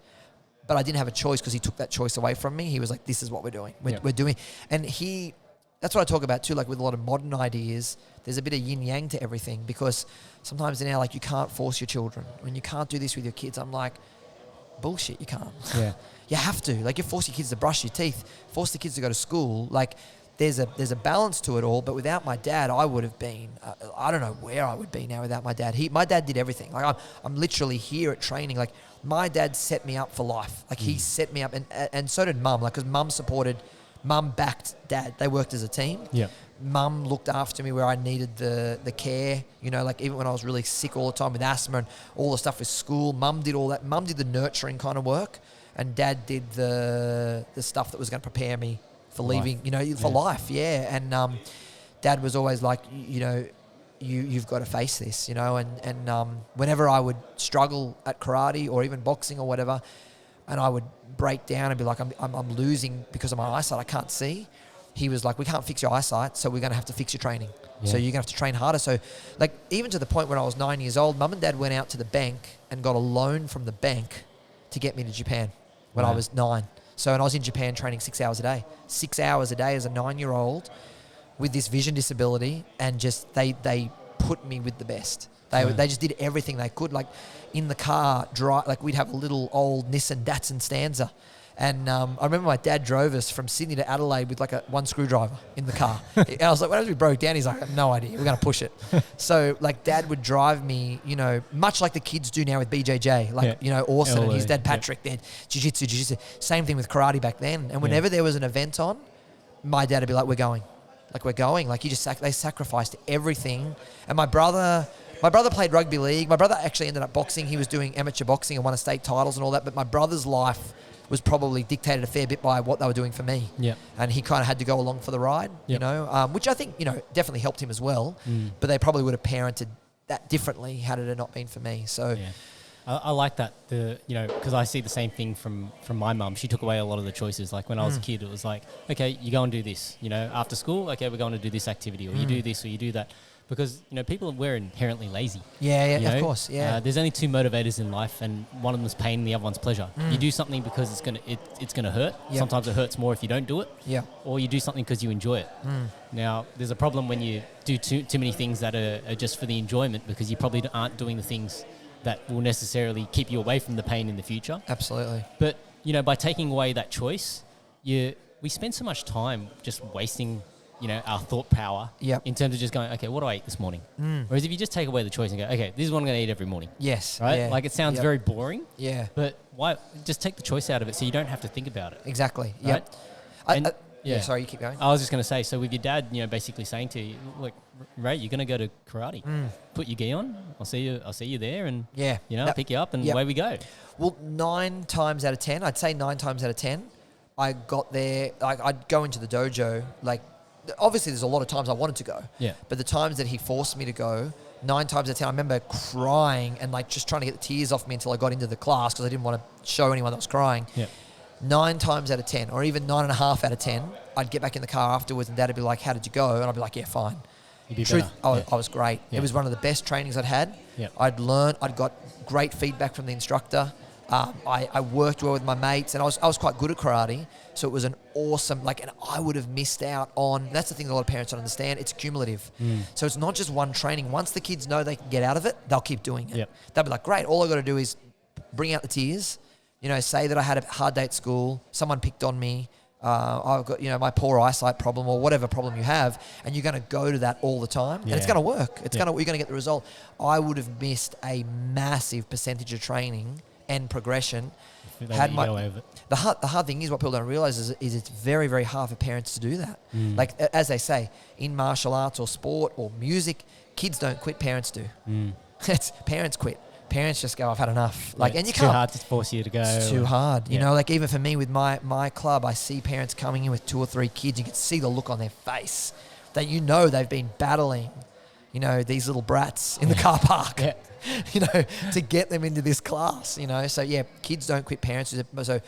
But I didn't have a choice because he took that choice away from me. He was like, this is what we're doing. We're doing. And that's what I talk about too, like with a lot of modern ideas, there's a bit of yin yang to everything, because sometimes now, like, you can't force your children. When you can't do this with your kids, I'm like, bullshit, you can't. Yeah. You have to. Like, you force your kids to brush your teeth, force the kids to go to school. Like, there's a balance to it all, but without my dad, I would have been, I don't know where I would be now without my dad. My dad did everything. Like, I'm literally here at training. Like, my dad set me up for life. Like, he set me up, and so did mum. Like, because mum backed dad. They worked as a team. Yeah. Mum looked after me where I needed the care, you know, like even when I was really sick all the time with asthma and all the stuff with school, mum did all that. Mum did the nurturing kind of work, and dad did the stuff that was going to prepare me for leaving, you know, for life. Yeah. And dad was always like, you know, you've got to face this, you know, and whenever I would struggle at karate or even boxing or whatever, and I would break down and be like, I'm losing because of my eyesight, I can't see, he was like, we can't fix your eyesight, so we're going to have to fix your training. Yeah. So you're going to have to train harder. So like even to the point when I was 9 years old, mum and dad went out to the bank and got a loan from the bank to get me to Japan when I was 9. So, and I was in Japan training 6 hours a day. 6 hours a day as a 9-year-old with this vision disability, and just they put me with the best. They just did everything they could. Like in the car, like we'd have a little old Nissan Datsun Stanza. And I remember my dad drove us from Sydney to Adelaide with like one screwdriver in the car. And I was like, when we broke down, he's like, I have no idea. We're going to push it. So like dad would drive me, you know, much like the kids do now with BJJ, like, you know, Orson and his dad Patrick, they're jiu-jitsu. Same thing with karate back then. And whenever there was an event on, my dad would be like, we're going. Like he just, they sacrificed everything. And my brother played rugby league. My brother actually ended up boxing. He was doing amateur boxing and won state titles and all that. But my brother's life was probably dictated a fair bit by what they were doing for me. Yeah. And he kind of had to go along for the ride, you know, which I think, you know, definitely helped him as well. But they probably would have parented that differently had it not been for me. So I like that, you know, because I see the same thing from my mum. She took away a lot of the choices. Like when I was a kid, it was like, okay, you go and do this, you know, after school, okay, we're going to do this activity, or you do this or you do that. Because, you know, people, we're inherently lazy. Yeah, you know? of course, yeah. There's only two motivators in life, and one of them is pain and the other one's pleasure. You do something because it's gonna hurt. Yep. Sometimes it hurts more if you don't do it. Yeah. Or you do something because you enjoy it. Now, there's a problem when you do too many things that are just for the enjoyment, because you probably aren't doing the things that will necessarily keep you away from the pain in the future. Absolutely. But, you know, by taking away that choice, we spend so much time just wasting, you know, our thought power in terms of just going, okay, what do I eat this morning? Whereas if you just take away the choice and go, okay, this is what I'm going to eat every morning. Yes. Right? Yeah. Like it sounds very boring. Yeah. But why? Just take the choice out of it so you don't have to think about it. Exactly. Right? Yeah. Sorry, you keep going. I was just going to say, so with your dad, you know, basically saying to you, look, Ray, you're going to go to karate. Put your gi on. I'll see you there, and you know, I'll pick you up, and away we go. Well, 9 times out of 10, I'd say 9 times out of 10, I got there. Like I'd go into the dojo. Like obviously, there's a lot of times I wanted to go. Yeah. But the times that he forced me to go, 9 times out of 10, I remember crying and like just trying to get the tears off me until I got into the class because I didn't want to show anyone that was crying. Yeah. 9 times out of 10, or even 9.5 out of 10, I'd get back in the car afterwards and Dad would be like, how did you go? And I'd be like, yeah, fine. Truth, I was great. Yeah. It was one of the best trainings I'd had. Yeah. I'd learned, I'd got great feedback from the instructor. I worked well with my mates, and I was quite good at karate. So it was an awesome, and I would have missed out on, that's the thing that a lot of parents don't understand, it's cumulative. So it's not just one training. Once the kids know they can get out of it, they'll keep doing it. Yep. They'll be like, great, all I got to do is bring out the tears, you know, say that I had a hard day at school, someone picked on me, I've got, you know, my poor eyesight problem or whatever problem you have, and you're going to go to that all the time, and it's going to work. You're going to get the result. I would have missed a massive percentage of training and progression. The hard thing is, what people don't realize is it's very, very hard for parents to do that. Like, as they say, in martial arts or sport or music, kids don't quit, parents do. It's parents quit. Parents just go, I've had enough. And you can't. It's too hard to force you to go. It's too hard. You know, even for me with my club, I see parents coming in with 2 or 3 kids. You can see the look on their face that, you know, they've been battling, you know, these little brats in the car park. You know, to get them into this class, you know. So, kids don't quit, parents. So,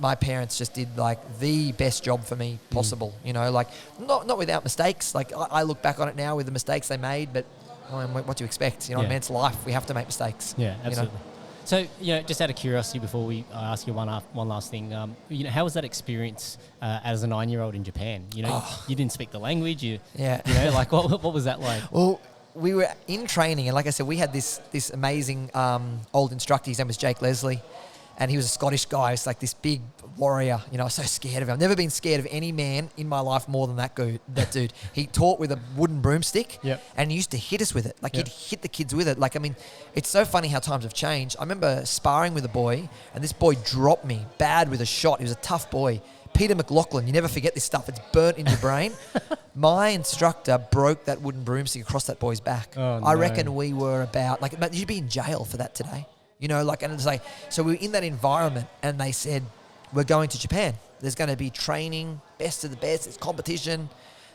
my parents just did, the best job for me possible, you know, not without mistakes. I look back on it now with the mistakes they made, but, I mean, what do you expect? You know, it's life. We have to make mistakes. Yeah, absolutely. You know? So, you know, just out of curiosity, before I ask you one last thing, you know, how was that experience as a 9-year-old in Japan? You know, you didn't speak the language. You know, what was that like? Well, we were in training, and like I said, we had this amazing old instructor. His name was Jake Leslie, and he was a Scottish guy. He's like this big warrior. You know, I was so scared of him. I've never been scared of any man in my life more than that dude. He taught with a wooden broomstick, and he used to hit us with it. He'd hit the kids with it. I mean, it's so funny how times have changed. I remember sparring with a boy, and this boy dropped me bad with a shot. He was a tough boy. Peter McLaughlin, you never forget this stuff. It's burnt in your brain. My instructor broke that wooden broomstick across that boy's back. Oh, no. I reckon we were about, you'd be in jail for that today. You know, and it's so we were in that environment, and they said, we're going to Japan. There's going to be training, best of the best, it's competition.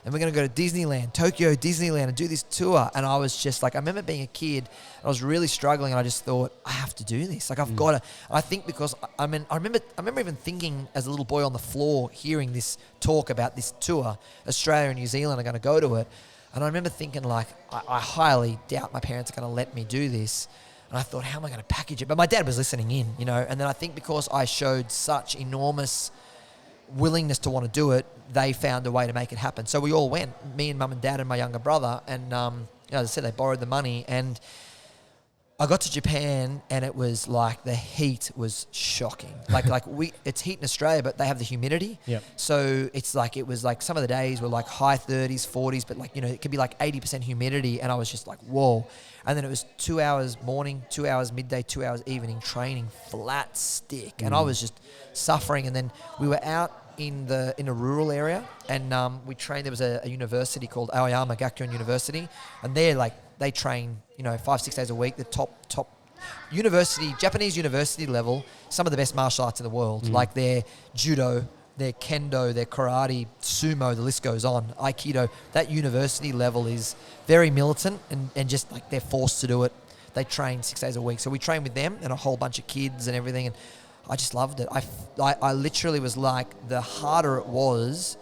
and we're going to go to Disneyland, Tokyo Disneyland, and do this tour. And I was just like, I remember being a kid, and I was really struggling, and I just thought, I have to do this. Like, I've got to. I think because, I remember even thinking as a little boy on the floor, hearing this talk about this tour, Australia and New Zealand are going to go to it. And I remember thinking, like, I highly doubt my parents are going to let me do this. And I thought, how am I going to package it? But my dad was listening in, you know. And then I think because I showed such enormous willingness to want to do it, they found a way to make it happen. So we all went, me and mum and dad and my younger brother. And, you know, as I said, they borrowed the money. And I got to Japan, and it was like the heat was shocking. It's heat in Australia, but they have the humidity. Yep. So it's like, it was like some of the days were like high 30s, 40s, but like, you know, it could be like 80% humidity. And I was just like, whoa. And then it was 2 hours morning, 2 hours midday, 2 hours evening training, flat stick. And I was just suffering. And then we were out in a rural area, and we trained. There was a university called Aoyama Gakuen University, and they train, you know, 5-6 days a week. The top university, Japanese university level, some of the best martial arts in the world. Like their judo, their kendo, their karate, sumo, the list goes on, aikido. That university level is very militant, and just like they're forced to do it. They train 6 days a week. So we trained with them and a whole bunch of kids and everything, and I just loved it. I literally was like, the harder it was,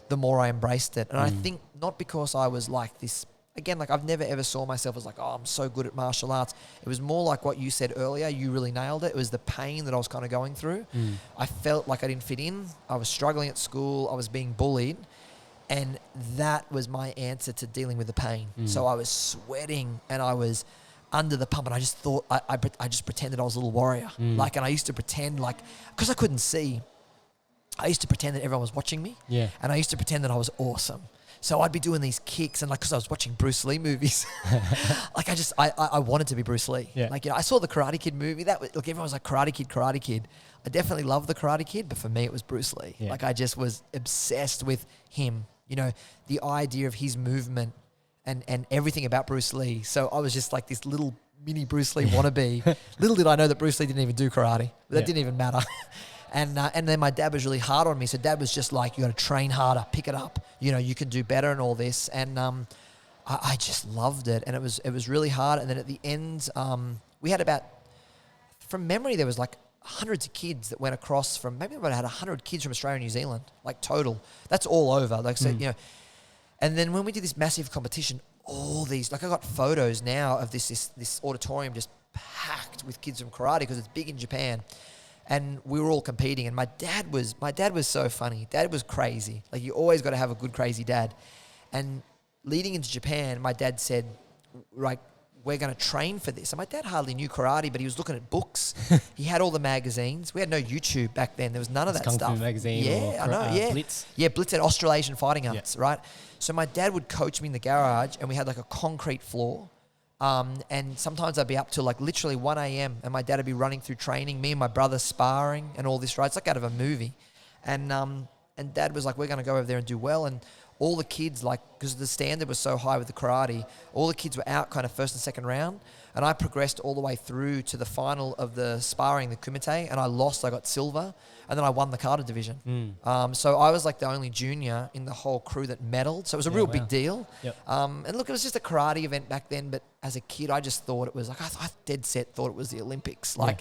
the more I embraced it. And I think not because I was like this, again, like I've never ever saw myself as like, oh, I'm so good at martial arts. It was more like what you said earlier. You really nailed it. It was the pain that I was kind of going through. I felt like I didn't fit in. I was struggling at school. I was being bullied. And that was my answer to dealing with the pain. So I was sweating, and I was under the pump, and I just thought, I just pretended I was a little warrior. Like, and I used to pretend like, because I couldn't see, I used to pretend that everyone was watching me. Yeah. And I used to pretend that I was awesome. So I'd be doing these kicks, and like, because I was watching Bruce Lee movies, like I wanted to be Bruce Lee. Yeah. Like, you know, I saw the Karate Kid movie. That was, look, everyone was like, Karate Kid. I definitely loved the Karate Kid, but for me it was Bruce Lee. Yeah. Like, I just was obsessed with him. You know, the idea of his movement and everything about Bruce Lee. So I was just like this little mini Bruce Lee wannabe. Little did I know that Bruce Lee didn't even do karate. That didn't even matter. And then my dad was really hard on me. So dad was just like, you got to train harder, pick it up. You know, you can do better and all this. And I just loved it. And it was really hard. And then at the end, we had about, from memory, there was like hundreds of kids that went across from, maybe about had 100 kids from Australia and New Zealand, like total. That's all over. Like, so, you know. And then when we did this massive competition, all these, like I got photos now of this auditorium just packed with kids from karate because it's big in Japan. And we were all competing, and my dad was so funny. Dad was crazy. Like, you always got to have a good crazy dad. And leading into Japan, my dad said, like, we're going to train for this. And my dad hardly knew karate, but he was looking at books. He had all the magazines. We had no YouTube back then. There was none of that Kung stuff. Fu magazine. Yeah, I know. Yeah, Blitz. Yeah, Blitz and Australasian Fighting Arts, right? So my dad would coach me in the garage, and we had like a concrete floor. And sometimes I'd be up till like literally 1 a.m. and my dad would be running through training, me and my brother sparring and all this, right? It's like out of a movie. And dad was like, we're going to go over there and do well. And all the kids, like, because the standard was so high with the karate, all the kids were out kind of first and second round. And I progressed all the way through to the final of the sparring, the kumite, and I lost. I got silver, and then I won the kata division. So I was like the only junior in the whole crew that medaled. So it was a real big deal. Yep. And look, it was just a karate event back then, but as a kid, I just thought it was like, I dead set thought it was the Olympics. Like,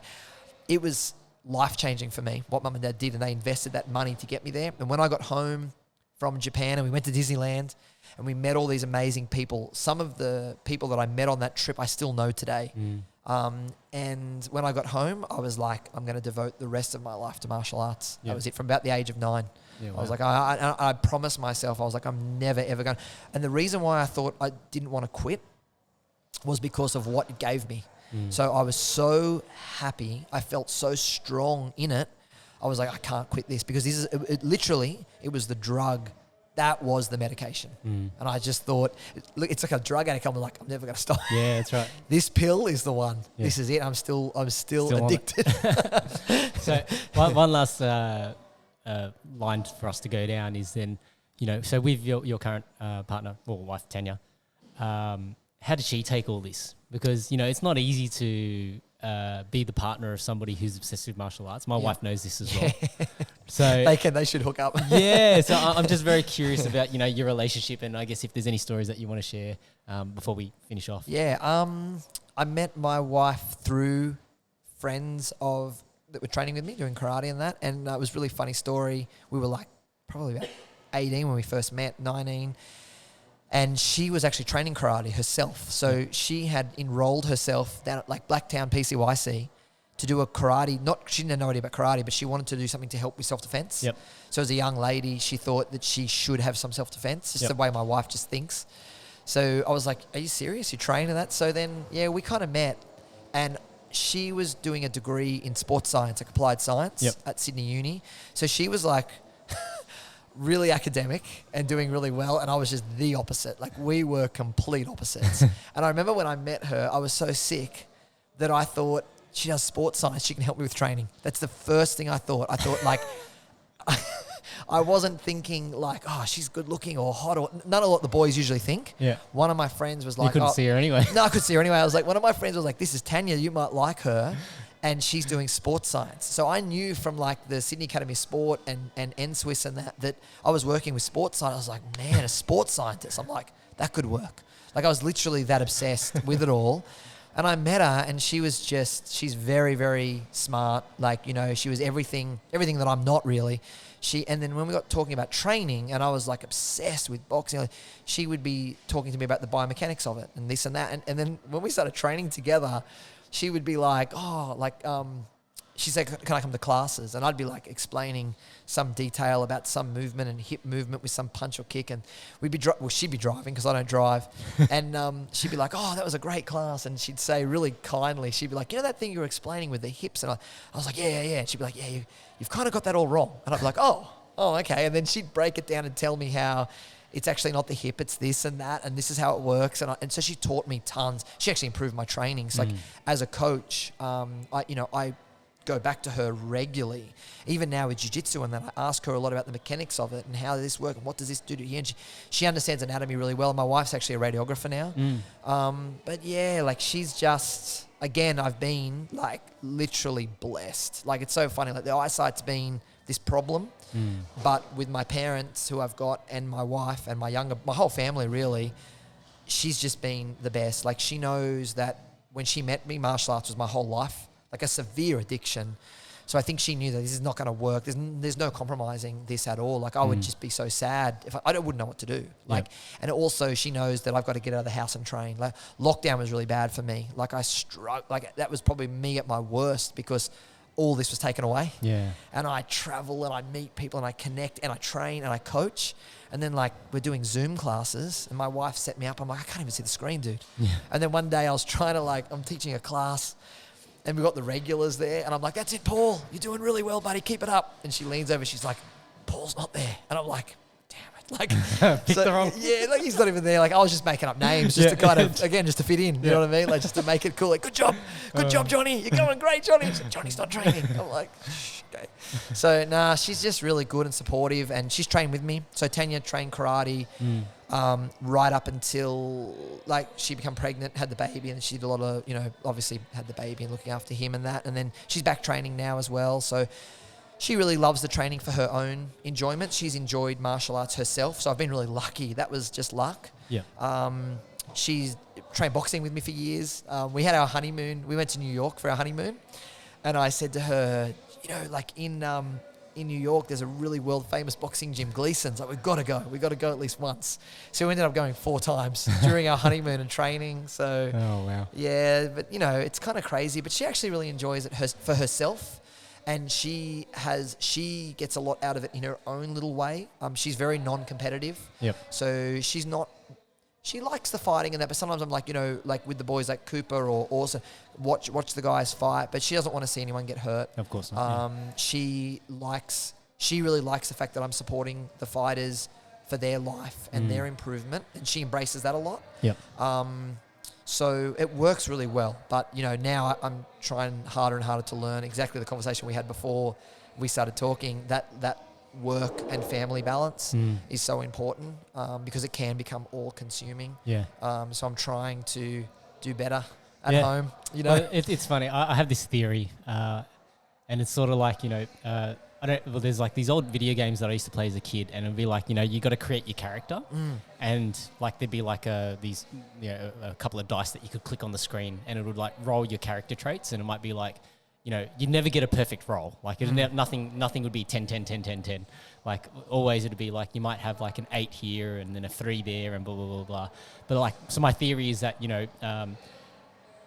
it was life-changing for me, what mum and dad did, and they invested that money to get me there. And when I got home from Japan and we went to Disneyland and we met all these amazing people, some of the people that I met on that trip I still know today. And when I got home, I was like, I'm going to devote the rest of my life to martial arts. That was it, from about the age of 9. I was like, I promised myself, I was like, I'm never, ever going. And the reason why I thought I didn't want to quit was because of what it gave me. So I was so happy. I felt so strong in it. I was like, I can't quit this, because this is literally, it was the drug. That was the medication. And I just thought, look, it's like a drug addict. I'm like, I'm never going to stop. Yeah, that's right. This pill is the one. Yeah. This is it. I'm still addicted. So one last line for us to go down is then, you know, so with your current partner or wife, Tanya, how did she take all this? Because, you know, it's not easy to be the partner of somebody who's obsessed with martial arts. My wife knows this as well. So they should hook up. yeah, so I'm just very curious about, you know, your relationship, and I guess if there's any stories that you want to share before we finish off. Yeah, I met my wife through friends that were training with me, doing karate and that, and it was a really funny story. We were like probably about 18 when we first met, 19, and she was actually training karate herself. So she had enrolled herself down at like Blacktown PCYC to do a karate. She didn't know anything about karate, but she wanted to do something to help with self-defense. Yep. So as a young lady, she thought that she should have some self-defense. It's Yep. the way my wife just thinks. So I was like, are you serious? You train in that? So then, yeah, we kind of met, and she was doing a degree in sports science, like applied science Yep. at Sydney Uni. So she was like really academic and doing really well, and I was just the opposite. Like we were complete opposites. And I remember when I met her, I was so sick that I thought, she does sports science, she can help me with training. That's the first thing I thought. I thought like, I wasn't thinking like, oh, she's good looking or hot, or none of what the boys usually think. Yeah. One of my friends was like, You couldn't see her anyway. No, I could see her anyway. I was like, one of my friends was like, this is Tanya, you might like her. And she's doing sports science. So I knew from like the Sydney Academy of Sport and NSWIS and that I was working with sports science. I was like, man, a sports scientist. I'm like, that could work. Like I was literally that obsessed with it all. And I met her, and she's very, very smart. Like, you know, she was everything that I'm not really. And then when we got talking about training, and I was like obsessed with boxing, she would be talking to me about the biomechanics of it and this and that. And then when we started training together, she would be like, she said, can I come to classes? And I'd be like explaining some detail about some movement and hip movement with some punch or kick. And she'd be driving because I don't drive. And she'd be like, oh, that was a great class. And she'd say really kindly, she'd be like, you know that thing you were explaining with the hips? And I was like, yeah. And she'd be like, yeah, you've kind of got that all wrong. And I'd be like, oh, okay. And then she'd break it down and tell me how it's actually not the hip, it's this and that, and this is how it works. And so she taught me tons. She actually improved my trainings. Like as a coach, I go back to her regularly. Even now with jiu-jitsu and then I ask her a lot about the mechanics of it and how does this work and what does this do to you. And she understands anatomy really well. My wife's actually a radiographer now. But yeah, like she's just, again, I've been like literally blessed. Like it's so funny. Like the eyesight's been this problem, but with my parents who I've got and my wife and my whole family really, she's just been the best. Like she knows that when she met me, martial arts was my whole life. Like a severe addiction. So I think she knew that this is not going to work. There's no compromising this at all. Like I would just be so sad if I wouldn't know what to do. Like, and also she knows that I've got to get out of the house and train. Like lockdown was really bad for me. Like I struggled. Like that was probably me at my worst because all this was taken away. Yeah. And I travel and I meet people and I connect and I train and I coach. And then like we're doing Zoom classes and my wife set me up. I'm like, I can't even see the screen, dude. Yeah. And then one day I was trying to I'm teaching a class. And we've got the regulars there. And I'm like, that's it, Paul. You're doing really well, buddy. Keep it up. And she leans over. She's like, Paul's not there. And I'm like, damn it. Like, picked the wrong. Yeah, like he's not even there. Like I was just making up names just to kind of, again, just to fit in. You know what I mean? Like just to make it cool. Like, good job, Johnny. You're going great, Johnny. She's like, Johnny's not training. I'm like, okay. So, she's just really good and supportive. And she's trained with me. So Tanya trained karate. Right up until like she became pregnant, had the baby, and she did a lot of, obviously had the baby and looking after him and that. And then she's back training now as well. So she really loves the training for her own enjoyment. She's enjoyed martial arts herself. So I've been really lucky. That was just luck. Yeah. She's trained boxing with me for years. We had our honeymoon. We went to New York for our honeymoon. And I said to her, like in New York, there's a really world famous boxing gym, Gleason's. Like, we've got to go. We've got to go at least once. So we ended up going 4 times during our honeymoon and training. So, oh, wow. Yeah, but, it's kind of crazy. But she actually really enjoys it for herself. And she gets a lot out of it in her own little way. She's very non-competitive. Yep. So she likes the fighting and that, but sometimes I'm like, like with the boys like Cooper or Orson, watch the guys fight, but she doesn't want to see anyone get hurt. Of course not. She really likes the fact that I'm supporting the fighters for their life and their improvement, and she embraces that a lot. Yep. So it works really well, but now I'm trying harder and harder to learn exactly the conversation we had before we started talking, that work and family balance is so important because it can become all-consuming. Yeah. So I'm trying to do better at home. Well, it's funny. I have this theory, and it's sort of like well, there's like these old video games that I used to play as a kid, and it'd be like, you got to create your character, and like there'd be like a couple of dice that you could click on the screen, and it would like roll your character traits, and it might be like, you'd never get a perfect roll. Like nothing would be 10, 10, 10, 10, 10. Like always it'd be like you might have like an 8 here and then a 3 there and blah, blah, blah, blah. But like, so my theory is that,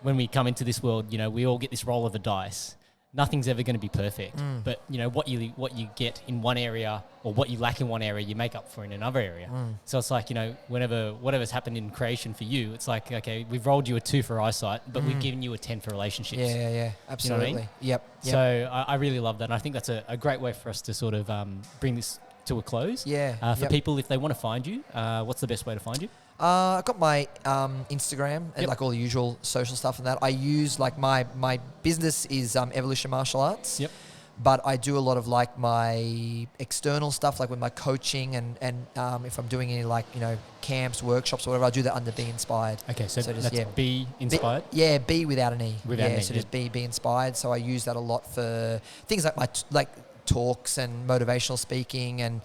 when we come into this world, we all get this roll of the dice. Nothing's ever going to be perfect. But, what you get in one area or what you lack in one area, you make up for in another area. So it's like, whatever's happened in creation for you, it's like, okay, we've rolled you a 2 for eyesight, but we've given you a 10 for relationships. Yeah, absolutely. You know what I mean? Yep. So I really love that. And I think that's a great way for us to sort of bring this to a close. Yeah. For people, if they want to find you, what's the best way to find you? I've got my Instagram and like all the usual social stuff and that. I use like my business is Evolution Martial Arts. Yep. But I do a lot of like my external stuff, like with my coaching and if I'm doing any like, camps, workshops or whatever, I do that under Be Inspired. Okay, so just, that's Be Inspired? Be without an E. Without an E, so just Be Inspired. So I use that a lot for things like my talks and motivational speaking and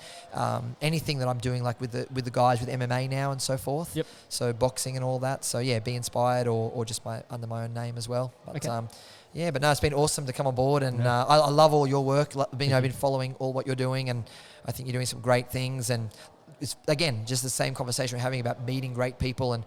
anything that I'm doing like with the guys with MMA now and so forth. Yep. So boxing and all that. So yeah, Be Inspired or just under my own name as well. But, okay. But no, it's been awesome to come on board and I love all your work. I've been following all what you're doing and I think you're doing some great things and it's again just the same conversation we're having about meeting great people and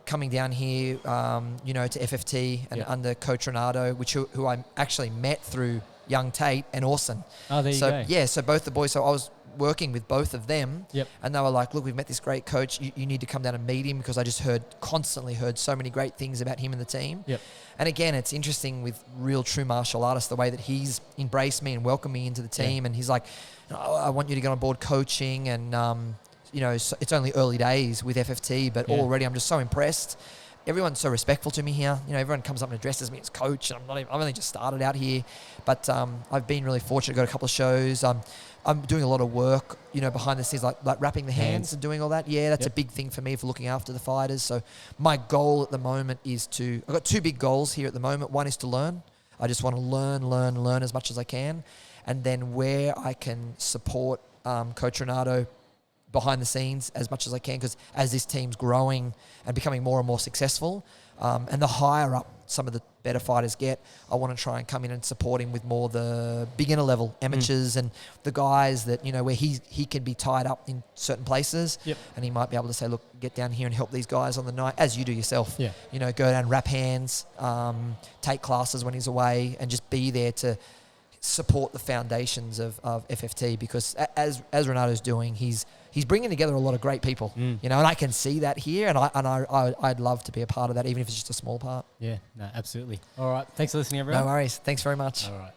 coming down here to FFT and under Coach Renato, who I actually met through Young Tate and Orson. Oh, there you go. Yeah, so both the boys, so I was working with both of them. Yep. And they were like, look, we've met this great coach. You need to come down and meet him because I just constantly heard so many great things about him and the team. Yep. And again, it's interesting with real true martial artists, the way that he's embraced me and welcomed me into the team. And he's like, I want you to get on board coaching. And, so it's only early days with FFT, but already I'm just so impressed. Everyone's so respectful to me here. Everyone comes up and addresses me as coach, and I've only just started out here, but I've been really fortunate. Got a couple of shows. I'm doing a lot of work, behind the scenes, like wrapping the hands and doing all that. Yeah, that's a big thing for me for looking after the fighters. So my goal at the moment is I've got 2 big goals here at the moment. One is to learn. I just want to learn as much as I can, and then where I can support Coach Renato behind the scenes as much as I can, because as this team's growing and becoming more and more successful, and the higher up some of the better fighters get, I want to try and come in and support him with more the beginner level amateurs and the guys that, where he can be tied up in certain places, and he might be able to say, look, get down here and help these guys on the night, as you do yourself. Go down and wrap hands, take classes when he's away, and just be there to support the foundations of FFT, because as Renato's doing, he's bringing together a lot of great people, and I can see that here, and I'd love to be a part of that, even if it's just a small part. Yeah, no, absolutely. All right, thanks for listening, everyone. No worries. Thanks very much. All right.